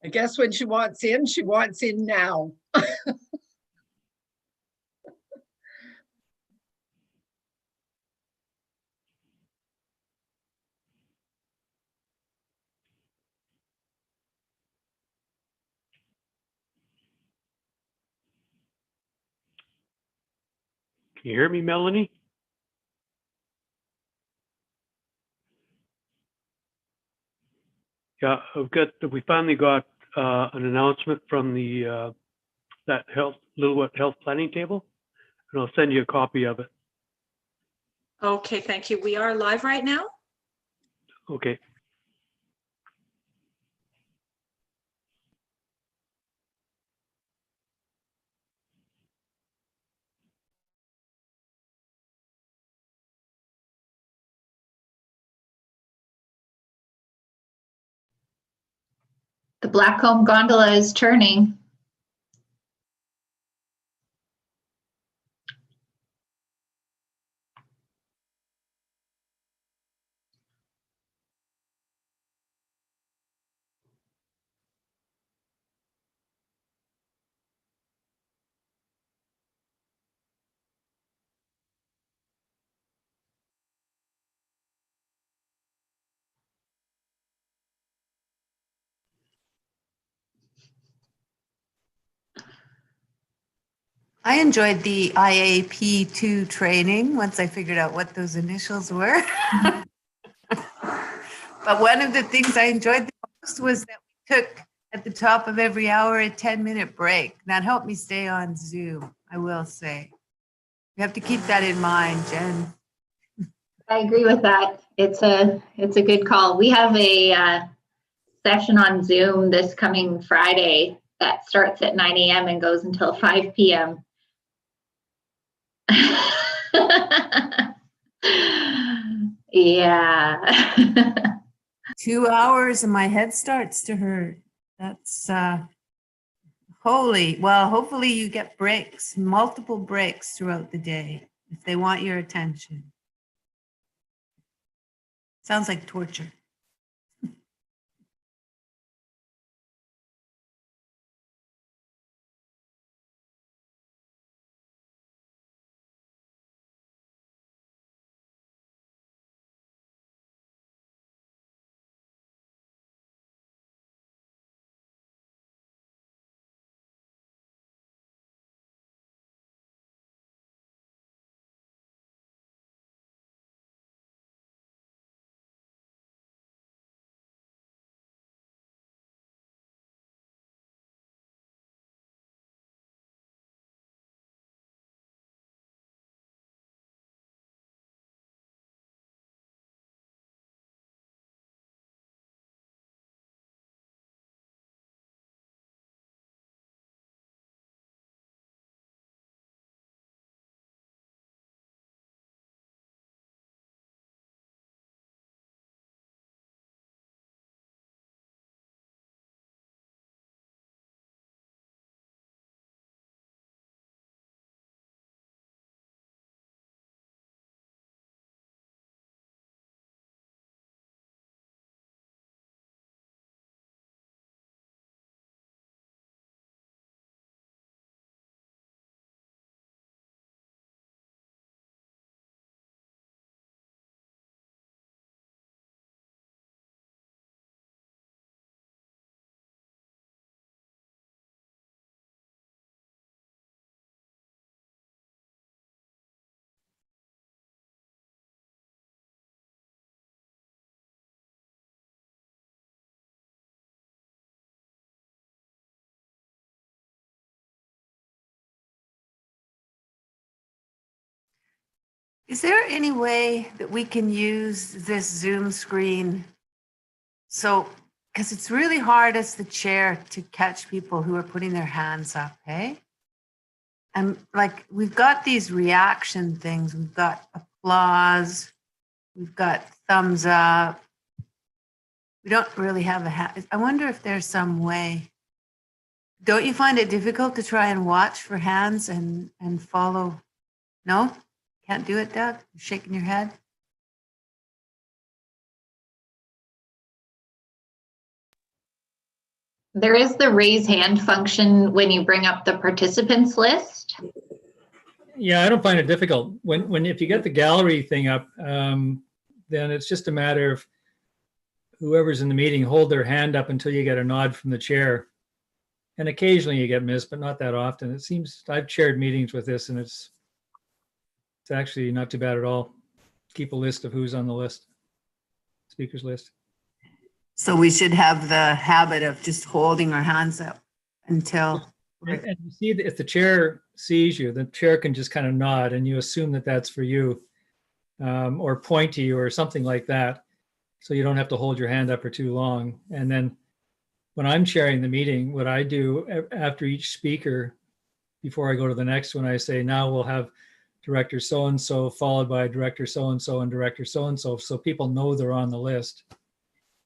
I guess when she wants in now. Can you hear me, Melanie? Yeah, we finally got an announcement from the that Lillooet Health Planning Table, and I'll send you a copy of it. Okay, thank you. We are live right now. Okay. The Blackcomb gondola is turning. I enjoyed the IAP2 training once I figured out what those initials were. But one of the things I enjoyed the most was that we took at the top of every hour a 10-minute break. That helped me stay on Zoom, I will say. You have to keep that in mind, Jen. I agree with that. It's a good call. We have a session on Zoom this coming Friday that starts at 9 a.m. and goes until 5 p.m. Yeah. 2 hours and my head starts to hurt. That's holy. Well, hopefully you get breaks, multiple breaks throughout the day if they want your attention. Sounds like torture. Is there any way that we can use this Zoom screen? So, because it's really hard as the chair to catch people who are putting their hands up, hey? And like, we've got these reaction things. We've got applause. We've got thumbs up. We don't really have a hand. I wonder if there's some way. Don't you find it difficult to try and watch for hands and follow? No? Can't do it, Doug? You're shaking your head? There is the raise hand function when you bring up the participants list. Yeah, I don't find it difficult. If you get the gallery thing up, then it's just a matter of whoever's in the meeting hold their hand up until you get a nod from the chair. And occasionally you get missed, but not that often. It seems I've chaired meetings with this, and it's actually not too bad at all. Keep a list of who's on the list, speakers list. So we should have the habit of just holding our hands up until. And you see, if the chair sees you, the chair can just kind of nod, and you assume that that's for you, or point to you or something like that. So you don't have to hold your hand up for too long. And then when I'm chairing the meeting, what I do after each speaker, before I go to the next one, I say, now we'll have Director so-and-so followed by Director so-and-so and Director so-and-so. So people know they're on the list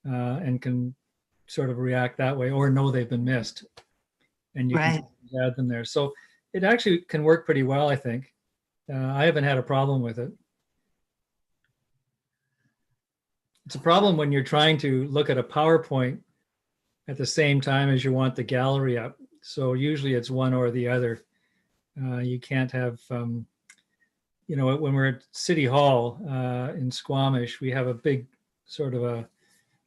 and can sort of react that way, or know they've been missed. And you can add them there. So it actually can work pretty well, I think. I haven't had a problem with it. It's a problem when you're trying to look at a PowerPoint at the same time as you want the gallery up. So usually it's one or the other. You can't have, when we're at City Hall in Squamish, we have a big sort of a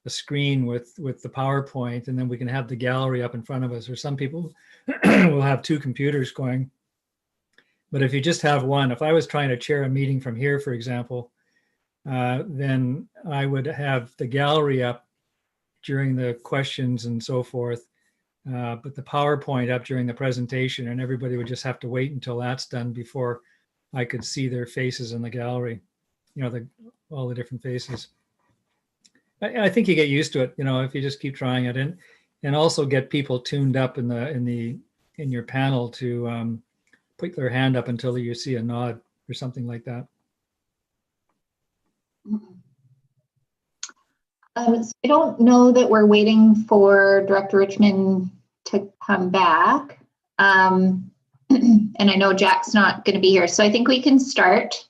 screen with the PowerPoint, and then we can have the gallery up in front of us. Or some people will have two computers going. But if you just have one, if I was trying to chair a meeting from here, for example, then I would have the gallery up during the questions and so forth, but the PowerPoint up during the presentation, and everybody would just have to wait until that's done before I could see their faces in the gallery, all the different faces. I think you get used to it, if you just keep trying it, and also get people tuned up in your panel to put their hand up until you see a nod or something like that. So I don't know that we're waiting for Director Richmond to come back. And I know Jack's not going to be here, so I think we can start.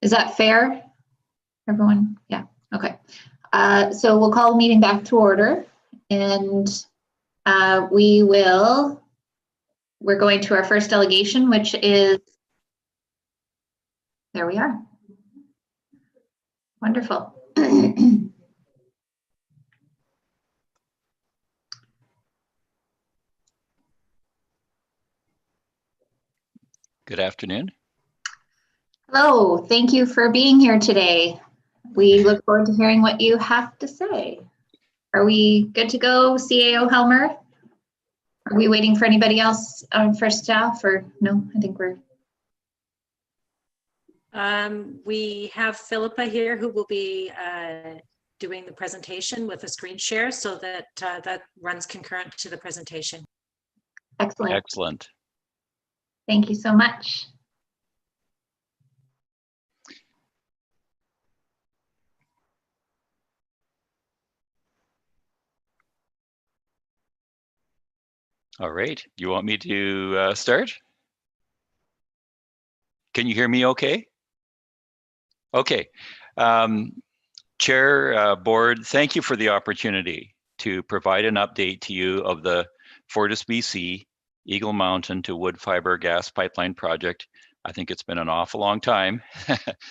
Is that fair, everyone? Yeah, okay. So we'll call the meeting back to order, and we're going to our first delegation, which is, there we are. Wonderful. Good afternoon. Hello, thank you for being here today. We look forward to hearing what you have to say. Are we good to go, CAO Helmer? Are we waiting for anybody else for staff, or no? I think we're. We have Philippa here who will be doing the presentation with a screen share, so that that runs concurrent to the presentation. Excellent. Excellent. Thank you so much. All right. You want me to start? Can you hear me okay? Okay. Chair, Board, thank you for the opportunity to provide an update to you of the FortisBC Eagle Mountain to wood fiber gas pipeline project. I think it's been an awful long time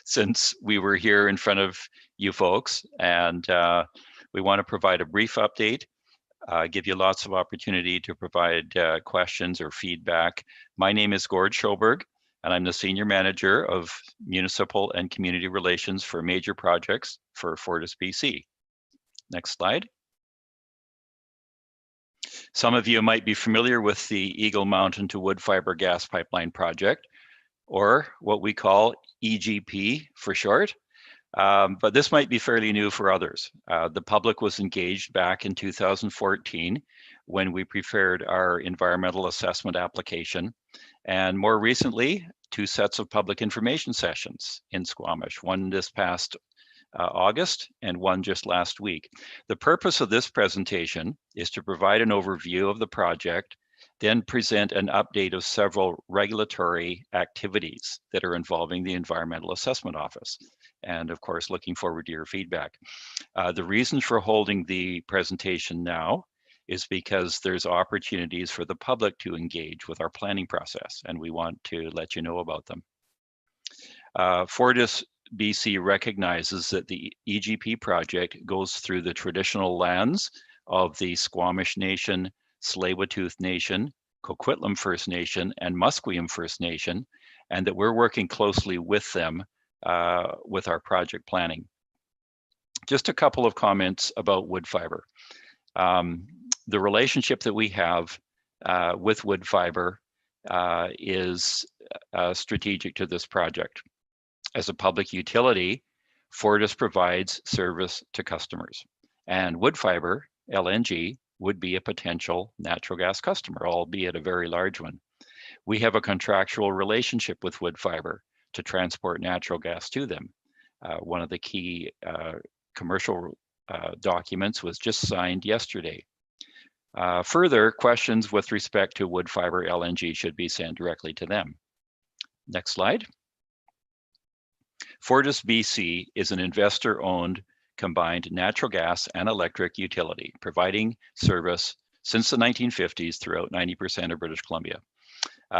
since we were here in front of you folks, and we want to provide a brief update, give you lots of opportunity to provide questions or feedback. My name is Gord Schoberg, and I'm the Senior Manager of Municipal and Community Relations for Major Projects for FortisBC. Next slide. Some of you might be familiar with the Eagle Mountain to wood fiber gas pipeline project, or what we call EGP for short. But this might be fairly new for others. The public was engaged back in 2014 when we prepared our environmental assessment application. And more recently, 2 sets of public information sessions in Squamish, one this past August and one just last week. The purpose of this presentation is to provide an overview of the project, then present an update of several regulatory activities that are involving the Environmental Assessment Office. And of course, looking forward to your feedback. The reason for holding the presentation now is because there's opportunities for the public to engage with our planning process, and we want to let you know about them. Fortis BC recognizes that the EGP project goes through the traditional lands of the Squamish Nation, Tsleil-Waututh Nation, Coquitlam First Nation, and Musqueam First Nation, and that we're working closely with them with our project planning. Just a couple of comments about wood fiber. The relationship that we have with wood fiber is strategic to this project. As a public utility, Fortis provides service to customers, and wood fiber, LNG, would be a potential natural gas customer, albeit a very large one. We have a contractual relationship with wood fiber to transport natural gas to them. One of the key commercial documents was just signed yesterday. Further, questions with respect to wood fiber LNG should be sent directly to them. Next slide. Fortis BC is an investor-owned combined natural gas and electric utility, providing service since the 1950s throughout 90% of British Columbia.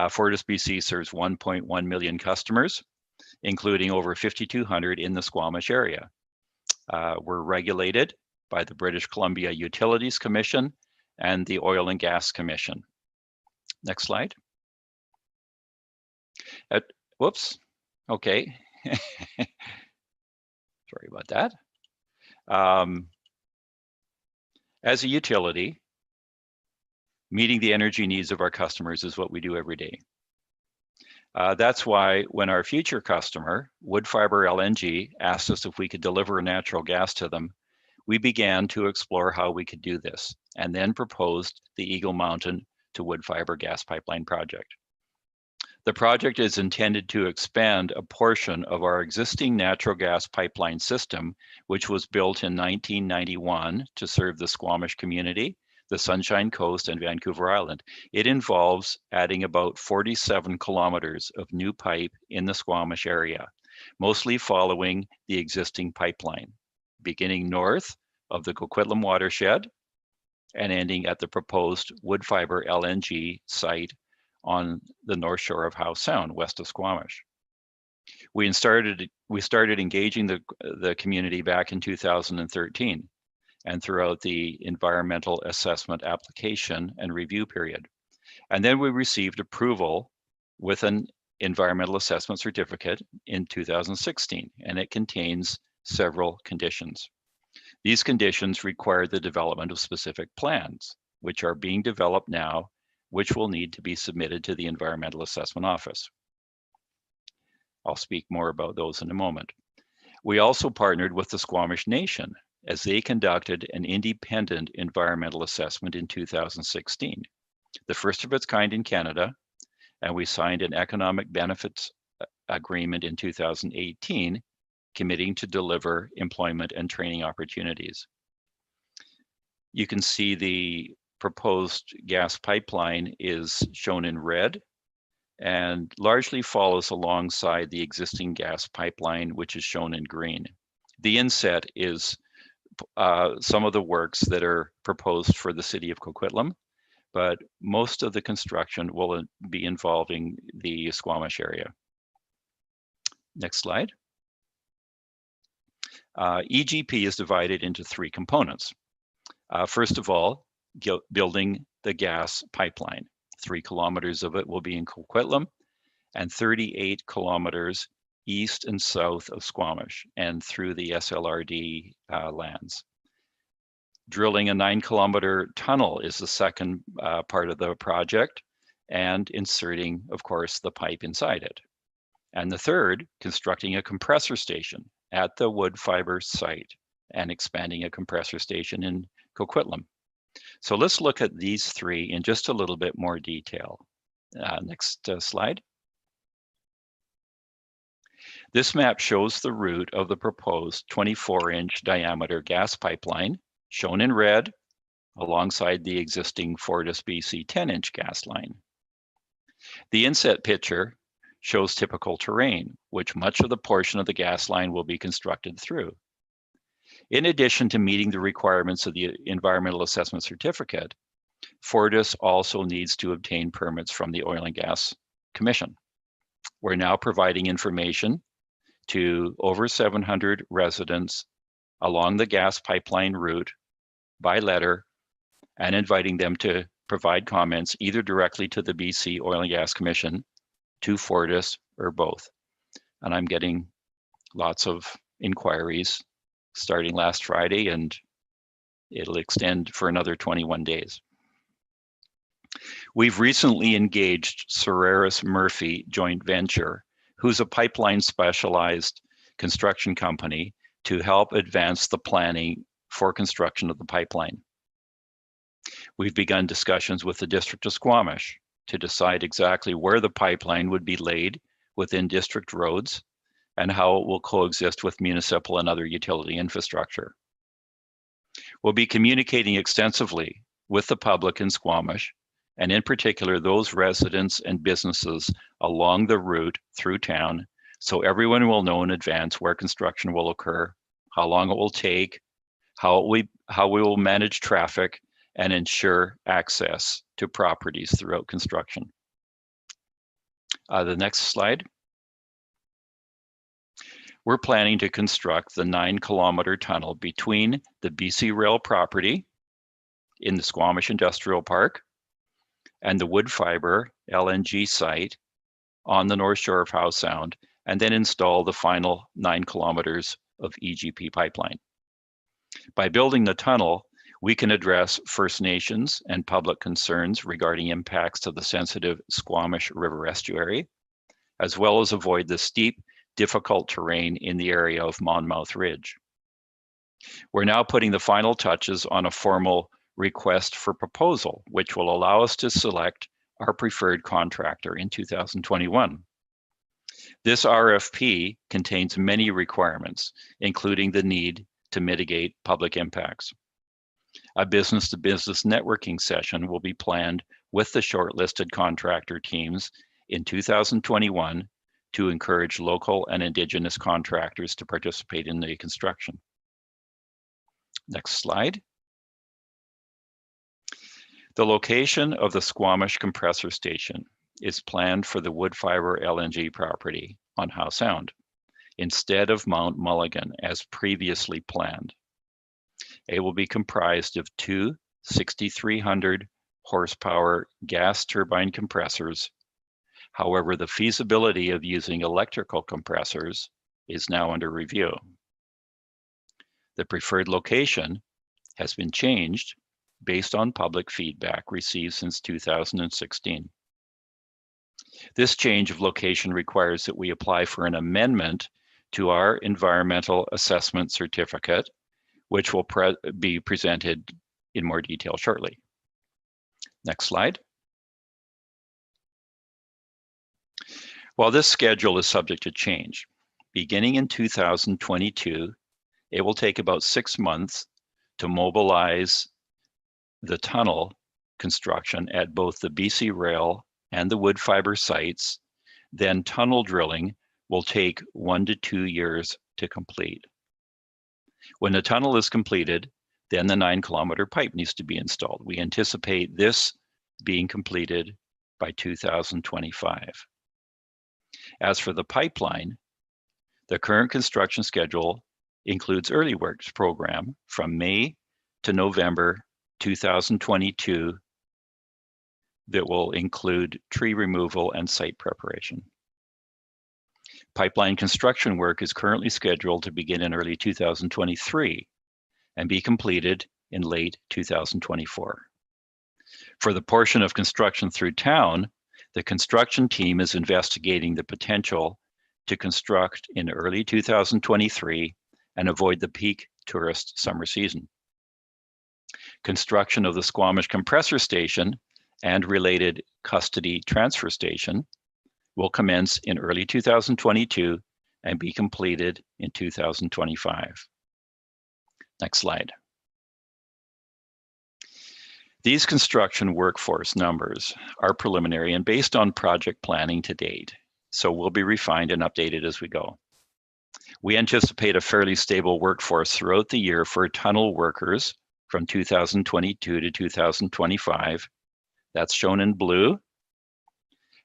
Fortis BC serves 1.1 million customers, including over 5,200 in the Squamish area. We're regulated by the British Columbia Utilities Commission and the Oil and Gas Commission. Next slide. Whoops, okay. Sorry about that. As a utility, meeting the energy needs of our customers is what we do every day. That's why when our future customer, Wood Fiber LNG, asked us if we could deliver natural gas to them, we began to explore how we could do this and then proposed the Eagle Mountain to Wood Fiber gas pipeline project. The project is intended to expand a portion of our existing natural gas pipeline system, which was built in 1991 to serve the Squamish community, the Sunshine Coast, and Vancouver Island. It involves adding about 47 kilometers of new pipe in the Squamish area, mostly following the existing pipeline, beginning north of the Coquitlam watershed and ending at the proposed Wood Fiber LNG site on the north shore of Howe Sound, west of Squamish. We started engaging the community back in 2013 and throughout the environmental assessment application and review period. And then we received approval with an environmental assessment certificate in 2016, and it contains several conditions. These conditions require the development of specific plans, which are being developed now, which will need to be submitted to the Environmental Assessment Office. I'll speak more about those in a moment. We also partnered with the Squamish Nation as they conducted an independent environmental assessment in 2016, the first of its kind in Canada, and we signed an economic benefits agreement in 2018, committing to deliver employment and training opportunities. You can see the proposed gas pipeline is shown in red and largely follows alongside the existing gas pipeline, which is shown in green. The inset is some of the works that are proposed for the city of Coquitlam, but most of the construction will be involving the Squamish area. Next slide. EGP is divided into 3 components. First of all, building the gas pipeline. 3 kilometers of it will be in Coquitlam and 38 kilometers east and south of Squamish and through the SLRD lands. Drilling a 9-kilometer tunnel is the second part of the project, and inserting, of course, the pipe inside it. And the third, constructing a compressor station at the wood fiber site and expanding a compressor station in Coquitlam. So let's look at these three in just a little bit more detail. Next slide. This map shows the route of the proposed 24-inch diameter gas pipeline, shown in red, alongside the existing FortisBC 10-inch gas line. The inset picture shows typical terrain, which much of the portion of the gas line will be constructed through. In addition to meeting the requirements of the Environmental Assessment Certificate, Fortis also needs to obtain permits from the Oil and Gas Commission. We're now providing information to over 700 residents along the gas pipeline route by letter and inviting them to provide comments either directly to the BC Oil and Gas Commission, to Fortis, or both. And I'm getting lots of inquiries starting last Friday, and it'll extend for another 21 days. We've recently engaged Solaris Murphy Joint Venture, who's a pipeline specialized construction company, to help advance the planning for construction of the pipeline. We've begun discussions with the District of Squamish to decide exactly where the pipeline would be laid within district roads and how it will coexist with municipal and other utility infrastructure. We'll be communicating extensively with the public in Squamish, and in particular those residents and businesses along the route through town, so everyone will know in advance where construction will occur, how long it will take, how we will manage traffic, and ensure access to properties throughout construction. The next slide. We're planning to construct the 9-kilometer tunnel between the BC Rail property in the Squamish Industrial Park and the wood fiber LNG site on the north shore of Howe Sound, and then install the final 9 kilometers of EGP pipeline. By building the tunnel, we can address First Nations and public concerns regarding impacts to the sensitive Squamish River estuary, as well as avoid the steep, difficult terrain in the area of Monmouth Ridge. We're now putting the final touches on a formal request for proposal, which will allow us to select our preferred contractor in 2021. This RFP contains many requirements, including the need to mitigate public impacts. A business-to-business networking session will be planned with the shortlisted contractor teams in 2021 to encourage local and Indigenous contractors to participate in the construction. Next slide. The location of the Squamish compressor station is planned for the wood fiber LNG property on Howe Sound, instead of Mount Mulligan as previously planned. It will be comprised of two 6,300 horsepower gas turbine compressors. However, the feasibility of using electrical compressors is now under review. The preferred location has been changed based on public feedback received since 2016. This change of location requires that we apply for an amendment to our environmental assessment certificate, which will be presented in more detail shortly. Next slide. While this schedule is subject to change, beginning in 2022, it will take about 6 months to mobilize the tunnel construction at both the BC Rail and the wood fiber sites. Then tunnel drilling will take 1 to 2 years to complete. When the tunnel is completed, then the 9-kilometer pipe needs to be installed. We anticipate this being completed by 2025. As for the pipeline, the current construction schedule includes early works program from May to November 2022 that will include tree removal and site preparation. Pipeline construction work is currently scheduled to begin in early 2023 and be completed in late 2024. For the portion of construction through town, the construction team is investigating the potential to construct in early 2023 and avoid the peak tourist summer season. Construction of the Squamish compressor station and related custody transfer station will commence in early 2022 and be completed in 2025. Next slide. These construction workforce numbers are preliminary and based on project planning to date, so will be refined and updated as we go. We anticipate a fairly stable workforce throughout the year for tunnel workers from 2022 to 2025. That's shown in blue,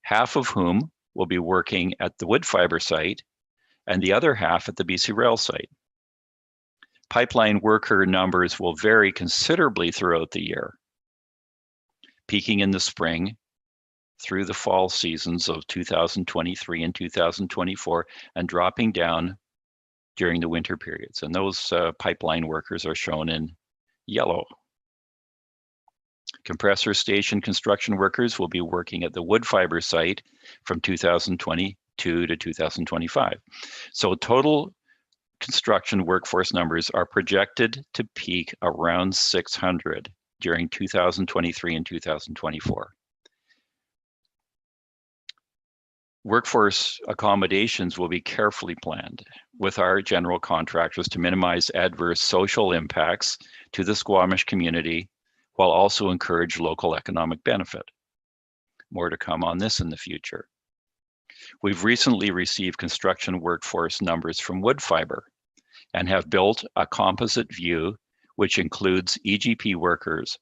half of whom will be working at the wood fiber site and the other half at the BC Rail site. Pipeline worker numbers will vary considerably throughout the year, peaking in the spring through the fall seasons of 2023 and 2024 and dropping down during the winter periods. And those pipeline workers are shown in yellow. Compressor station construction workers will be working at the wood fiber site from 2022 to 2025. So total construction workforce numbers are projected to peak around 600 during 2023 and 2024. Workforce accommodations will be carefully planned with our general contractors to minimize adverse social impacts to the Squamish community while also encourage local economic benefit. More to come on this in the future. We've recently received construction workforce numbers from wood fiber and have built a composite view which includes EGP workers.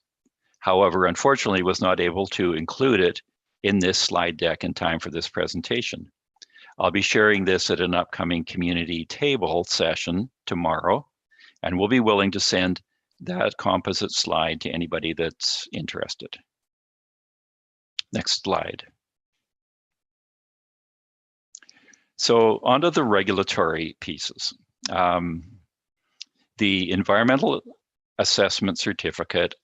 However, unfortunately was not able to include it in this slide deck in time for this presentation. I'll be sharing this at an upcoming community table session tomorrow, and we'll be willing to send that composite slide to anybody that's interested. Next slide. So onto the regulatory pieces. The environmental assessment certificate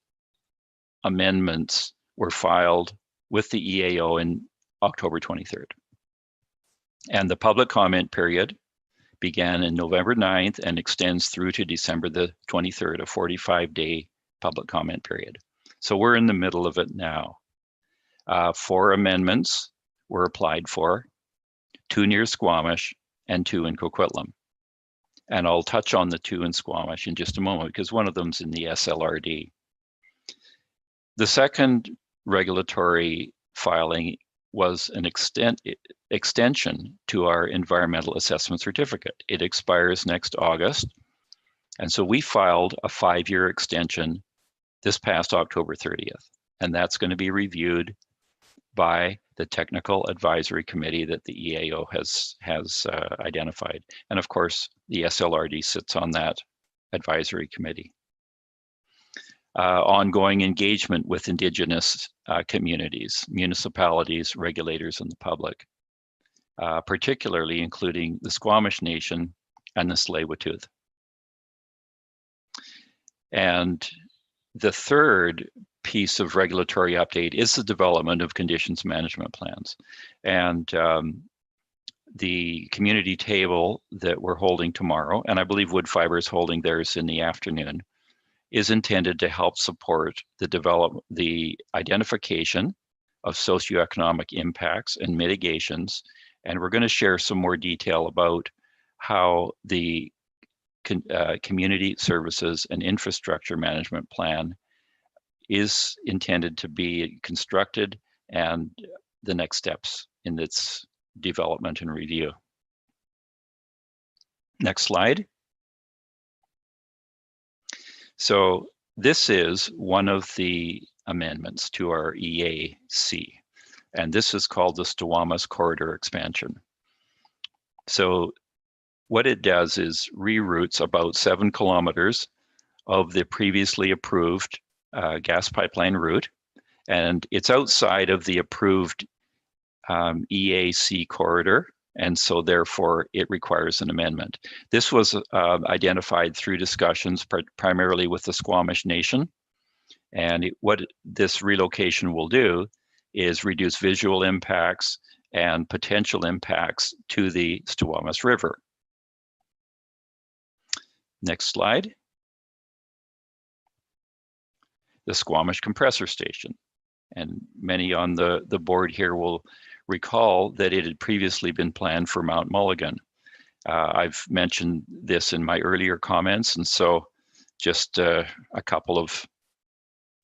amendments were filed with the EAO in October 23rd. And the public comment period began in November 9th and extends through to December the 23rd, a 45-day public comment period. So we're in the middle of it now. 4 amendments were applied for, 2 near Squamish and 2 in Coquitlam. And I'll touch on the 2 in Squamish in just a moment because one of them's in the SLRD. The second regulatory filing was an extension to our environmental assessment certificate. It expires next August. And so we filed a 5-year extension this past October 30th. And that's going to be reviewed by the technical advisory committee that the EAO has identified. And of course, the SLRD sits on that advisory committee. Ongoing engagement with Indigenous communities, municipalities, regulators, and the public, particularly including the Squamish Nation and the Tsleil-Waututh. And the third piece of regulatory update is the development of conditions management plans. And the community table that we're holding tomorrow, and I believe Wood Fiber is holding theirs in the afternoon, is intended to help support the identification of socioeconomic impacts and mitigations. And we're going to share some more detail about how the community services and infrastructure management plan is intended to be constructed and the next steps in its development and review. Next slide. So this is one of the amendments to our EAC, and this is called the Squamish Corridor Expansion. So what it does is reroutes about 7 kilometers of the previously approved gas pipeline route, and it's outside of the approved EAC corridor, and so therefore it requires an amendment. This was identified through discussions primarily with the Squamish Nation, and what this relocation will do is reduce visual impacts and potential impacts to the Squamish River. Next slide. The Squamish Compressor Station. And many on the board here will recall that it had previously been planned for Mount Mulligan. I've mentioned this in my earlier comments, and so just a couple of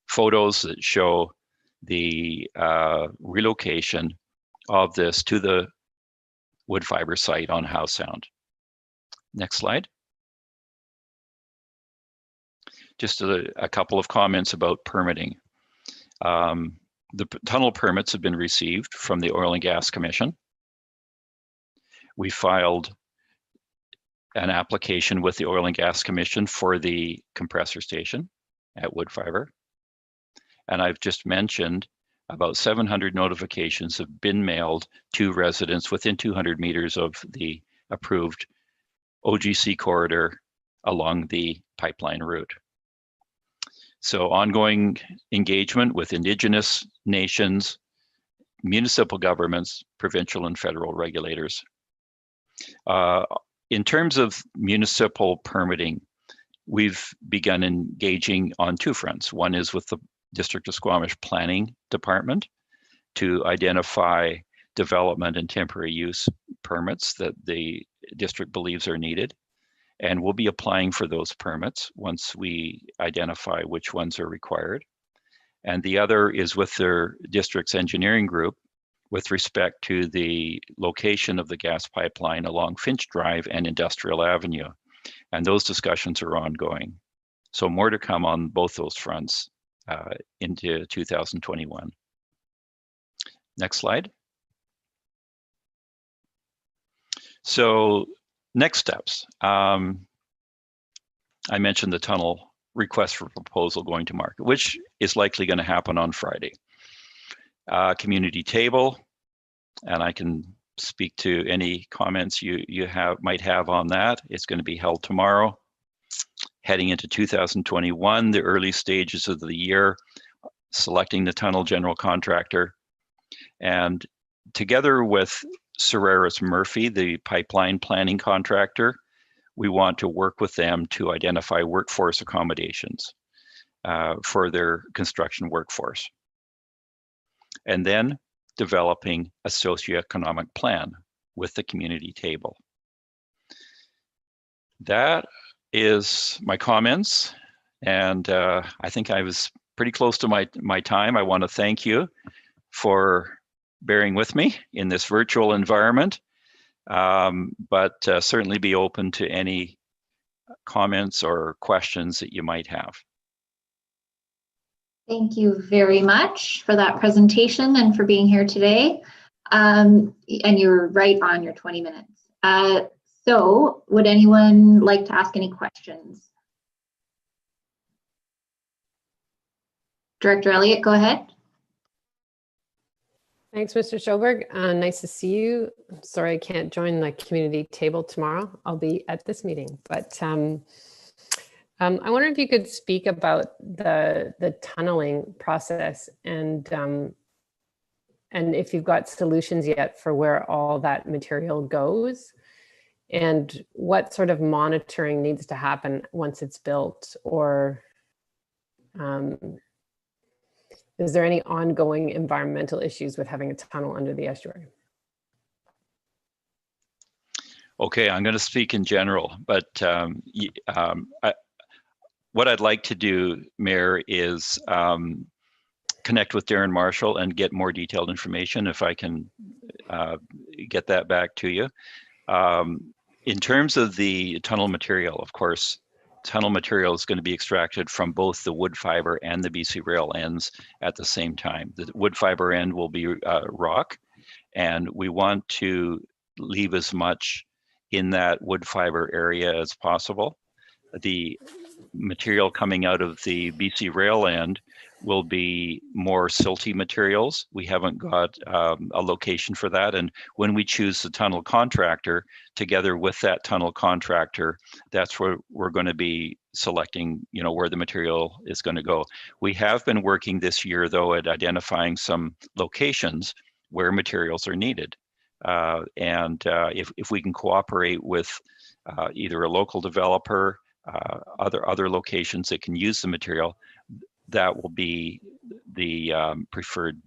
photos that show the relocation of this to the wood fiber site on Howe Sound. Next slide. Just a couple of comments about permitting. The tunnel permits have been received from the Oil and Gas Commission. We filed an application with the Oil and Gas Commission for the compressor station at Woodfibre. And I've just mentioned about 700 notifications have been mailed to residents within 200 meters of the approved OGC corridor along the pipeline route. So ongoing engagement with Indigenous nations, municipal governments, provincial and federal regulators. In terms of municipal permitting, we've begun engaging on two fronts. One is with the District of Squamish Planning Department to identify development and temporary use permits that the district believes are needed. And we'll be applying for those permits once we identify which ones are required. And the other is with their district's engineering group with respect to the location of the gas pipeline along Finch Drive and Industrial Avenue. And those discussions are ongoing. So more to come on both those fronts into 2021. Next slide. So next steps. I mentioned the tunnel request for proposal going to market, which is likely going to happen on Friday. Community table, and I can speak to any comments you might have on that. It's going to be held tomorrow. Heading into 2021, the early stages of the year, selecting the tunnel general contractor, and together with Solaris Murphy, the pipeline planning contractor, we want to work with them to identify workforce accommodations for their construction workforce. And then developing a socioeconomic plan with the community table. That is my comments. And I think I was pretty close to my time. I want to thank you for bearing with me in this virtual environment, but certainly be open to any comments or questions that you might have. Thank you very much for that presentation and for being here today. And you're right on your 20 minutes. So would anyone like to ask any questions? Director Elliott, go ahead. Thanks, Mr. Schoberg. Nice to see you. Sorry I can't join the community table tomorrow. I'll be at this meeting, but I wonder if you could speak about the tunneling process and if you've got solutions yet for where all that material goes and what sort of monitoring needs to happen once it's built, or is there any ongoing environmental issues with having a tunnel under the estuary? Okay, I'm going to speak in general, but what I'd like to do, Mayor, is connect with Darren Marshall and get more detailed information if I can get that back to you. In terms of the tunnel material, of course, tunnel material is going to be extracted from both the wood fiber and the BC Rail ends at the same time. The wood fiber end will be rock, and we want to leave as much in that wood fiber area as possible. The material coming out of the BC Rail end will be more silty materials. We haven't got a location for that. And when we choose the tunnel contractor, together with that tunnel contractor, that's where we're going to be selecting, where the material is going to go. We have been working this year, though, at identifying some locations where materials are needed. If we can cooperate with either a local developer, other locations that can use the material, that will be the preferred,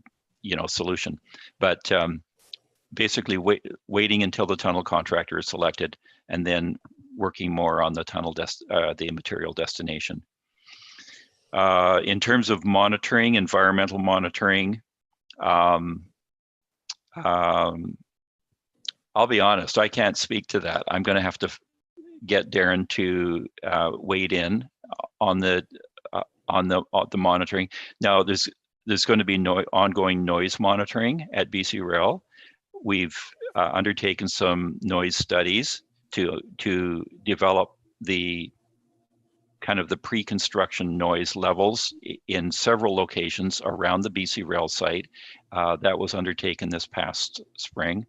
solution. But basically, waiting until the tunnel contractor is selected, and then working more on the tunnel the material destination. In terms of monitoring, environmental monitoring, I'll be honest, I can't speak to that. I'm going to have to get Darren to wade in on the monitoring. Now, there's going to be ongoing noise monitoring at BC Rail. We've undertaken some noise studies to develop the kind of the pre-construction noise levels in several locations around the BC Rail site. That was undertaken this past spring,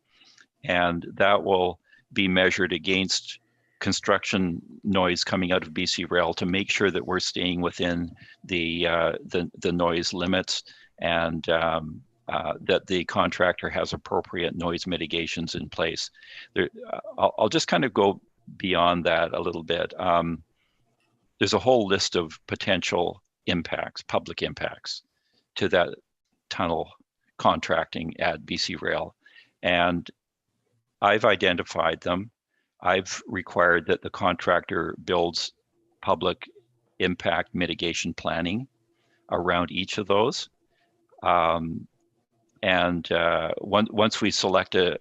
and that will be measured against construction noise coming out of BC Rail to make sure that we're staying within the noise limits, and that the contractor has appropriate noise mitigations in place. I'll just kind of go beyond that a little bit. There's a whole list of potential impacts, public impacts, to that tunnel contracting at BC Rail, and I've identified them. I've required that the contractor builds public impact mitigation planning around each of those. Once we select a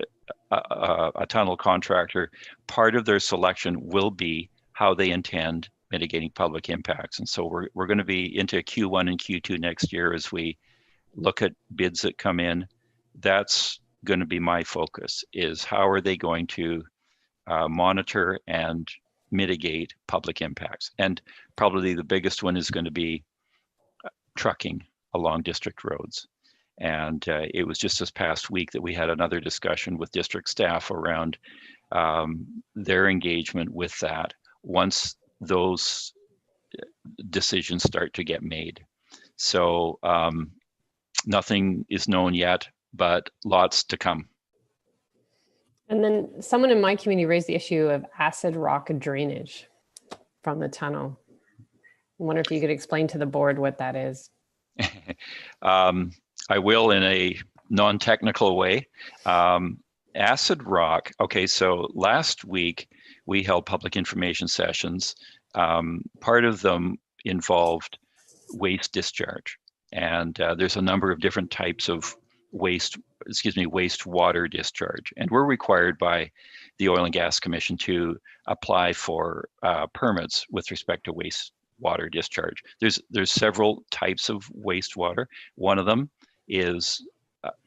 tunnel contractor, part of their selection will be how they intend mitigating public impacts. And so we're going to be into Q1 and Q2 next year as we look at bids that come in. That's going to be my focus, is how are they going to monitor and mitigate public impacts. And probably the biggest one is going to be trucking along district roads. And it was just this past week that we had another discussion with district staff around their engagement with that once those decisions start to get made. So nothing is known yet, but lots to come. And then someone in my community raised the issue of acid rock drainage from the tunnel. I wonder if you could explain to the board what that is. I will in a non-technical way. Acid rock, okay, so last week we held public information sessions. Part of them involved waste discharge. And there's a number of different types of wastewater discharge. And we're required by the Oil and Gas Commission to apply for permits with respect to wastewater discharge. There's several types of wastewater. One of them is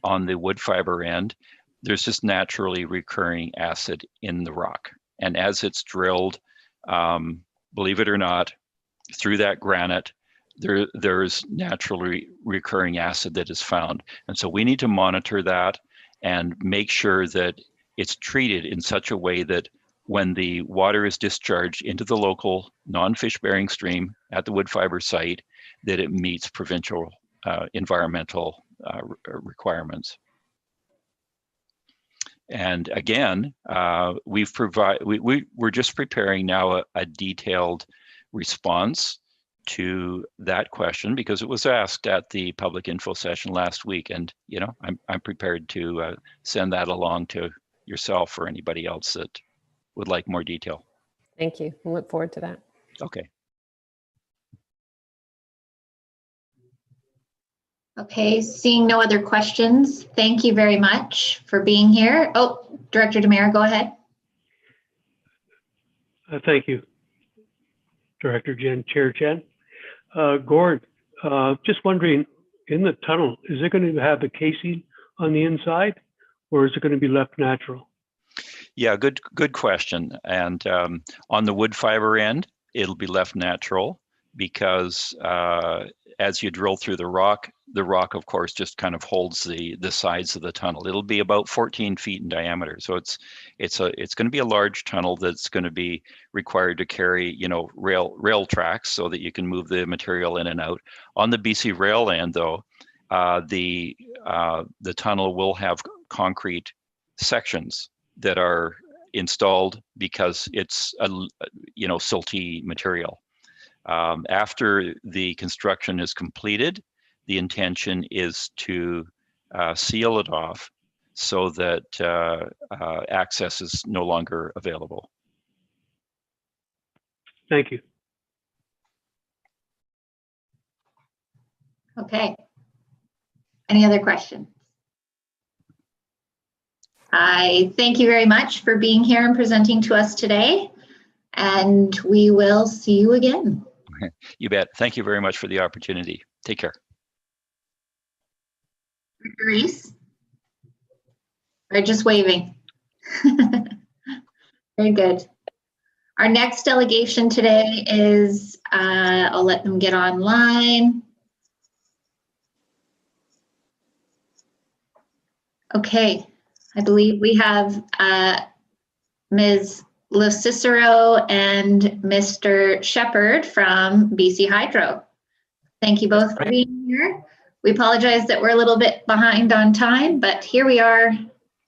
on the wood fiber end. There's just naturally recurring acid in the rock. And as it's drilled, believe it or not, through that granite, there's naturally recurring acid that is found. And so we need to monitor that and make sure that it's treated in such a way that when the water is discharged into the local non-fish bearing stream at the wood fiber site, that it meets provincial environmental requirements. And again, we're just preparing now a detailed response to that question because it was asked at the public info session last week, and I'm prepared to send that along to yourself or anybody else that would like more detail. Thank you. I look forward to that. Okay. Okay, seeing no other questions, thank you very much for being here. Oh, Director Demare, go ahead. Thank you, Director Jen, Chair Jen. Gord, just wondering, in the tunnel, is it going to have a casing on the inside, or is it going to be left natural? Yeah, good question. And on the wood fiber end, it'll be left natural because as you drill through the rock, of course, just kind of holds the sides of the tunnel. It'll be about 14 feet in diameter. So it's going to be a large tunnel that's going to be required to carry, rail tracks so that you can move the material in and out. On the BC Rail end, though, the tunnel will have concrete sections that are installed because it's a silty material. After the construction is completed, the intention is to seal it off so that access is no longer available. Thank you. Okay. Any other questions? I thank you very much for being here and presenting to us today, and we will see you again. You bet. Thank you very much for the opportunity. Take care. Reese? Or just waving? Very good. Our next delegation today is, I'll let them get online. Okay, I believe we have Ms. LoCicero and Mr. Shepherd from BC Hydro. Thank you both for being here. We apologize that we're a little bit behind on time, but here we are,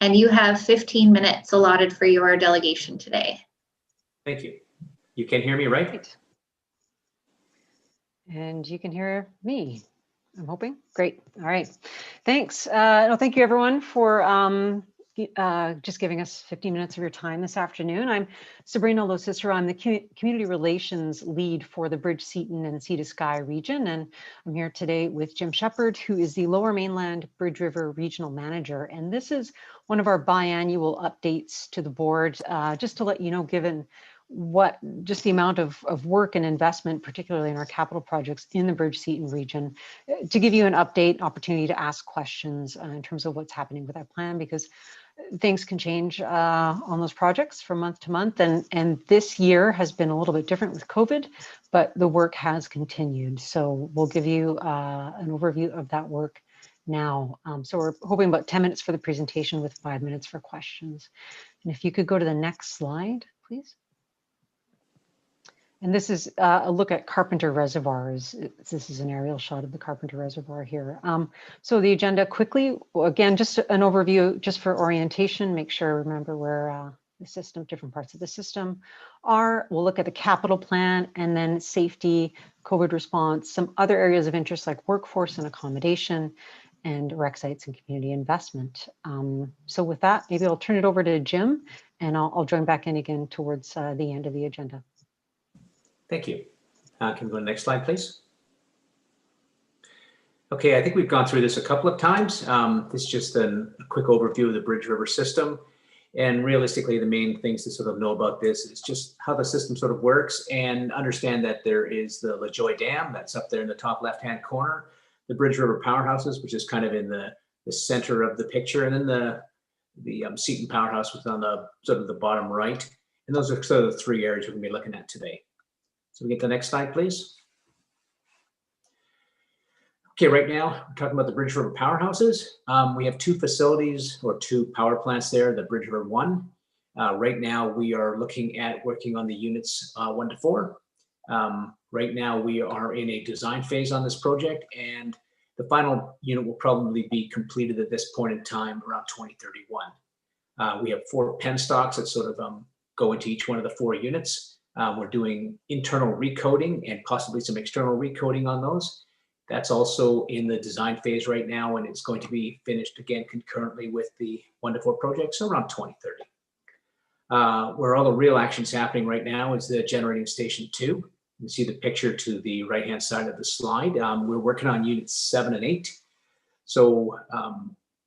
and you have 15 minutes allotted for your delegation today. Thank you. You can hear me, right? And you can hear me, I'm hoping. Great. All right. Thanks. No, thank you, everyone, for just giving us 15 minutes of your time this afternoon. I'm Sabrina LoCicero. I'm the Community Relations Lead for the Bridge, Seaton, and Sea to Sky region. And I'm here today with Jim Shepherd, who is the Lower Mainland Bridge River Regional Manager. And this is one of our biannual updates to the board, just to let you know, given just the amount of work and investment, particularly in our capital projects in the Bridge Seaton region, to give you an update, opportunity to ask questions in terms of what's happening with that plan, because things can change on those projects from month to month. And this year has been a little bit different with COVID, but the work has continued. So we'll give you an overview of that work now. So we're hoping about 10 minutes for the presentation with 5 minutes for questions. And if you could go to the next slide, please. And this is a look at Carpenter Reservoirs. This is an aerial shot of the Carpenter Reservoir here. So the agenda quickly, again, just an overview, just for orientation, make sure, remember where the system, different parts of the system are. We'll look at the capital plan and then safety, COVID response, some other areas of interest like workforce and accommodation, and rec sites and community investment. So with that, maybe I'll turn it over to Jim, and I'll join back in again towards the end of the agenda. Thank you. Can we go to the next slide, please? Okay, I think we've gone through this a couple of times. This is just a quick overview of the Bridge River system. And realistically, the main things to sort of know about this is just how the system sort of works, and understand that there is the LaJoy Dam that's up there in the top left-hand corner, the Bridge River powerhouses, which is kind of in the center of the picture, and then the Seaton powerhouse was on the sort of the bottom right. And those are sort of the three areas we're going to be looking at today. So we get the next slide, please. Okay, right now we're talking about the Bridge River powerhouses. We have two facilities or two power plants there, the Bridge River 1. Right now we are looking at working on the units 1 to 4. Right now we are in a design phase on this project, and the final unit will probably be completed at this point in time around 2031. We have 4 penstocks that sort of go into each one of the 4 units. We're doing internal recoding and possibly some external recoding on those. That's also in the design phase right now, and it's going to be finished again concurrently with the 1 to 4 project, so around 2030. Where all the real action's happening right now is the generating station 2. You see the picture to the right-hand side of the slide. We're working on units 7 and 8. So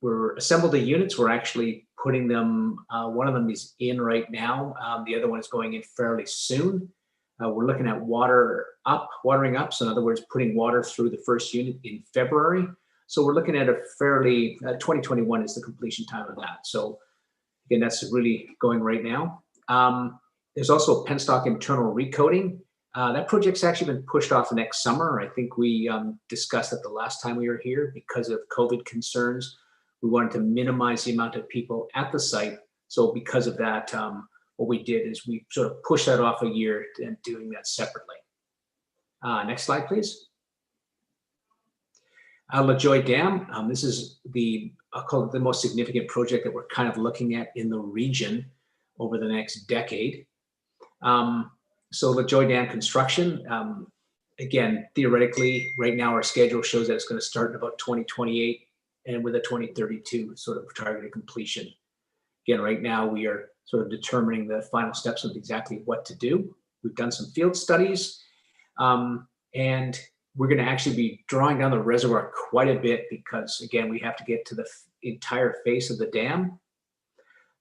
we're assembled the units. We're actually putting them, one of them is in right now. The other one is going in fairly soon. We're looking at watering up. So in other words, putting water through the first unit in February. So we're looking at a fairly, 2021 is the completion time of that. So again, that's really going right now. There's also a penstock internal recoding. That project's actually been pushed off next summer. I think we discussed it the last time we were here because of COVID concerns. We wanted to minimize the amount of people at the site. So because of that, what we did is we sort of pushed that off a year and doing that separately. Next slide, please. LaJoy Dam, this is I'll call it the most significant project that we're kind of looking at in the region over the next decade. So LaJoy Dam construction, again, theoretically, right now our schedule shows that it's going to start in about 2028 and with a 2032 sort of targeted completion. Again, right now we are sort of determining the final steps of exactly what to do. We've done some field studies, and we're going to actually be drawing down the reservoir quite a bit because, again, we have to get to the entire face of the dam.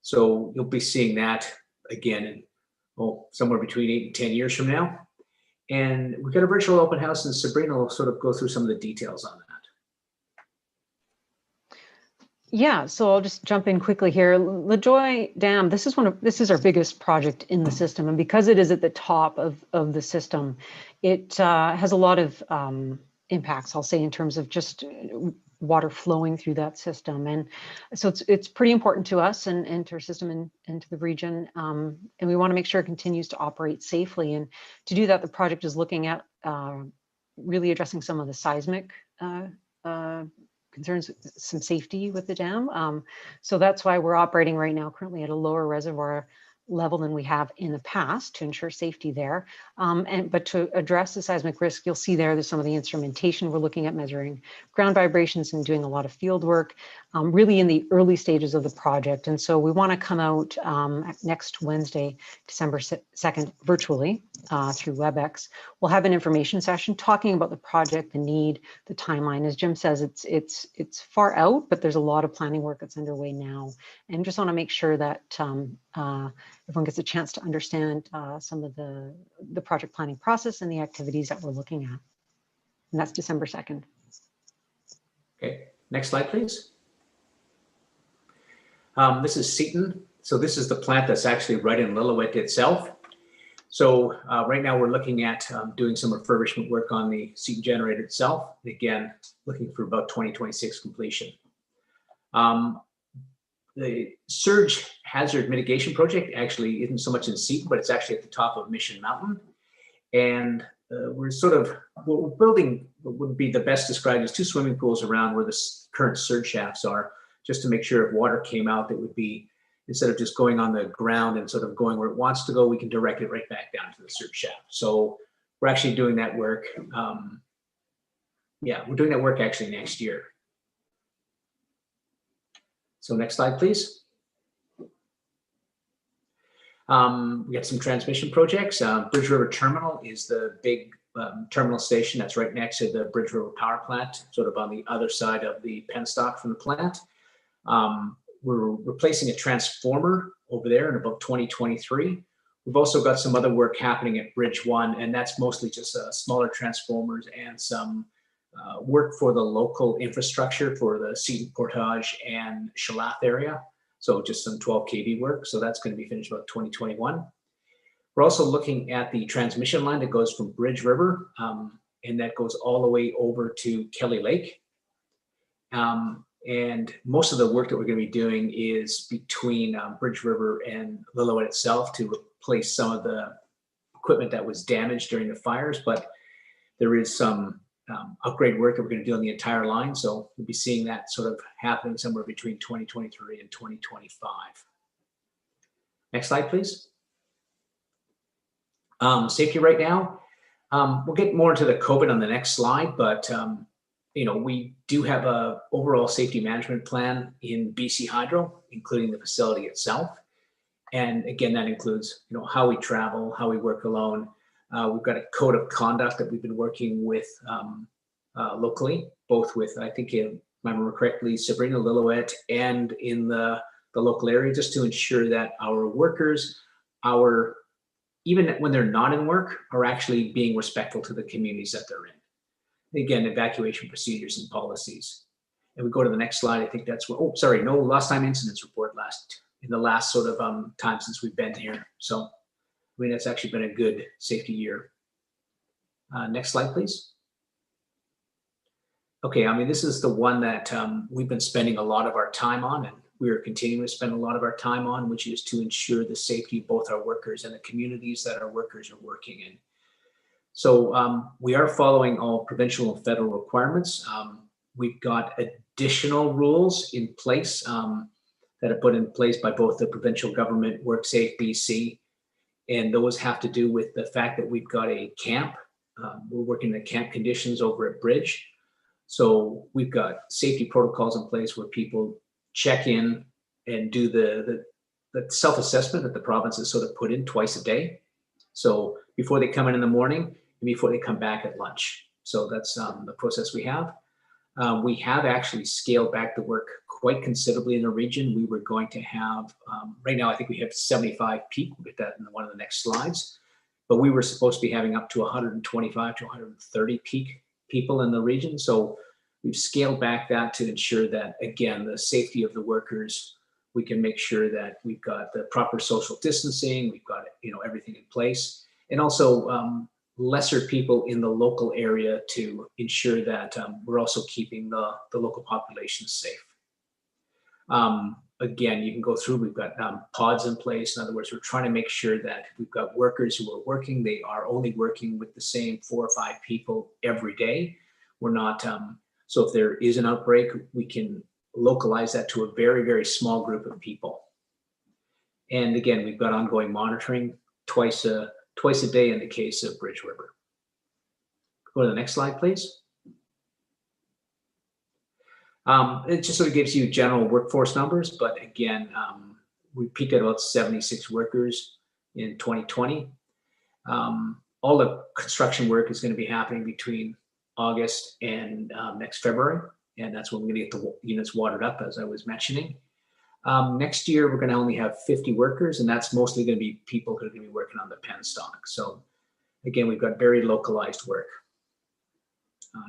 So you'll be seeing that again in somewhere between 8 and 10 years from now. And we've got a virtual open house, and Sabrina will sort of go through some of the details on that. Yeah, so I'll just jump in quickly here. LaJoy Dam, this is our biggest project in the system, and because it is at the top of the system, it has a lot of impacts, I'll say, in terms of just water flowing through that system. And so it's pretty important to us and to our system and to the region. And we want to make sure it continues to operate safely. And to do that, the project is looking at really addressing some of the seismic concerns, some safety with the dam. So that's why we're operating right now currently at a lower reservoir level than we have in the past to ensure safety there. But to address the seismic risk, you'll see there's some of the instrumentation we're looking at, measuring ground vibrations and doing a lot of field work, really in the early stages of the project. And so we want to come out next Wednesday, December 2nd, virtually through WebEx. We'll have an information session talking about the project, the need, the timeline. As Jim says, it's far out, but there's a lot of planning work that's underway now. And just want to make sure that everyone gets a chance to understand some of the project planning process and the activities that we're looking at. And that's December 2nd. Okay, next slide, please. This is Seton. So this is the plant that's actually right in Lillooet itself. So right now we're looking at doing some refurbishment work on the Seton generator itself. Again, looking for about 2026 completion. The surge hazard mitigation project actually isn't so much in Seton, but it's actually at the top of Mission Mountain. And we're sort of, what we're building would be the best described as 2 swimming pools around where the current surge shafts are, just to make sure if water came out, that would be, instead of just going on the ground and sort of going where it wants to go, we can direct it right back down to the surge shaft. So we're actually doing that work. Yeah, we're doing that work actually next year. So next slide, please. We got some transmission projects. Bridge River Terminal is the big terminal station that's right next to the Bridge River Power Plant, sort of on the other side of the penstock from the plant. We're replacing a transformer over there in about 2023. We've also got some other work happening at Bridge 1, and that's mostly just smaller transformers and some work for the local infrastructure for the Seton Portage and Shalath area. So just some 12 kV work. So that's going to be finished about 2021. We're also looking at the transmission line that goes from Bridge River, and that goes all the way over to Kelly Lake. And most of the work that we're going to be doing is between Bridge River and Lillooet itself to replace some of the equipment that was damaged during the fires. But there is some upgrade work that we're going to do on the entire line. So we'll be seeing that sort of happening somewhere between 2023 and 2025. Next slide, please. Safety right now. We'll get more into the COVID on the next slide, but you know, we do have a overall safety management plan in BC Hydro, including the facility itself. And again, that includes, you know, how we travel, how we work alone. We've got a code of conduct that we've been working with locally, both with, I think, if I remember correctly, Sabrina, Lillooet, and in the local area, just to ensure that our workers, even when they're not in work, are actually being respectful to the communities that they're in. Again, evacuation procedures and policies. And we go to the next slide. I think that's what, oh, sorry, no lost time incidents report in the last sort of time since we've been here. So, I mean, it's actually been a good safety year. Next slide, please. Okay, I mean, this is the one that we've been spending a lot of our time on, and we are continuing to spend a lot of our time on, which is to ensure the safety of both our workers and the communities that our workers are working in. So we are following all provincial and federal requirements. We've got additional rules in place that are put in place by both the provincial government, WorkSafe BC, and those have to do with the fact that we've got a camp. We're working the camp conditions over at Bridge. So we've got safety protocols in place where people check in and do the self-assessment that the province has sort of put in twice a day. So before they come in the morning and before they come back at lunch. So that's the process we have. We have actually scaled back the work quite considerably in the region. We were going to have, right now I think we have 75 peak. We'll get that in one of the next slides. But we were supposed to be having up to 125 to 130 peak people in the region. So we've scaled back that to ensure that, again, the safety of the workers, we can make sure that we've got the proper social distancing, we've got, you know, everything in place. And also lesser people in the local area to ensure that we're also keeping the local population safe. Again, you can go through, we've got pods in place. In other words, we're trying to make sure that we've got workers who are working, they are only working with the same 4 or 5 people every day. We're not, so if there is an outbreak, we can localize that to a very, very small group of people. And again, we've got ongoing monitoring twice a day in the case of Bridge River. Go to the next slide, please. It just sort of gives you general workforce numbers, but again, we peaked at about 76 workers in 2020. All the construction work is going to be happening between August and next February, and that's when we're going to get the units watered up, as I was mentioning. Next year, we're going to only have 50 workers, and that's mostly going to be people who are going to be working on the penstock. So again, we've got very localized work.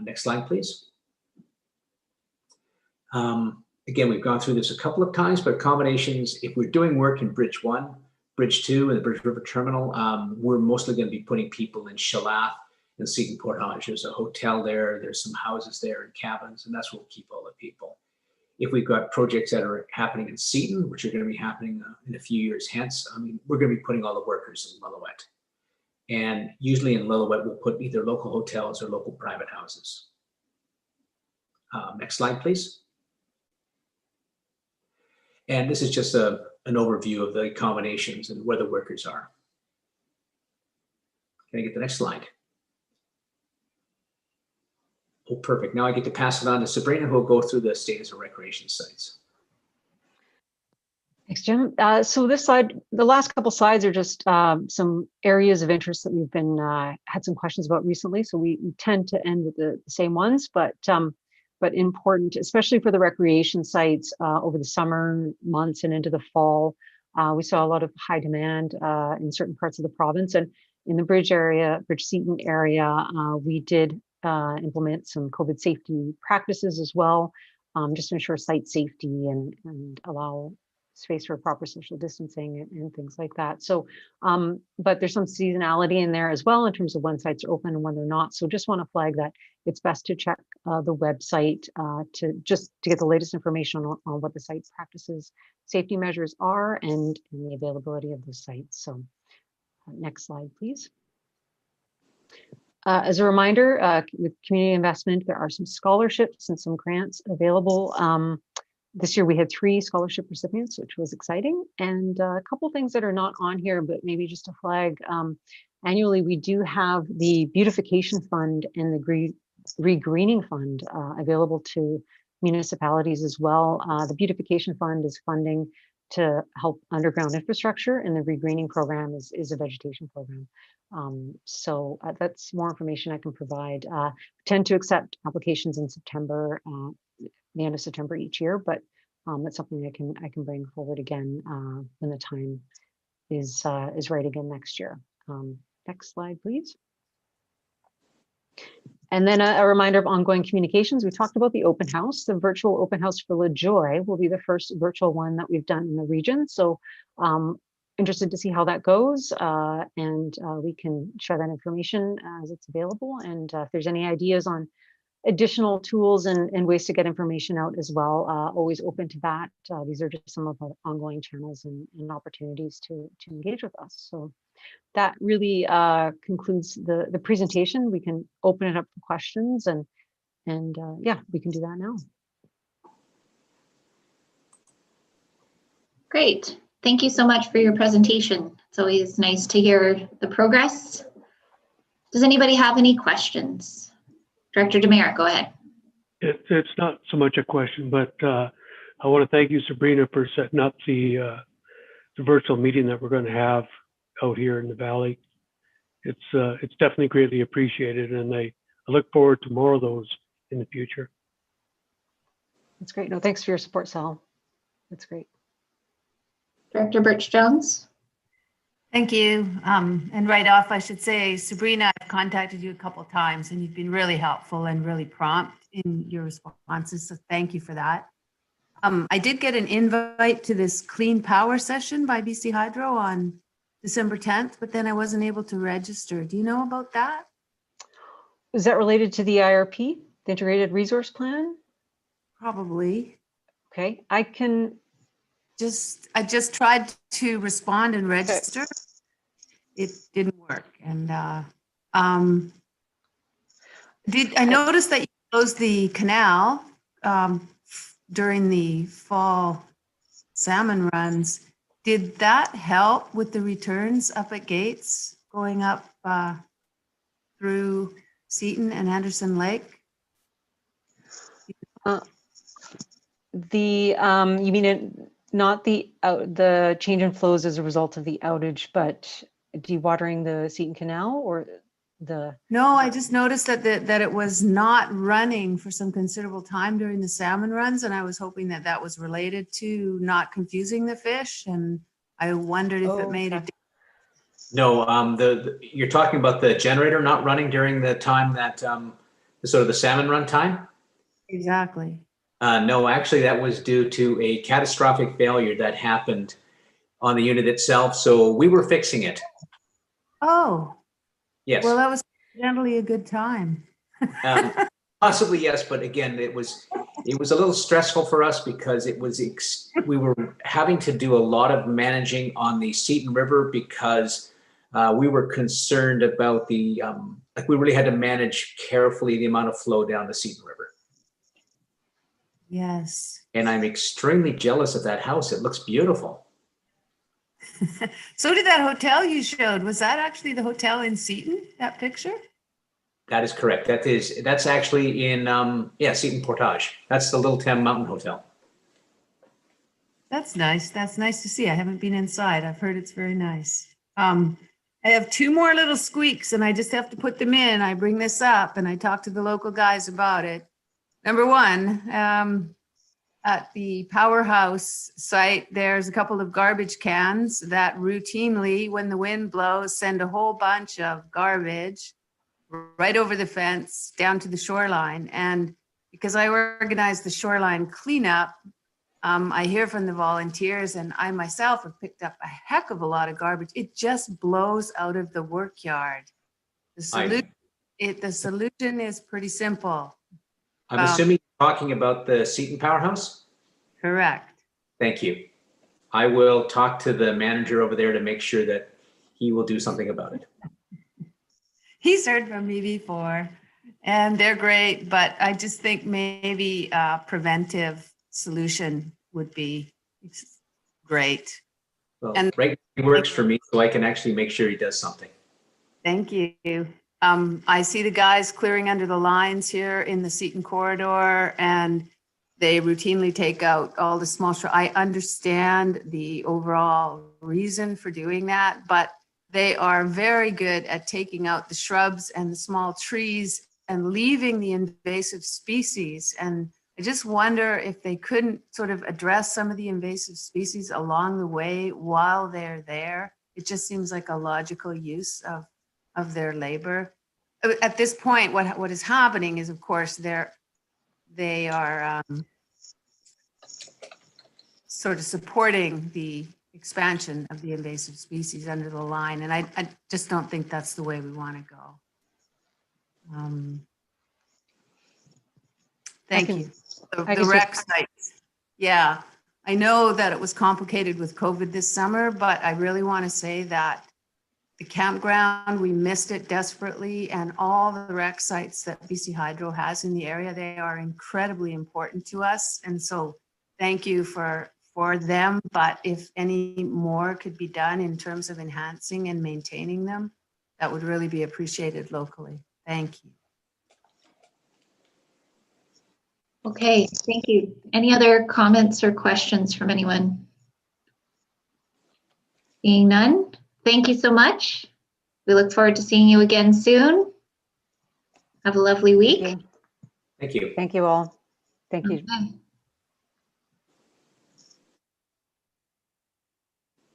Next slide, please. Again, we've gone through this a couple of times, but accommodations, if we're doing work in Bridge 1, Bridge 2, and the Bridge River Terminal, we're mostly going to be putting people in Shalath and Seton Portage. There's a hotel there, there's some houses there and cabins, and that's where we'll keep all the people. If we've got projects that are happening in Seton, which are going to be happening in a few years hence, I mean, we're going to be putting all the workers in Lillooet. And usually in Lillooet, we'll put either local hotels or local private houses. Next slide, please. And this is just an overview of the accommodations and where the workers are. Can I get the next slide? Oh, perfect. Now I get to pass it on to Sabrina, who will go through the status of recreation sites. Thanks, Jim. So this slide, the last couple slides are just some areas of interest that we've been had some questions about recently. So we tend to end with the same ones, but important, especially for the recreation sites over the summer months and into the fall. We saw a lot of high demand in certain parts of the province, and in the Bridge area, Bridge Seton area, we did implement some COVID safety practices as well, just to ensure site safety and allow space for proper social distancing and things like that. So, but there's some seasonality in there as well in terms of when sites are open and when they're not. So just want to flag that it's best to check the website to get the latest information on what the site's practices, safety measures are and the availability of the sites. So next slide, please. As a reminder, with community investment, there are some scholarships and some grants available. This year we had 3 scholarship recipients, which was exciting. And a couple things that are not on here, but maybe just a flag. Annually, we do have the beautification fund and the regreening fund available to municipalities as well. The beautification fund is funding to help underground infrastructure, and the regreening program is a vegetation program. So that's more information I can provide. Tend to accept applications in September, the end of September each year, but that's something I can bring forward again when the time is right again next year. Next slide, please. And then a reminder of ongoing communications. We talked about the open house. The virtual open house for LaJoy will be the first virtual one that we've done in the region. So interested to see how that goes, and we can share that information as it's available. And if there's any ideas on additional tools and ways to get information out as well, always open to that. These are just some of our ongoing channels and opportunities to engage with us. So that really concludes the presentation. We can open it up for questions, and And yeah, we can do that now. Great. Thank you so much for your presentation. It's always nice to hear the progress. Does anybody have any questions? Director Demeritt, go ahead. It's not so much a question, but I want to thank you, Sabrina, for setting up the virtual meeting that we're going to have out here in the Valley. It's definitely greatly appreciated, and I look forward to more of those in the future. That's great. No, thanks for your support, Sal. That's great. Director Birch-Jones. Thank you. And right off, I should say, Sabrina, I've contacted you a couple of times and you've been really helpful and really prompt in your responses. So thank you for that. I did get an invite to this clean power session by BC Hydro on December 10th, but then I wasn't able to register. Do you know about that? Is that related to the IRP, the Integrated Resource Plan? Probably. Okay, I just tried to respond and register. It didn't work. And I noticed that you closed the canal during the fall salmon runs. Did that help with the returns up at Gates going up through Seton and Anderson Lake? You mean not the change in flows as a result of the outage, but dewatering the Seton Canal, or the? No, I just noticed that it was not running for some considerable time during the salmon runs, and I was hoping that that was related to not confusing the fish, and I wondered if it made a difference. No, you're talking about the generator not running during the time that sort of the salmon run time? Exactly. No, actually that was due to a catastrophic failure that happened on the unit itself. So we were fixing it. Oh. Yes. Well, that was generally a good time. Possibly, yes. But again, it was a little stressful for us because we were having to do a lot of managing on the Seton River because we were concerned about we really had to manage carefully the amount of flow down the Seton River. Yes. And I'm extremely jealous of that house. It looks beautiful. So did that hotel you showed. Was that actually the hotel in Seton, that picture? That is correct. That's actually in Seton Portage. That's the Little Tam Mountain Hotel. That's nice. That's nice to see. I haven't been inside. I've heard it's very nice. I have two more little squeaks and I just have to put them in. I bring this up and I talk to the local guys about it. Number one, at the powerhouse site, there's a couple of garbage cans that routinely, when the wind blows, send a whole bunch of garbage right over the fence down to the shoreline. And because I organize the shoreline cleanup, I hear from the volunteers, and I myself have picked up a heck of a lot of garbage. It just blows out of the work yard. The solution is pretty simple. I'm assuming you're talking about the Seton Powerhouse? Correct. Thank you. I will talk to the manager over there to make sure that he will do something about it. He's heard from me before, and they're great, but I just think maybe a preventive solution would be great. Well, And right, he works for me, so I can actually make sure he does something. thank you. I see the guys clearing under the lines here in the Seton corridor, and they routinely take out all the small shrubs. I understand the overall reason for doing that, but they are very good at taking out the shrubs and the small trees and leaving the invasive species. And I just wonder if they couldn't sort of address some of the invasive species along the way while they're there. It just seems like a logical use of their labor. At this point, what is happening is, of course, they are sort of supporting the expansion of the invasive species under the line, and I just don't think that's the way we want to go. Thank you. The rec sites. Yeah, I know that it was complicated with COVID this summer, but I really want to say that the campground, we missed it desperately, and all the rec sites that BC Hydro has in the area, they are incredibly important to us. And so thank you for them, but if any more could be done in terms of enhancing and maintaining them, that would really be appreciated locally. Thank you. Okay, thank you. Any other comments or questions from anyone? Seeing none, thank you so much. We look forward to seeing you again soon. Have a lovely week. Thank you. Thank you all. Thank you. Okay.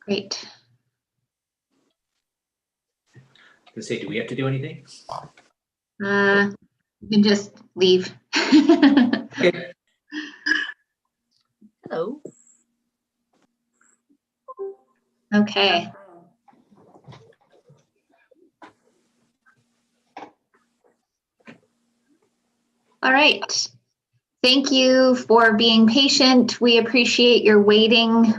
Great. To say, do we have to do anything? You can just leave. Okay. Hello. Okay. All right. Thank you for being patient. We appreciate your waiting.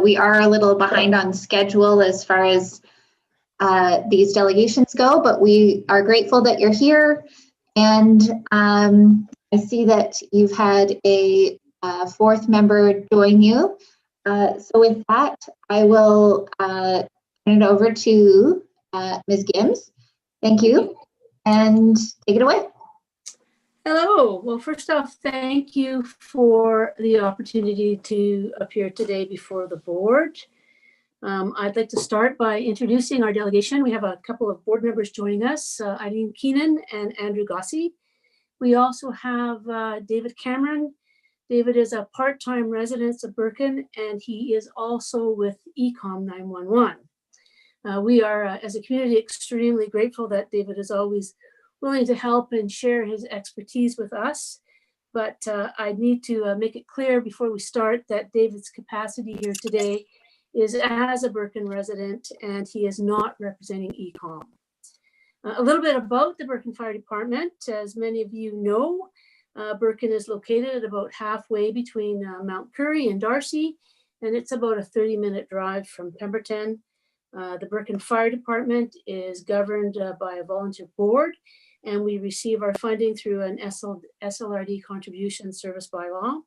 We are a little behind on schedule as far as these delegations go, but we are grateful that you're here. And I see that you've had a fourth member join you. So with that, I will turn it over to Ms. Gims. Thank you, and take it away. Hello. Well, first off, thank you for the opportunity to appear today before the board. I'd like to start by introducing our delegation. We have a couple of board members joining us, Eileen Keenan and Andrew Gossie. We also have David Cameron. David is a part-time resident of Birken, and he is also with ECOM 911. We are, as a community, extremely grateful that David is always willing to help and share his expertise with us. But I need to make it clear before we start that David's capacity here today is as a Birken resident, and he is not representing ECOM. A little bit about the Birken Fire Department. As many of you know, Birken is located about halfway between Mount Currie and Darcy, and it's about a 30-minute drive from Pemberton. The Birken Fire Department is governed by a volunteer board, and we receive our funding through an SLRD contribution service bylaw.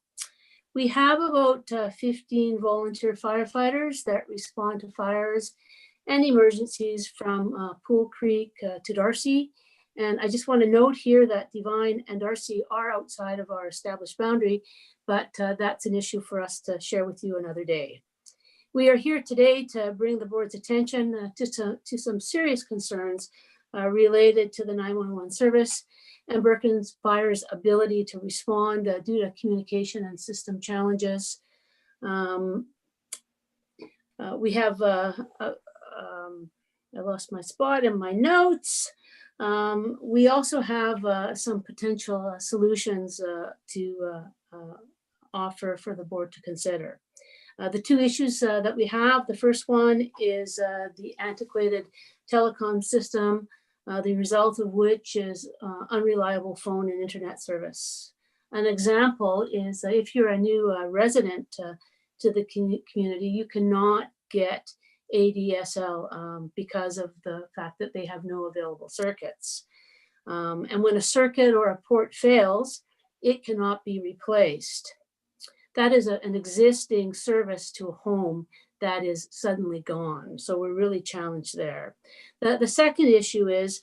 We have about 15 volunteer firefighters that respond to fires and emergencies from Pool Creek to Darcy. And I just want to note here that Devine and Darcy are outside of our established boundary, but that's an issue for us to share with you another day. We are here today to bring the board's attention to some serious concerns related to the 911 service and Birken's fire's ability to respond due to communication and system challenges. We have, I lost my spot in my notes. We also have some potential solutions to offer for the board to consider. The two issues that we have, the first one is the antiquated telecom system, the result of which is unreliable phone and internet service. An example is if you're a new resident to the community, you cannot get ADSL because of the fact that they have no available circuits. And when a circuit or a port fails, it cannot be replaced. That is an existing service to a home that is suddenly gone. So we're really challenged there. The second issue is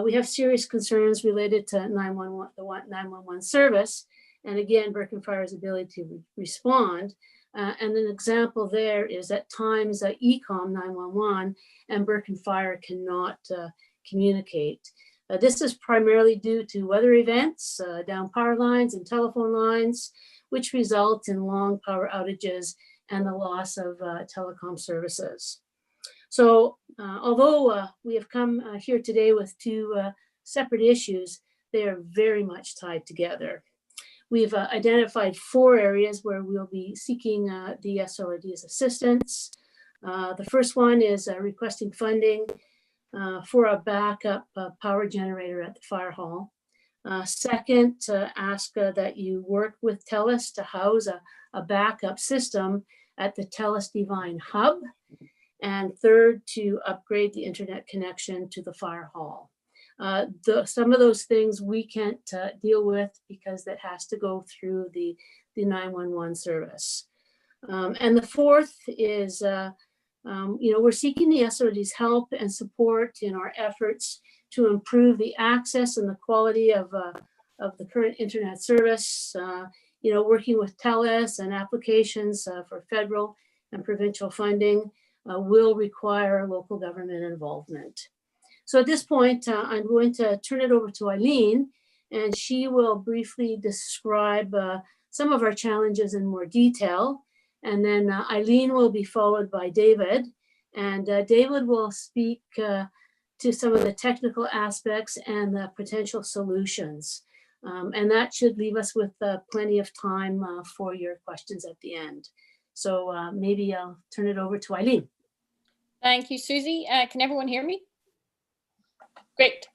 we have serious concerns related to 911, the 911 service. And again, Birken Fire's ability to respond. And an example there is at times ECOM 911 and Birken Fire cannot communicate. This is primarily due to weather events, down power lines and telephone lines, which result in long power outages and the loss of telecom services. So although we have come here today with two separate issues, they are very much tied together. We've identified 4 areas where we'll be seeking the SLRD's assistance. The first one is requesting funding for a backup power generator at the fire hall. Second, ask that you work with TELUS to house a backup system at the TELUS Devine Hub. And third, to upgrade the internet connection to the fire hall. Some of those things we can't deal with because that has to go through the 911 service. And the fourth is, we're seeking the SRD's help and support in our efforts to improve the access and the quality of the current internet service, working with TELUS and applications for federal and provincial funding will require local government involvement. So at this point, I'm going to turn it over to Eileen, and she will briefly describe some of our challenges in more detail. And then Eileen will be followed by David, and David will speak to some of the technical aspects and the potential solutions. And that should leave us with plenty of time for your questions at the end. So maybe I'll turn it over to Eileen. Thank you, Susie. Can everyone hear me? Great.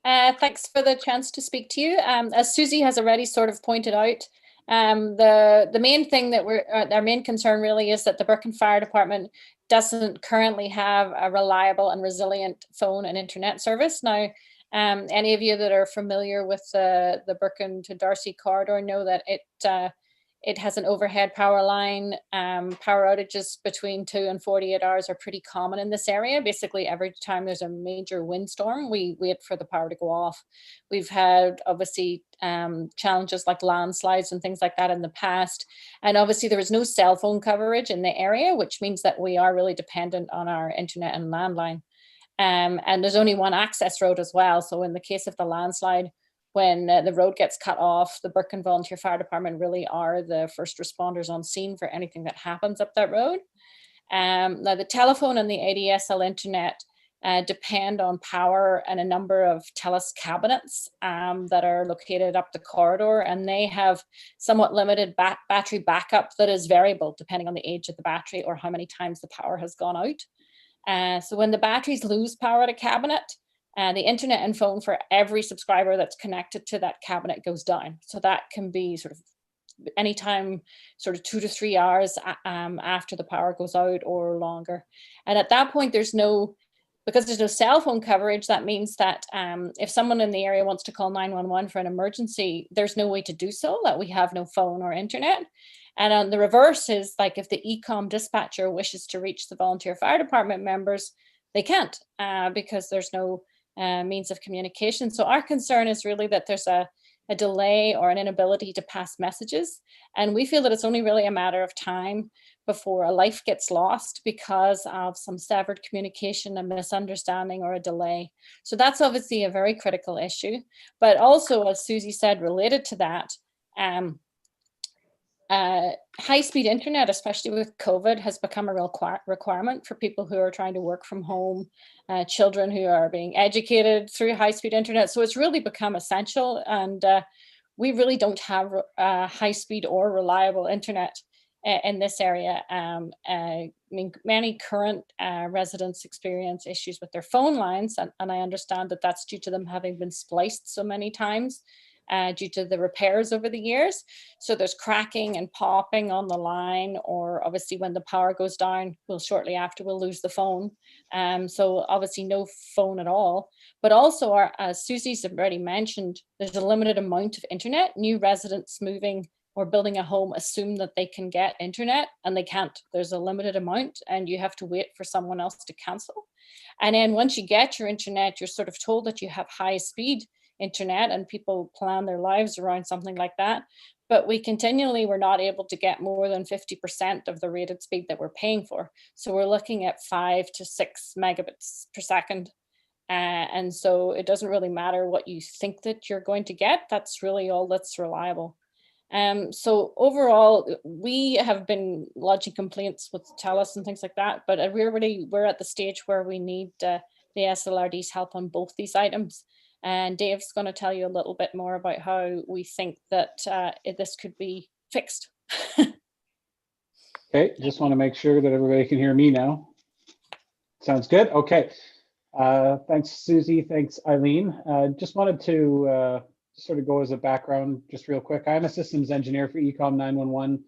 Thanks for the chance to speak to you. As Susie has already sort of pointed out, the main thing that our main concern really is that the Birkin Fire Department doesn't currently have a reliable and resilient phone and internet service. Now, any of you that are familiar with the Birkin to Darcy corridor know that it has an overhead power line. Power outages between 2 and 48 hours are pretty common in this area. Basically, every time there's a major windstorm, we wait for the power to go off. We've had, obviously, challenges like landslides and things like that in the past. And obviously, there is no cell phone coverage in the area, which means that we are really dependent on our internet and landline. And there's only one access road as well. So in the case of the landslide, when the road gets cut off, the Birkin Volunteer Fire Department really are the first responders on scene for anything that happens up that road. Now, the telephone and the ADSL internet depend on power and a number of TELUS cabinets that are located up the corridor, and they have somewhat limited battery backup that is variable depending on the age of the battery or how many times the power has gone out. So when the batteries lose power at a cabinet, the internet and phone for every subscriber that's connected to that cabinet goes down. So that can be sort of anytime, sort of 2 to 3 hours after the power goes out or longer. And at that point, because there's no cell phone coverage, that means that if someone in the area wants to call 911 for an emergency, there's no way to do so, that we have no phone or internet. And on the reverse is like if the ECOM dispatcher wishes to reach the volunteer fire department members, they can't because there's no means of communication. So our concern is really that there's a delay or an inability to pass messages. And we feel that it's only really a matter of time before a life gets lost because of some severed communication, a misunderstanding, or a delay. So that's obviously a very critical issue. But also, as Susie said, related to that, high-speed internet, especially with COVID, has become a real requirement for people who are trying to work from home, children who are being educated through high-speed internet. So it's really become essential, and we really don't have high-speed or reliable internet in this area. I mean, many current residents experience issues with their phone lines, and I understand that that's due to them having been spliced so many times. Due to the repairs over the years. So there's cracking and popping on the line, or obviously when the power goes down, shortly after we'll lose the phone. So obviously no phone at all. But also, as Susie's already mentioned, there's a limited amount of internet. New residents moving or building a home assume that they can get internet, and they can't. There's a limited amount, and you have to wait for someone else to cancel. And then once you get your internet, you're sort of told that you have high speed internet, and people plan their lives around something like that. But we're not able to get more than 50% of the rated speed that we're paying for. So we're looking at 5 to 6 megabits per second. And so it doesn't really matter what you think that you're going to get. That's really all that's reliable. So overall, we have been lodging complaints with TELUS and things like that, but we're at the stage where we need the SLRD's help on both these items. And Dave's going to tell you a little bit more about how we think that this could be fixed. Okay, just want to make sure that everybody can hear me now. Sounds good. Okay. Thanks, Susie. Thanks, Eileen. Just wanted to sort of go as a background just real quick. I'm a systems engineer for ECOM 911.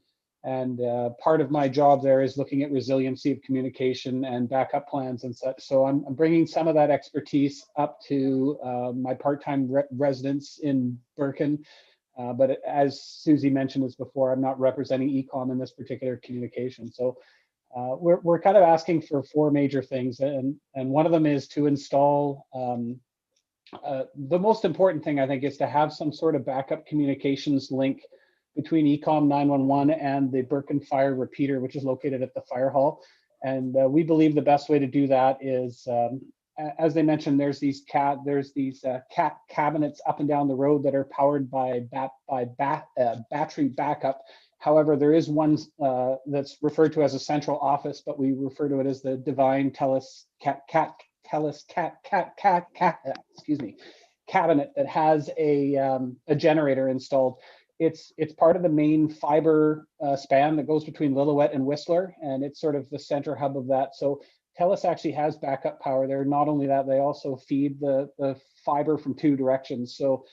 And part of my job there is looking at resiliency of communication and backup plans and such. So I'm bringing some of that expertise up to my part-time residents in Birken. But as Susie mentioned this before, I'm not representing ECOM in this particular communication. So we're kind of asking for 4 major things. And one of them is to install, the most important thing I think is to have some sort of backup communications link between ECOM 911 and the Birken Fire repeater, which is located at the fire hall. And we believe the best way to do that is, as they mentioned, there's these cabinets up and down the road that are powered by battery backup. However, there is one that's referred to as a central office, but we refer to it as the Divine cabinet that has a generator installed. It's part of the main fiber span that goes between Lillooet and Whistler, and it's sort of the center hub of that. So TELUS actually has backup power there. Not only that, they also feed the fiber from 2 directions. So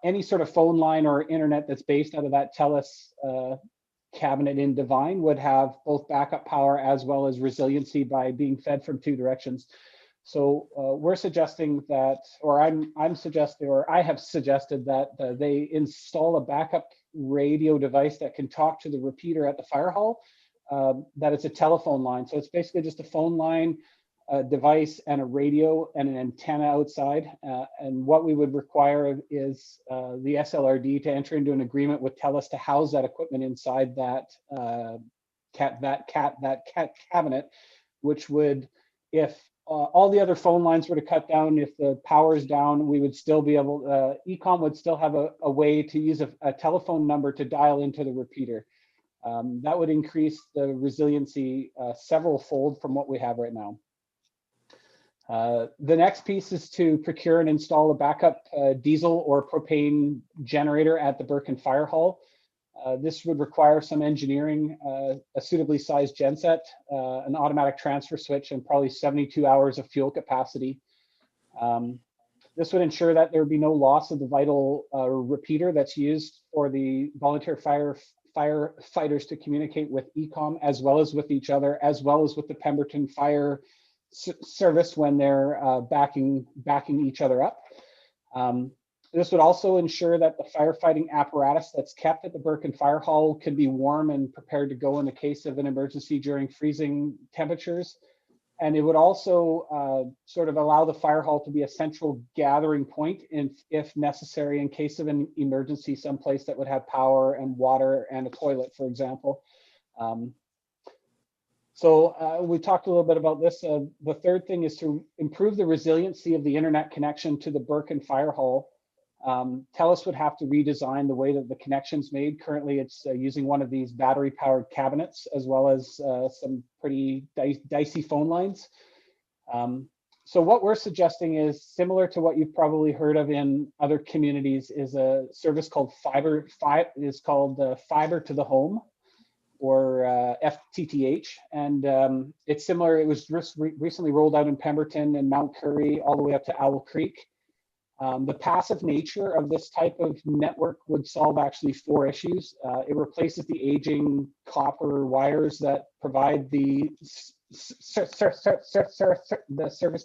any sort of phone line or internet that's based out of that TELUS cabinet in Divine would have both backup power as well as resiliency by being fed from 2 directions. So we're suggesting that, or I'm suggesting, or I have suggested that they install a backup radio device that can talk to the repeater at the fire hall. That it's a telephone line. So it's basically just a phone line, a device, and a radio and an antenna outside. And what we would require is the SLRD to enter into an agreement with TELUS to house that equipment inside that cabinet, which would, if all the other phone lines were to cut down, if the power is down, we would still be able, ECOM would still have a way to use a telephone number to dial into the repeater. That would increase the resiliency several fold from what we have right now. The next piece is to procure and install a backup diesel or propane generator at the Birken Fire Hall. This would require some engineering, a suitably sized genset, an automatic transfer switch, and probably 72 hours of fuel capacity. This would ensure that there would be no loss of the vital repeater that's used for the volunteer firefighters to communicate with ECOM, as well as with each other, as well as with the Pemberton Fire Service when they're backing each other up. This would also ensure that the firefighting apparatus that's kept at the Birken Fire Hall can be warm and prepared to go in the case of an emergency during freezing temperatures. And it would also sort of allow the fire hall to be a central gathering point if necessary in case of an emergency, someplace that would have power and water and a toilet, for example. So we talked a little bit about this. The third thing is to improve the resiliency of the internet connection to the Birken Fire Hall. TELUS would have to redesign the way that the connection's made. Currently, it's using one of these battery-powered cabinets, as well as some pretty dicey phone lines. So what we're suggesting is similar to what you've probably heard of in other communities, is a service called Fiber to the Home, or FTTH. And it's similar. It was recently rolled out in Pemberton and Mount Currie, all the way up to Owl Creek. The passive nature of this type of network would solve actually 4 issues. It replaces the aging copper wires that provide the service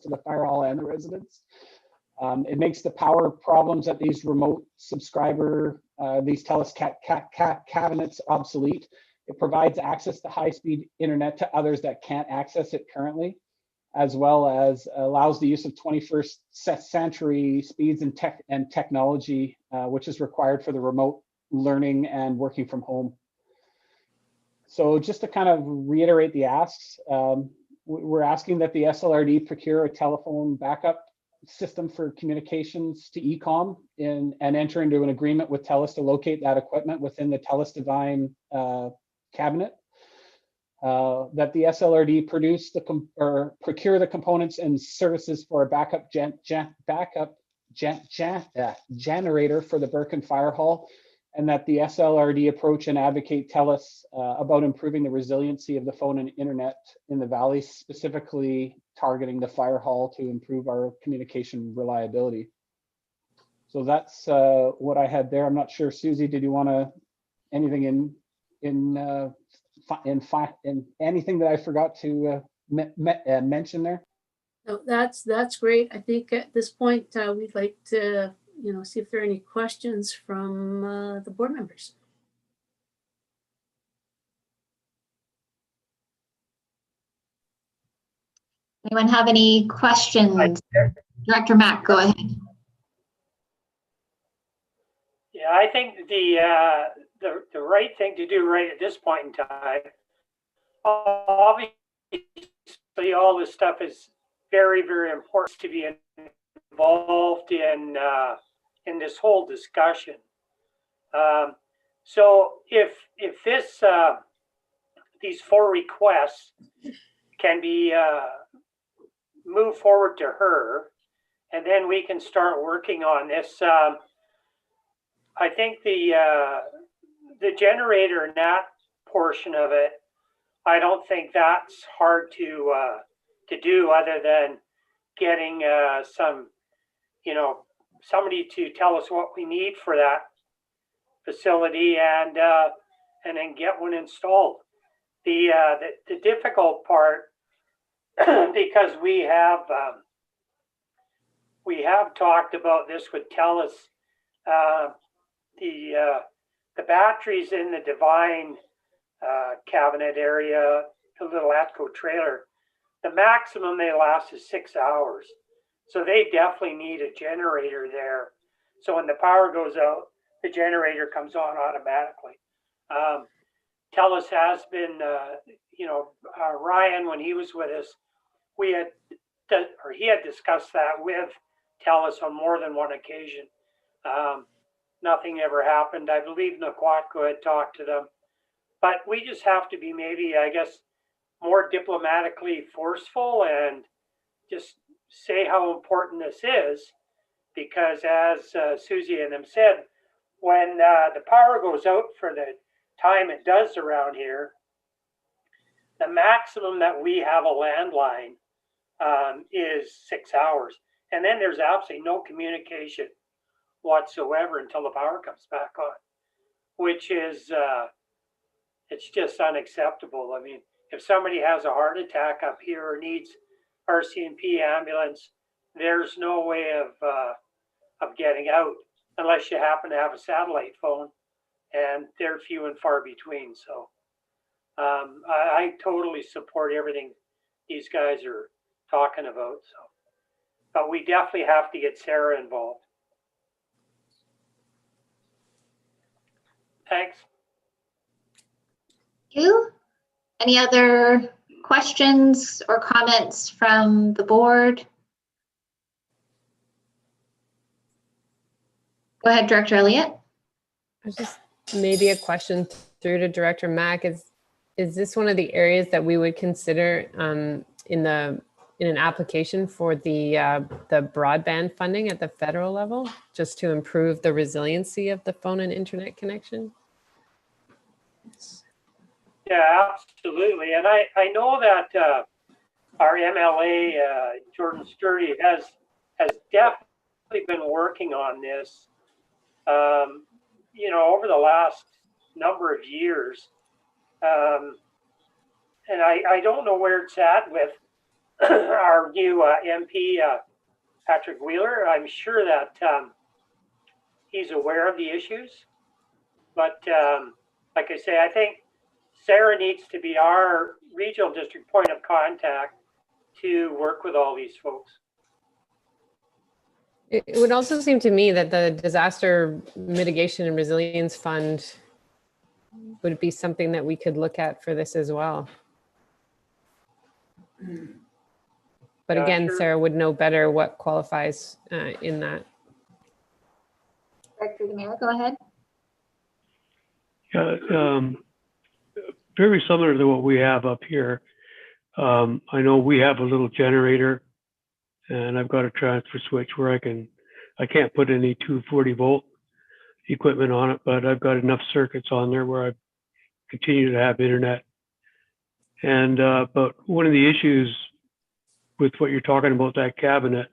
to the fire hall and the residents. It makes the power problems at these remote subscriber, these TELUS cabinets obsolete. It provides access to high-speed internet to others that can't access it currently, as well as allows the use of 21st century speeds and technology, which is required for the remote learning and working from home. So just to kind of reiterate the asks, we're asking that the SLRD procure a telephone backup system for communications to ECOM and enter into an agreement with TELUS to locate that equipment within the TELUS Divine cabinet. That the SLRD procure the components and services for a backup generator for the Birken Fire Hall, and that the SLRD approach and advocate TELUS about improving the resiliency of the phone and internet in the valley, specifically targeting the fire hall to improve our communication reliability. So that's what I had there. I'm not sure, Susie, did you want to anything in anything that I forgot to mention there? No, that's great. I think at this point, we'd like to, see if there are any questions from the board members. Anyone have any questions? Director Mack, go ahead. Yeah, I think the right thing to do right at this point in time, obviously all this stuff is very, very important to be involved in this whole discussion. So if this these 4 requests can be moved forward to her, and then we can start working on this. I think the generator and that portion of it, I don't think that's hard to do, other than getting some, somebody to tell us what we need for that facility, and then get one installed. The difficult part, because we have talked about this with TELUS, the batteries in the Divine cabinet area, the little Atco trailer, the maximum they last is 6 hours. So they definitely need a generator there. So when the power goes out, the generator comes on automatically. TELUS has been, Ryan, when he was with us, he had discussed that with TELUS on more than one occasion. Nothing ever happened. I believe Naquatco had talked to them, but we just have to be maybe, I guess, more diplomatically forceful and just say how important this is, because as Susie and them said, when the power goes out for the time it does around here, the maximum that we have a landline is 6 hours. And then there's absolutely no communication whatsoever until the power comes back on, which is, it's just unacceptable. I mean, if somebody has a heart attack up here or needs RCMP ambulance, there's no way of getting out unless you happen to have a satellite phone, and they're few and far between. So I totally support everything these guys are talking about. So, but we definitely have to get Sarah involved. Thanks. Thank you. Any other questions or comments from the board? Go ahead, Director Elliott. Just maybe a question through to Director Mack. Is this one of the areas that we would consider in an application for the broadband funding at the federal level, just to improve the resiliency of the phone and internet connection? Yeah, absolutely. And I know that our MLA, Jordan Sturdy, has definitely been working on this, over the last number of years. And I don't know where it's at with our new MP, Patrick Wheeler. I'm sure that he's aware of the issues. But like I say, I think Sarah needs to be our regional district point of contact to work with all these folks. It would also seem to me that the Disaster Mitigation and Resilience Fund would be something that we could look at for this as well. But again, sure. Sarah would know better what qualifies in that. Director DeMera, go ahead. Very similar to what we have up here. I know we have a little generator, and I've got a transfer switch where I can't put any 240 volt equipment on it, but I've got enough circuits on there where I continue to have internet. And but one of the issues with what you're talking about, that cabinet,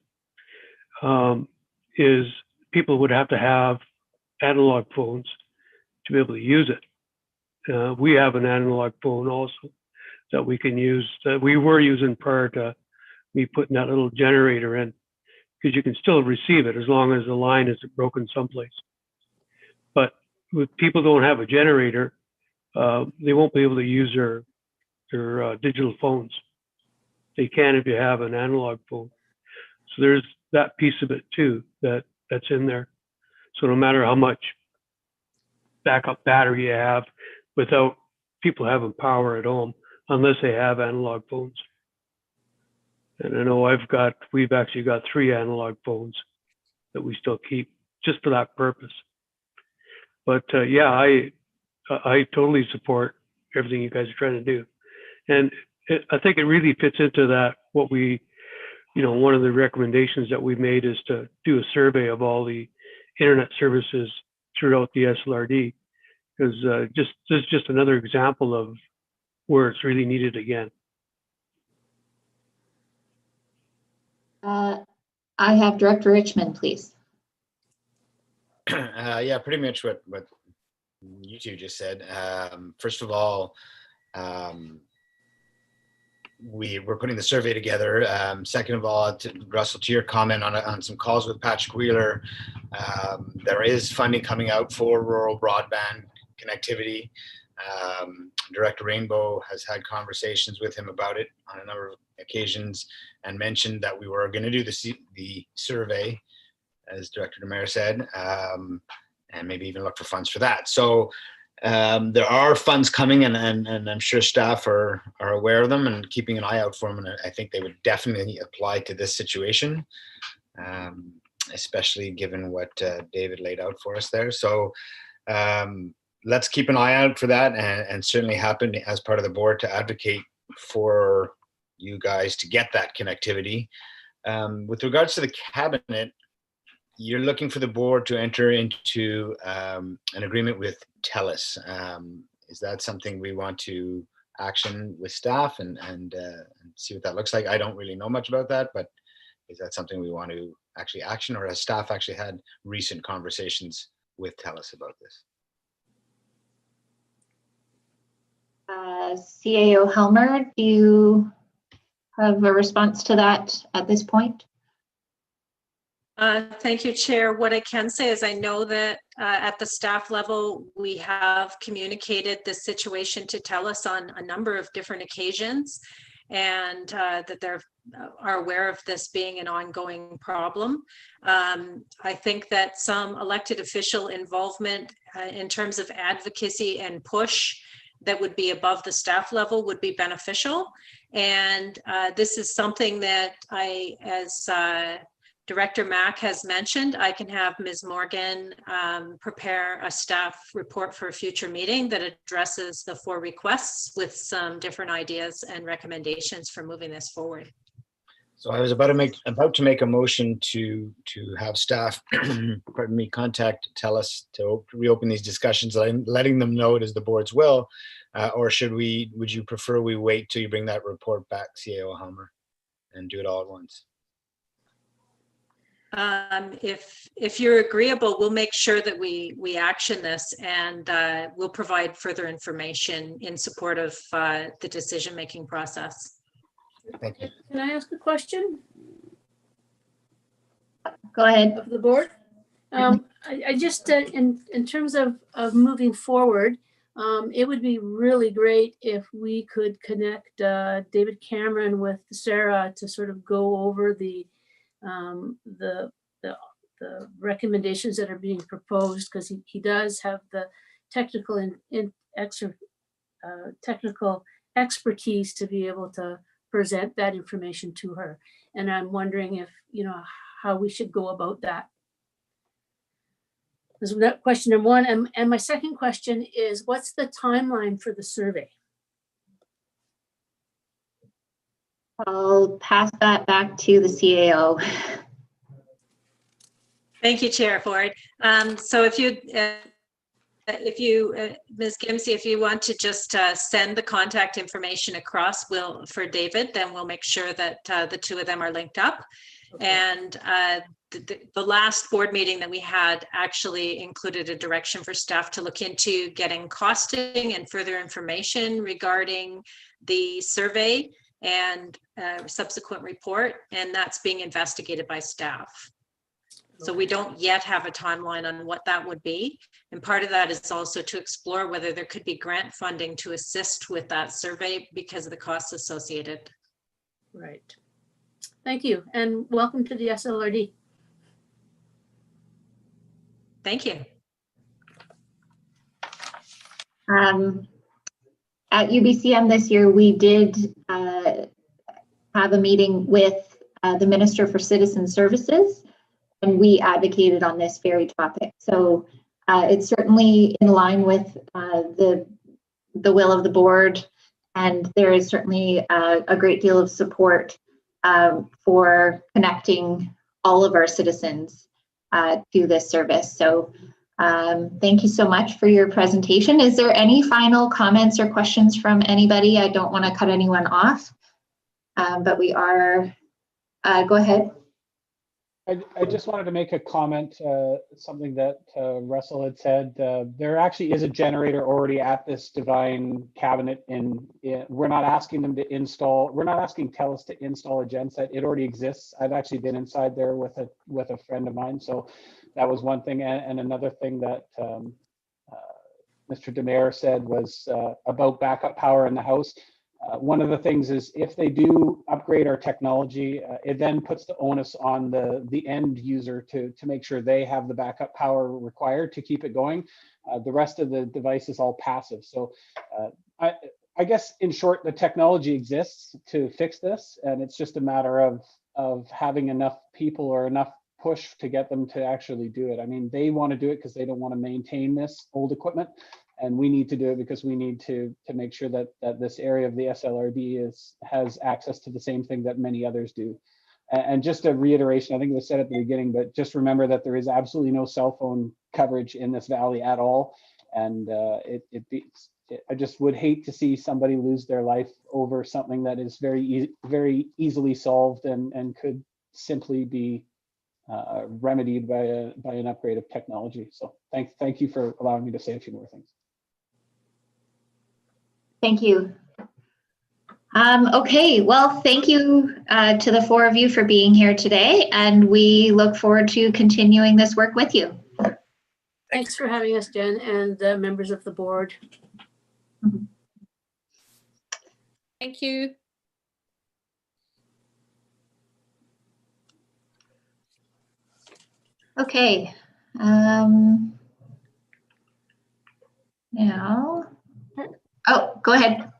is people would have to have analog phones to be able to use it. We have an analog phone also that we can use, that we were using prior to me putting that little generator in, because you can still receive it as long as the line isn't broken someplace. But if people don't have a generator, they won't be able to use their digital phones. They can if you have an analog phone. So there's that piece of it too that's in there. So no matter how much backup battery you have, without people having power at home, unless they have analog phones. And I know we've actually got 3 analog phones that we still keep just for that purpose. But yeah, I totally support everything you guys are trying to do. And I think it really fits into that, what we, one of the recommendations that we made is to do a survey of all the internet services throughout the SLRD, because this is just another example of where it's really needed again. I have Director Richmond, please. Yeah, pretty much what you two just said. First of all, we're putting the survey together. Second of all, Russell, to your comment on some calls with Patrick Wheeler, there is funding coming out for rural broadband connectivity. Director Rainbow has had conversations with him about it on a number of occasions and mentioned that we were going to do the survey, as Director DeMare said, and maybe even look for funds for that. So there are funds coming, and I'm sure staff are aware of them and keeping an eye out for them. And I think they would definitely apply to this situation, especially given what David laid out for us there. So let's keep an eye out for that, and certainly happen as part of the board to advocate for you guys to get that connectivity. With regards to the cabinet, you're looking for the board to enter into an agreement with TELUS. Is that something we want to action with staff and see what that looks like? I don't really know much about that, but is that something we want to actually action, or has staff actually had recent conversations with TELUS about this? CAO Helmer, do you have a response to that at this point? Thank you, Chair. What I can say is I know that at the staff level, we have communicated this situation to TELUS on a number of different occasions, and that they are aware of this being an ongoing problem. I think that some elected official involvement in terms of advocacy and push that would be above the staff level would be beneficial. And this is something that as Director Mack has mentioned, I can have Ms. Morgan prepare a staff report for a future meeting that addresses the 4 requests with some different ideas and recommendations for moving this forward. So I was about to make a motion to have staff, pardon me, contact TELUS to reopen these discussions, letting them know it is the board's will, or would you prefer we wait till you bring that report back, CAO Helmer, and do it all at once? If you're agreeable, we'll make sure that we action this, and we'll provide further information in support of the decision-making process. Thank you. Can I ask a question? Go ahead. Of the board? I just, in terms of moving forward, it would be really great if we could connect David Cameron with Sarah to sort of go over the recommendations that are being proposed, because he does have the technical technical expertise to be able to present that information to her. And I'm wondering if, how we should go about that. Is that question number one. And my second question is, what's the timeline for the survey? I'll pass that back to the CAO. Thank you, Chair Ford. So if you, Ms. Gimsey, if you want to just send the contact information across for David, then we'll make sure that the 2 of them are linked up. And the last board meeting that we had actually included a direction for staff to look into getting costing and further information regarding the survey and subsequent report, and that's being investigated by staff. So we don't yet have a timeline on what that would be. And part of that is also to explore whether there could be grant funding to assist with that survey because of the costs associated. Right. Thank you, and welcome to the SLRD. Thank you. At UBCM this year, we did have a meeting with the Minister for Citizen Services, and we advocated on this very topic. So it's certainly in line with the will of the board, and there is certainly a great deal of support for connecting all of our citizens to this service. So thank you so much for your presentation. Is there any final comments or questions from anybody? I don't want to cut anyone off, but we are, go ahead. I just wanted to make a comment, something that Russell had said. There actually is a generator already at this Divine cabinet, and we're not asking them to install, we're not asking TELUS to install a genset. It already exists. I've actually been inside there with a friend of mine. So that was one thing. And another thing that Mr. Demare said was about backup power in the house. One of the things is if they do upgrade our technology, it then puts the onus on the end user to make sure they have the backup power required to keep it going. The rest of the device is all passive. So I guess in short, the technology exists to fix this, and it's just a matter of having enough people or enough push to get them to actually do it. I mean, they want to do it because they don't want to maintain this old equipment. And we need to do it because we need to make sure that this area of the SLRD has access to the same thing that many others do. And just a reiteration, I think it was said at the beginning, but just remember that there is absolutely no cell phone coverage in this valley at all. And I just would hate to see somebody lose their life over something that is very easily solved and could simply be remedied by an upgrade of technology. So thank you for allowing me to say a few more things. Thank you. Okay, well, thank you to the four of you for being here today, and we look forward to continuing this work with you. Thanks for having us, Jen, and the members of the board. Thank you. Okay. Now, oh, go ahead.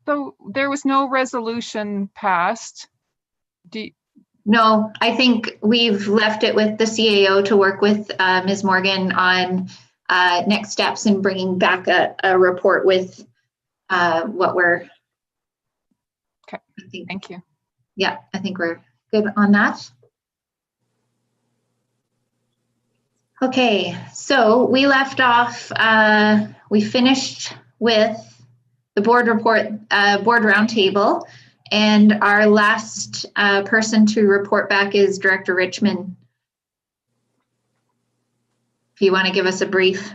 So there was no resolution passed. No, I think we've left it with the CAO to work with Ms. Morgan on next steps and bringing back a report with what we're. Okay, thank you. Yeah, I think we're good on that. Okay, so we left off, we finished with the board report, board roundtable, and our last person to report back is Director Richmond. If you want to give us a brief.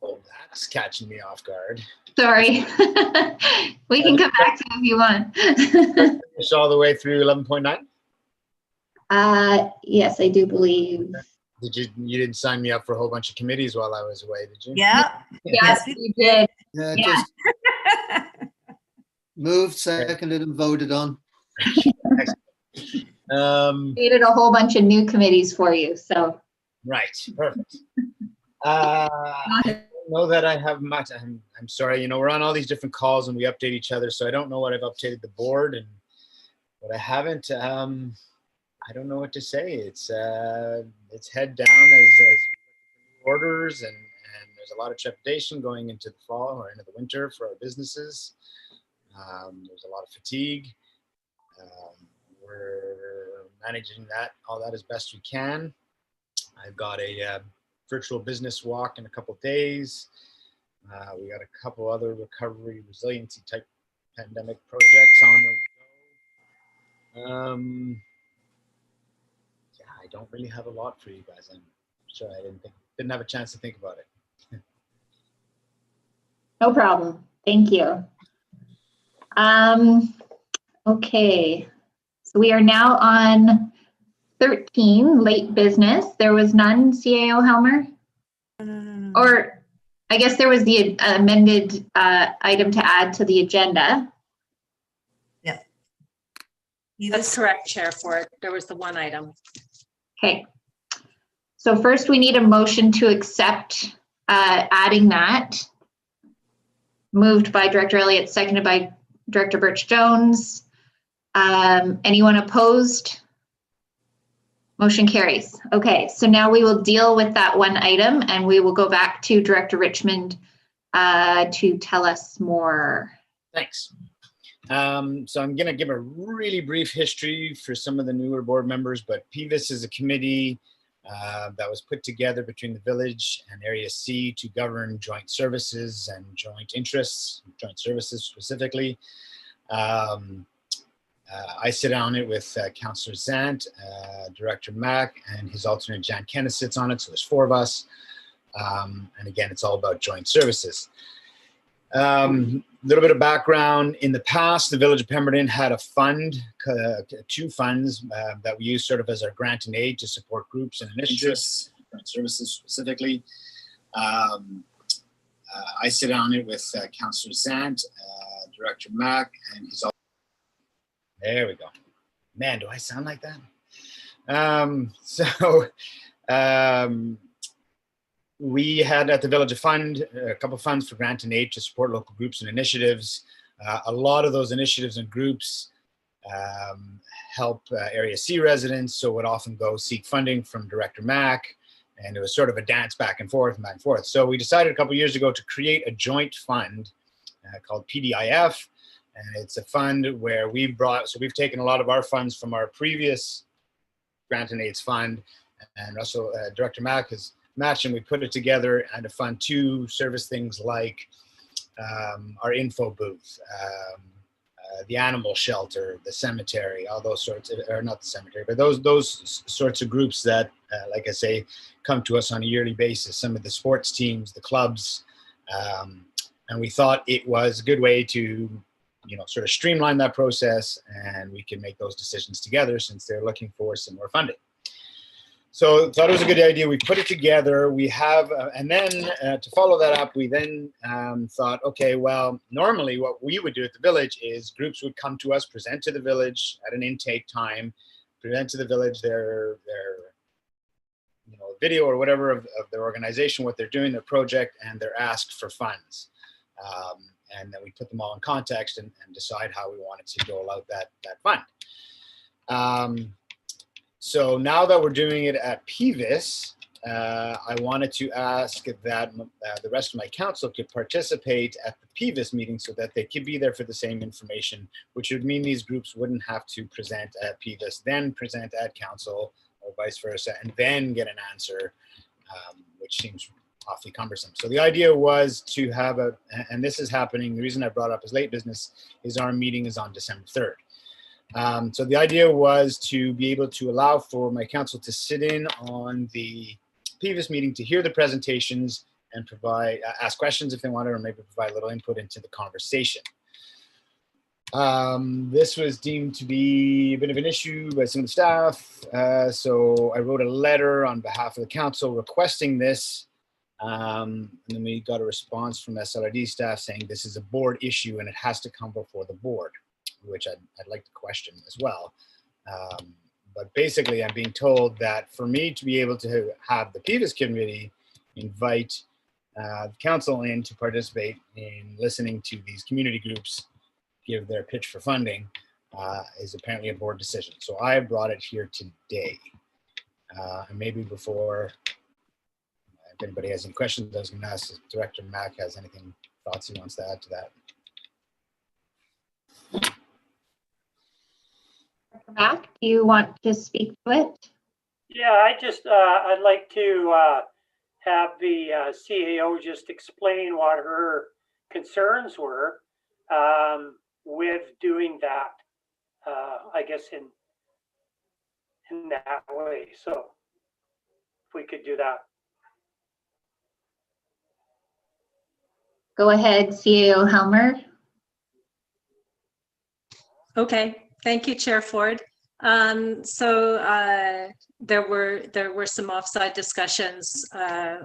Oh, that's catching me off guard. Sorry. We can come back to it if you want. Finish all the way through 11.9? Yes, I do believe. You didn't sign me up for a whole bunch of committees while I was away, did you? Yeah. Yes, you did. Yeah, Yeah. just moved, seconded, and voted on. Created a whole bunch of new committees for you, so. Right, perfect. I don't know that I have much. I'm sorry, you know, we're on all these different calls and we update each other, so I don't know what I've updated the board and what I haven't. I don't know what to say. It's head down as orders, and there's a lot of trepidation going into the fall or into the winter for our businesses. There's a lot of fatigue. We're managing all that as best we can. I've got a virtual business walk in a couple of days. We got a couple other recovery resiliency type pandemic projects on the go. don't really have a lot for you guys. I'm sure I didn't have a chance to think about it. No problem. Thank you. Okay, so we are now on 13, late business. There was none, CAO Helmer? Or I guess there was the amended item to add to the agenda. Yeah. That's correct, Chair Ford. There was the one item. Okay. So first we need a motion to accept adding that. Moved by Director Elliott, seconded by Director Birch-Jones. Anyone opposed? Motion carries. Okay, so now we will deal with that one item and we will go back to Director Richmond to tell us more. Thanks. So I'm going to give a really brief history for some of the newer board members, but PVIS is a committee that was put together between the village and Area C to govern joint services and joint interests, joint services specifically. I sit on it with Councillor Zant, Director Mack, and his alternate Jan Kennis sits on it, so there's 4 of us. And again, it's all about joint services. Little bit of background. In the past, the Village of Pemberton had a fund, 2 funds that we use sort of as our grant and aid to support groups and initiatives, joint services specifically. I sit on it with Councillor Sant, Director Mack, and his. There we go. Man, do I sound like that? We had at the Village a fund, a couple of funds for grant and aid to support local groups and initiatives. A lot of those initiatives and groups help Area C residents, so would often go seek funding from Director Mack, and it was sort of a dance back and forth and back and forth. So we decided a couple of years ago to create a joint fund called PDIF, and it's a fund where we've taken a lot of our funds from our previous grant and aids fund, and also Director Mack has matched, and we put it together and a fund to service things like our info booth, the animal shelter, the cemetery, all those sorts of, or not the cemetery, but those sorts of groups that, like I say, come to us on a yearly basis, some of the sports teams, the clubs, and we thought it was a good way to, sort of streamline that process, and we can make those decisions together since they're looking for some more funding. So thought it was a good idea. We put it together. We have, and then to follow that up, we then thought, okay, well, normally what we would do at the village is groups would come to us, present to the village at an intake time, present to the village their video or whatever of their organization, what they're doing, their project, and their ask for funds. And then we put them all in context and decide how we wanted to dole out that fund. So now that we're doing it at PVIS, I wanted to ask that the rest of my council could participate at the PVIS meeting so that they could be there for the same information, which would mean these groups wouldn't have to present at PVIS, then present at council, or vice versa, and then get an answer, which seems awfully cumbersome. So the idea was to have and this is happening, the reason I brought up as late business is our meeting is on December 3rd. So the idea was to be able to allow for my council to sit in on the previous meeting to hear the presentations and provide, ask questions if they wanted, or maybe provide a little input into the conversation. This was deemed to be a bit of an issue by some of the staff. So I wrote a letter on behalf of the council requesting this. And then we got a response from SLRD staff saying this is a board issue and it has to come before the board, which I'd like to question as well. But basically, I'm being told that for me to be able to have the PVIS committee invite the council in to participate in listening to these community groups give their pitch for funding is apparently a board decision. So I brought it here today. And maybe before, if anybody has any questions, I was going to ask if Director Mack has anything, thoughts he wants to add to that. Mack, do you want to speak to it? Yeah, I'd like to have the CAO just explain what her concerns were with doing that, I guess in that way. So if we could do that. Go ahead, CEO Helmer. Okay, thank you, Chair Ford. There were some offside discussions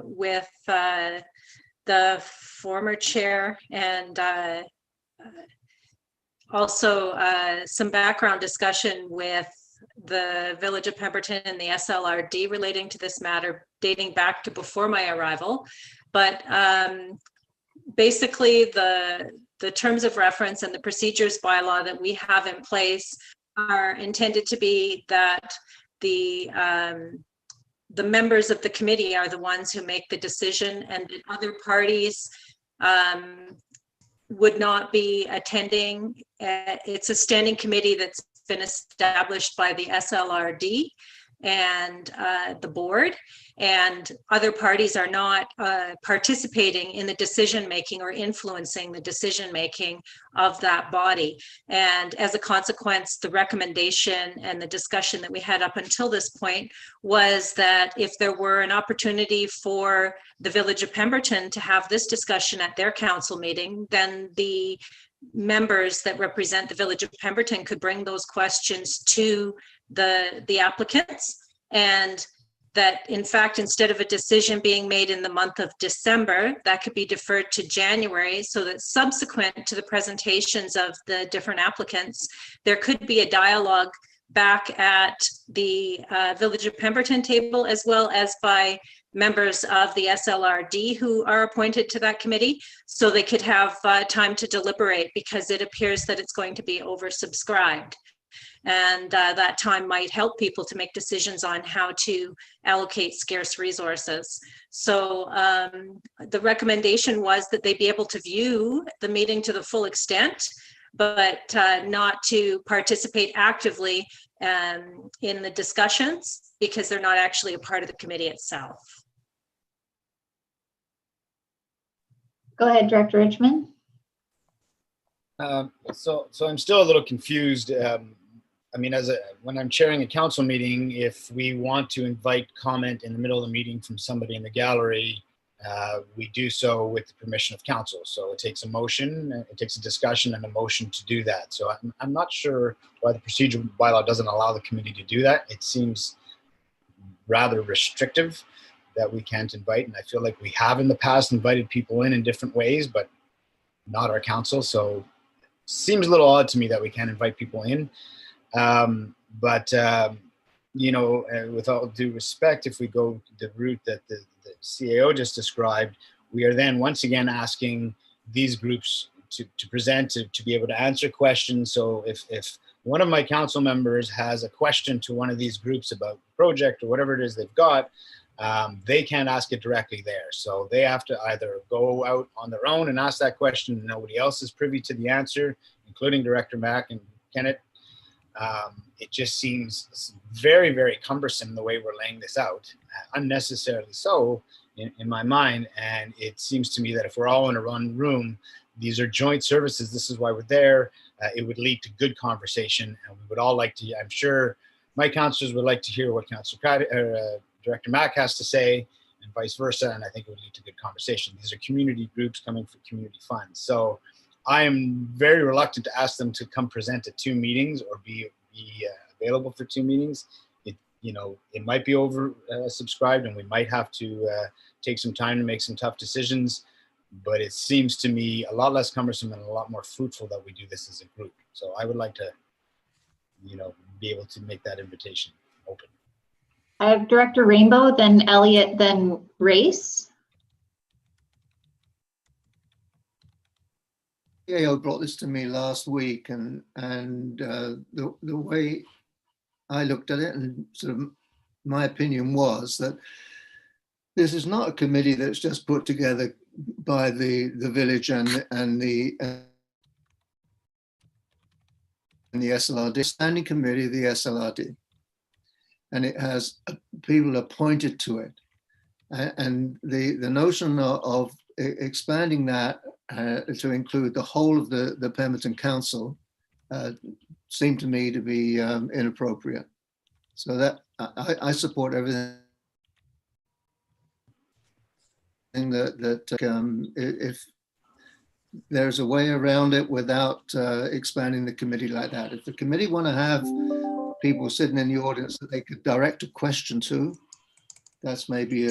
with the former chair, and also some background discussion with the Village of Pemberton and the SLRD relating to this matter dating back to before my arrival. But basically the terms of reference and the procedures bylaw that we have in place are intended to be that the members of the committee are the ones who make the decision, and that other parties would not be attending. It's a standing committee that's been established by the SLRD and the board, and other parties are not participating in the decision-making or influencing the decision-making of that body. And as a consequence, the recommendation and the discussion that we had up until this point was that if there were an opportunity for the Village of Pemberton to have this discussion at their council meeting, then the members that represent the Village of Pemberton could bring those questions to the applicants, and that in fact, instead of a decision being made in the month of December, that could be deferred to January, so that subsequent to the presentations of the different applicants, there could be a dialogue back at the Village of Pemberton table, as well as by members of the SLRD who are appointed to that committee, so they could have time to deliberate, because it appears that it's going to be oversubscribed. And that time might help people to make decisions on how to allocate scarce resources. So the recommendation was that they be able to view the meeting to the full extent, but not to participate actively in the discussions, because they're not actually a part of the committee itself. Go ahead, Director Richmond. So I'm still a little confused. I mean, when I'm chairing a council meeting, if we want to invite comment in the middle of the meeting from somebody in the gallery, we do so with the permission of council. So it takes a motion, it takes a discussion and a motion to do that. So I'm not sure why the procedural bylaw doesn't allow the committee to do that. It seems rather restrictive that we can't invite. And I feel like we have in the past invited people in different ways, but not our council. So it seems a little odd to me that we can't invite people in. You know, with all due respect, if we go the route that the CAO just described, we are then once again asking these groups to present, to be able to answer questions. So if one of my council members has a question to one of these groups about the project or whatever it is they've got, they can't ask it directly there. So they have to either go out on their own and ask that question, and nobody else is privy to the answer, including Director Mack and Kenneth. It just seems very, very cumbersome the way we're laying this out, unnecessarily so in my mind. And it seems to me that if we're all in a one room, these are joint services. This is why we're there. It would lead to good conversation, and we would all like to, I'm sure my councillors would like to hear what Director Mack has to say, and vice versa. And I think it would lead to good conversation. These are community groups coming for community funds. So I am very reluctant to ask them to come present at 2 meetings or be available for 2 meetings. It might be over subscribed, and we might have to take some time to make some tough decisions, but it seems to me a lot less cumbersome and a lot more fruitful that we do this as a group. So I would like to, be able to make that invitation open. I have Director Rainbow, then Elliot, then Race. CAO brought this to me last week, and the way I looked at it, and sort of my opinion was that this is not a committee that's just put together by the village and the SLRD, standing committee of the SLRD, and it has people appointed to it, and the notion of expanding that to include the whole of the Pemberton Council seemed to me to be inappropriate. So that I support everything if there's a way around it without expanding the committee like that. If the committee want to have people sitting in the audience that they could direct a question to, that's maybe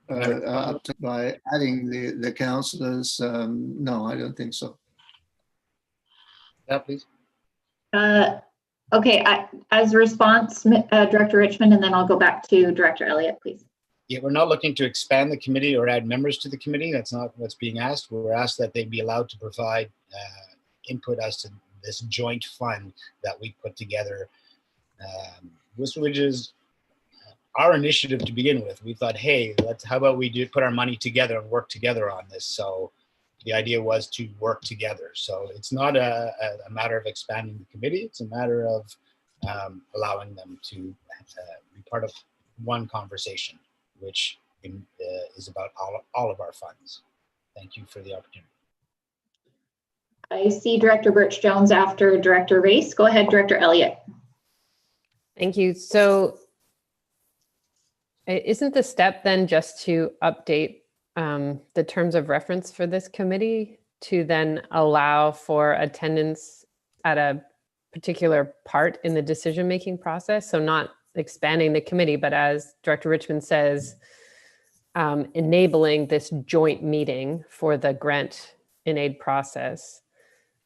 by adding the councillors. No, I don't think so. Yeah, please. Okay, as a response, Director Richmond, and then I'll go back to Director Elliott, please. Yeah, we're not looking to expand the committee or add members to the committee. That's not what's being asked. We're asked that they be allowed to provide input as to this joint fund that we put together, which is our initiative to begin with. We thought, hey, how about we put our money together and work together on this? So the idea was to work together. So it's not a matter of expanding the committee. It's a matter of allowing them to be part of one conversation, which is about all of our funds. Thank you for the opportunity. I see Director Birch-Jones after Director Race. Go ahead, Director Elliott. Thank you. So isn't the step then just to update the terms of reference for this committee to then allow for attendance at a particular part in the decision-making process? So not expanding the committee, but as Director Richmond says, enabling this joint meeting for the grant in aid process.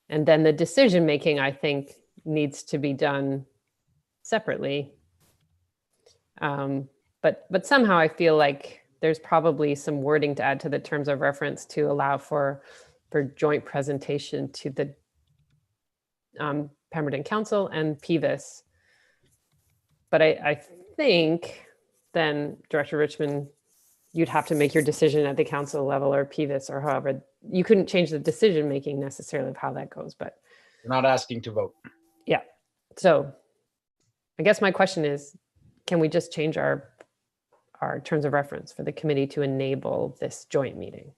And then the decision-making, I think, needs to be done separately. But somehow I feel like there's probably some wording to add to the terms of reference to allow for joint presentation to the Pemberton Council and PVIS. But I think then, Director Richmond, you'd have to make your decision at the council level or PVIS or however. You couldn't change the decision making necessarily of how that goes, but We're not asking to vote. yeah. So I guess my question is, can we just change our terms of reference for the committee to enable this joint meeting?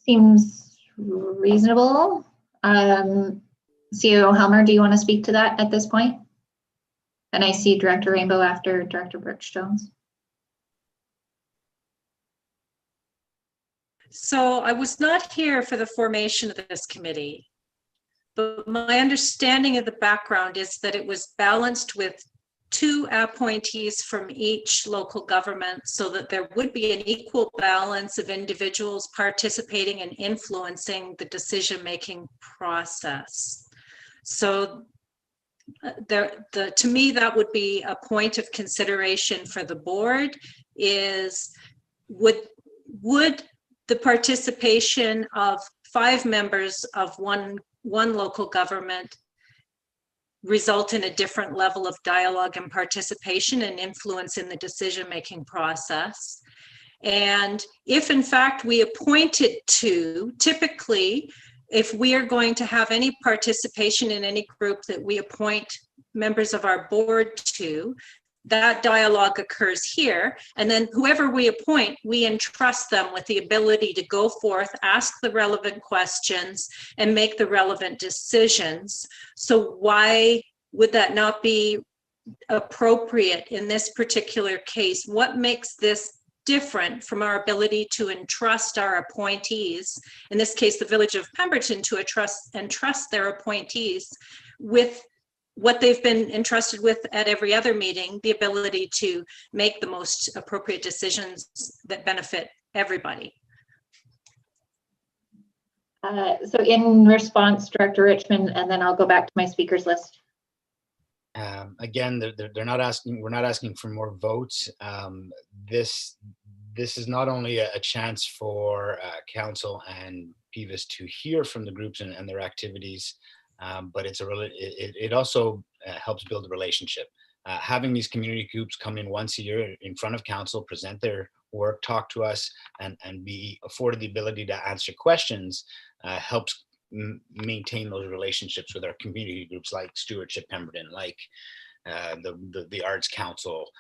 Seems reasonable. CEO Helmer, do you want to speak to that at this point? And I see Director Rainbow after Director Birch-Jones. So I was not here for the formation of this committee, but my understanding of the background is that it was balanced with 2 appointees from each local government so that there would be an equal balance of individuals participating and influencing the decision-making process. So to me, that would be a point of consideration for the board is would the participation of 5 members of one local government result in a different level of dialogue and participation and influence in the decision-making process? And if in fact we appointed 2, typically, if we are going to have any participation in any group that we appoint members of our board to, that dialogue occurs here. And then whoever we appoint, we entrust them with the ability to go forth, ask the relevant questions, and make the relevant decisions. So why would that not be appropriate in this particular case? What makes this different from our ability to entrust our appointees, in this case, the Village of Pemberton, to entrust their appointees with what they've been entrusted with at every other meeting, the ability to make the most appropriate decisions that benefit everybody? So in response, Director Richmond, and then I'll go back to my speakers list. Again, they're not asking. We're not asking for more votes. This is not only a chance for council and PVIS to hear from the groups and their activities, but it also helps build a relationship. Having these community groups come in once a year in front of council, present their work, talk to us, and be afforded the ability to answer questions helps maintain those relationships with our community groups like Stewardship Pemberton, like the Arts Council,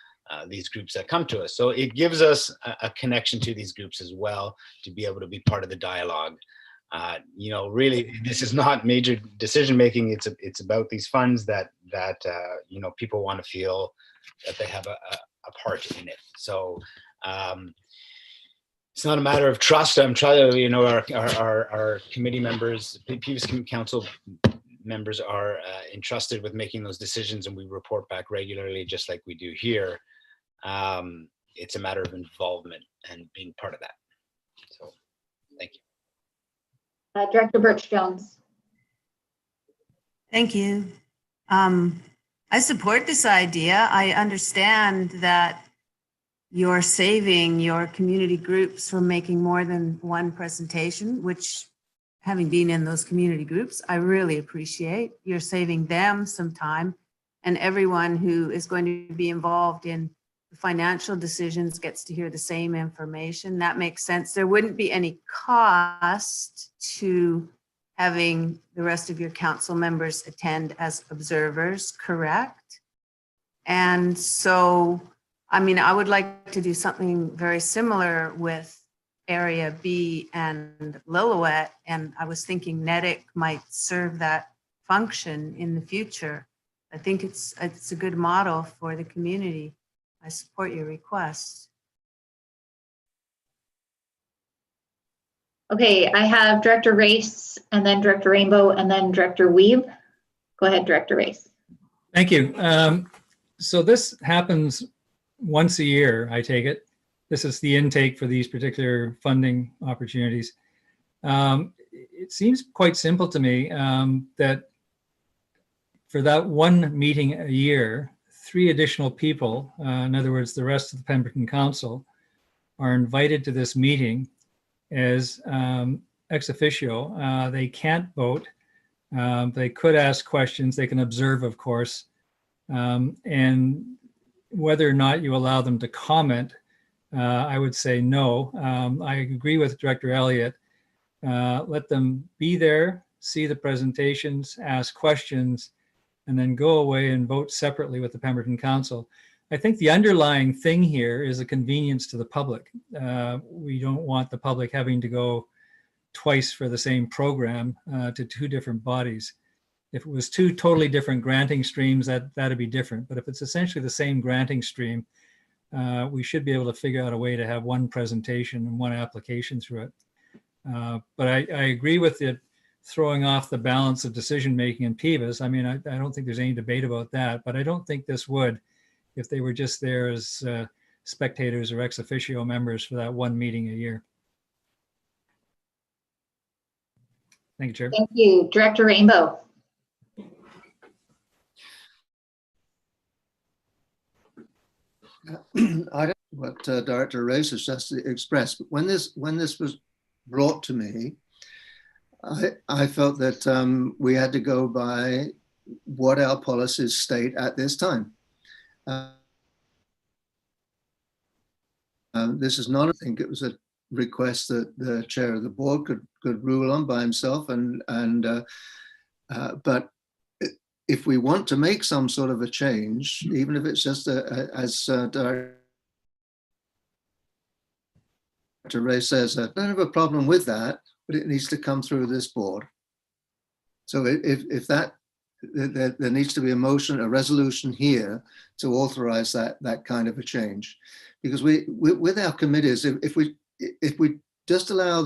these groups that come to us. So it gives us a connection to these groups as well to be able to be part of the dialogue. You know, really, this is not major decision making. It's about these funds that you know, people want to feel that they have a part in it. So it's not a matter of trust. I'm trying to, you know, our committee members, previous council members are entrusted with making those decisions, and we report back regularly, just like we do here. It's a matter of involvement and being part of that. So, thank you. Director Birch-Jones. Thank you. I support this idea. I understand that you're saving your community groups from making more than one presentation, which, having been in those community groups, I really appreciate. You're saving them some time, and everyone who is going to be involved in the financial decisions gets to hear the same information. That makes sense. There wouldn't be any cost to having the rest of your council members attend as observers, correct? And so, I mean, I would like to do something very similar with Area B and Lillooet, and I was thinking NEDIC might serve that function in the future. I think it's a good model for the community. I support your request. Okay, I have Director Race, and then Director Rainbow, and then Director Weeb. Go ahead, Director Race. Thank you. So this happens once a year, I take it. This is the intake for these particular funding opportunities. It seems quite simple to me that for that one meeting a year, 3 additional people, in other words, the rest of the Pemberton Council, are invited to this meeting as ex officio. They can't vote. They could ask questions. They can observe, of course. And whether or not you allow them to comment, I would say no. I agree with Director Elliott. Let them be there, see the presentations, ask questions, and then go away and vote separately with the Pemberton Council. I think the underlying thing here is a convenience to the public. We don't want the public having to go twice for the same program to 2 different bodies. If it was 2 totally different granting streams, that'd be different. But if it's essentially the same granting stream, we should be able to figure out a way to have one presentation and one application through it. But I agree with it throwing off the balance of decision-making in PEVAS. I mean, I don't think there's any debate about that, but I don't think this would if they were just there as spectators or ex officio members for that one meeting a year. Thank you, Chair. Thank you. Director Rainbow. I don't know what Director Race has just expressed, but when this was brought to me, I felt that we had to go by what our policies state at this time. This is not, I think it was a request that the chair of the board could rule on by himself, but if we want to make some sort of a change, even if it's just as Director Ray says, I don't have a problem with that, but it needs to come through this board. So if that, there needs to be a motion, a resolution here to authorize that kind of a change. Because with our committees, if we just allow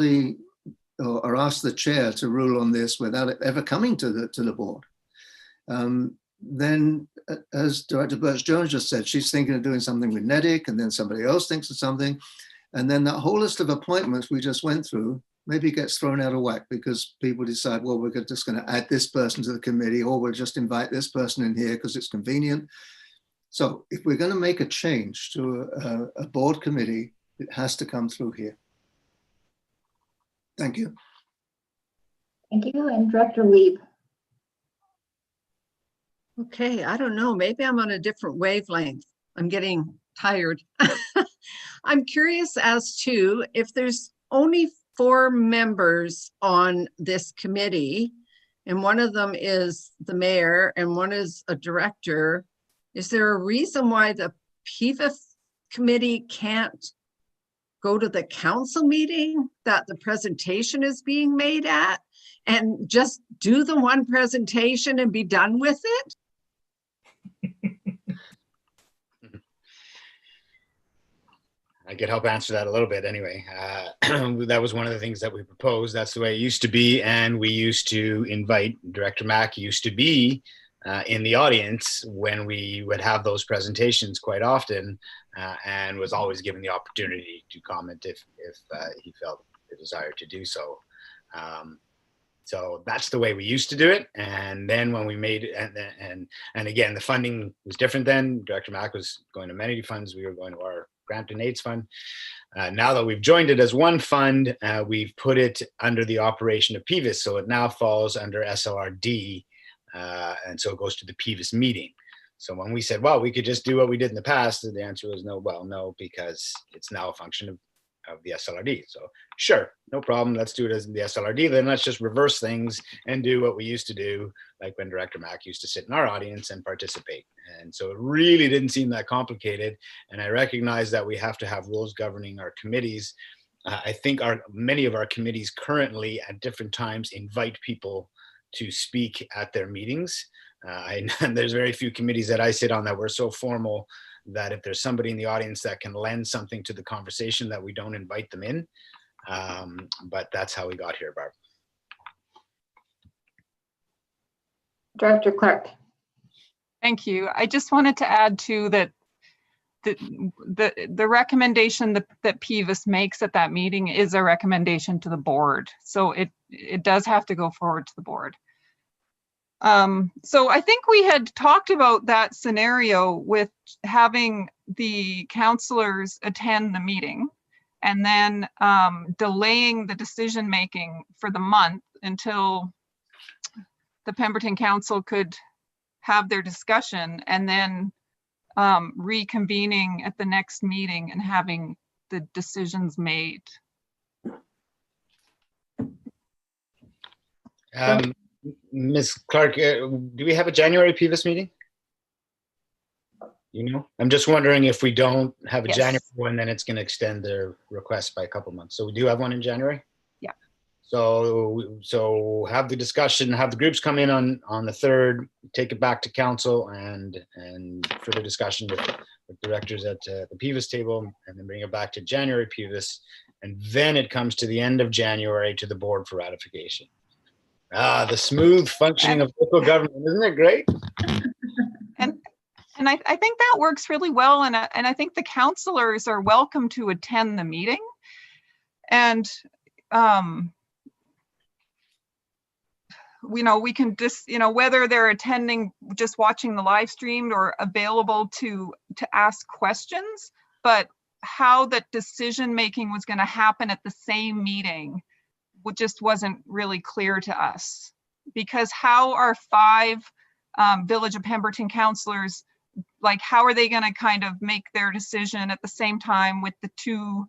or ask the chair to rule on this without it ever coming to the board, then as Director Birch-Jones just said, she's thinking of doing something with NEDIC, and then somebody else thinks of something. And then that whole list of appointments we just went through maybe gets thrown out of whack because people decide, well, we're just going to add this person to the committee, or we'll just invite this person in here because it's convenient. So if we're going to make a change to a board committee, it has to come through here. Thank you. Thank you. And Director Weeb. Okay, I don't know, maybe I'm on a different wavelength. I'm getting tired. I'm curious as to if there's only 4 members on this committee, and one of them is the mayor and one is a director. Is there a reason why the PEVAS committee can't go to the council meeting that the presentation is being made at and just do the one presentation and be done with it? I could help answer that a little bit anyway. That was one of the things that we proposed. That's the way it used to be. And we used to invite, Director Mack used to be in the audience when we would have those presentations quite often, and was always given the opportunity to comment if he felt the desire to do so. So that's the way we used to do it. And then when we made it, and again, the funding was different then. Director Mack was going to amenity funds. We were going to our grant and aids fund. Now that we've joined it as one fund, we've put it under the operation of PVIS. So it now falls under SLRD. And so it goes to the PVIS meeting. So when we said, well, we could just do what we did in the past, the answer was no, well, no, because it's now a function of the SLRD. So sure, no problem. Let's do it as the SLRD. Then let's just reverse things and do what we used to do, like when Director Mack used to sit in our audience and participate. And so it really didn't seem that complicated. And I recognize that we have to have rules governing our committees. I think many of our committees currently at different times invite people to speak at their meetings. And there's very few committees that I sit on that were so formal that if there's somebody in the audience that can lend something to the conversation, that we don't invite them in. But that's how we got here, Barb. Director Clark. Thank you. I just wanted to add to that the recommendation that PVIS makes at that meeting is a recommendation to the board. So it does have to go forward to the board. So I think we had talked about that scenario with having the councillors attend the meeting and then delaying the decision making for the month until the Pemberton Council could have their discussion, and then reconvening at the next meeting and having the decisions made. Ms. Clark, do we have a January PVIS meeting? You know, I'm just wondering if we don't have a Yes. January one, then it's going to extend their request by a couple months. So we do have one in January? Yeah. So have the discussion, have the groups come in on the 3rd, take it back to council and further discussion with directors at the PVIS table, and then bring it back to January PVIS. And then it comes to the end of January to the board for ratification. The smooth functioning of local government, isn't it great? And I think that works really well. And I think the councillors are welcome to attend the meeting. And, we can just, whether they're attending, just watching the live stream or available to ask questions, but how that decision making was going to happen at the same meeting just wasn't really clear to us, because how are 5 Village of Pemberton councillors, like, how are they going to kind of make their decision at the same time with the 2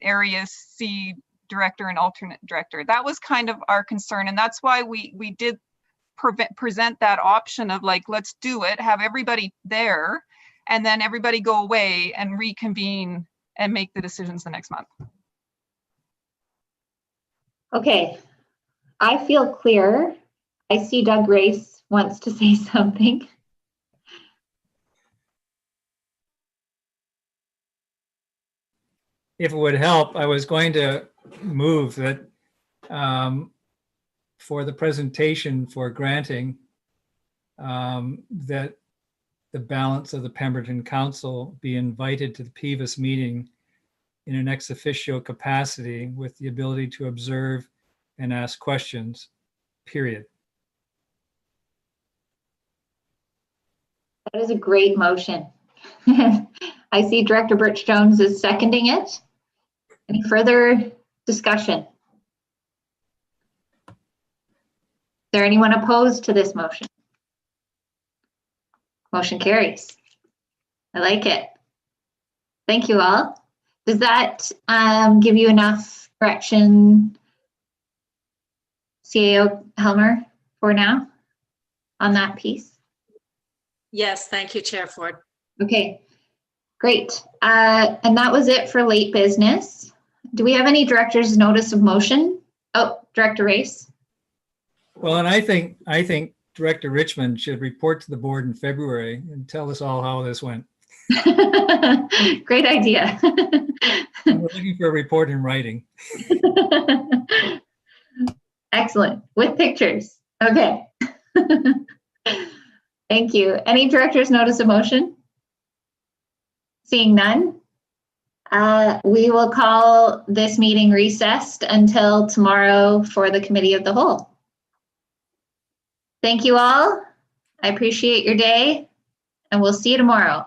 Area C director and alternate director? That was kind of our concern, and that's why we did present that option of, like, let's do it, have everybody there, and then everybody go away and reconvene and make the decisions the next month. Okay, I feel clear. I see Doug Race wants to say something. If it would help, I was going to move that for the presentation for granting, that the balance of the Pemberton Council be invited to the PVIS meeting in an ex officio capacity with the ability to observe and ask questions, period. That is a great motion. I see Director Birch Jones is seconding it. Any further discussion? Is there anyone opposed to this motion? Motion carries. I like it. Thank you all. Does that give you enough correction, CAO Helmer, for now on that piece? Yes, thank you, Chair Ford. Okay, Great. And that was it for late business. Do we have any director's notice of motion? Oh, Director Race. Well, and I think Director Richmond should report to the board in February and tell us all how this went. Great idea. We're looking for a report in writing. Excellent. With pictures. Okay. Thank you. Any director's notice of motion? Seeing none, we will call this meeting recessed until tomorrow for the committee of the whole. Thank you all. I appreciate your day, and we'll see you tomorrow.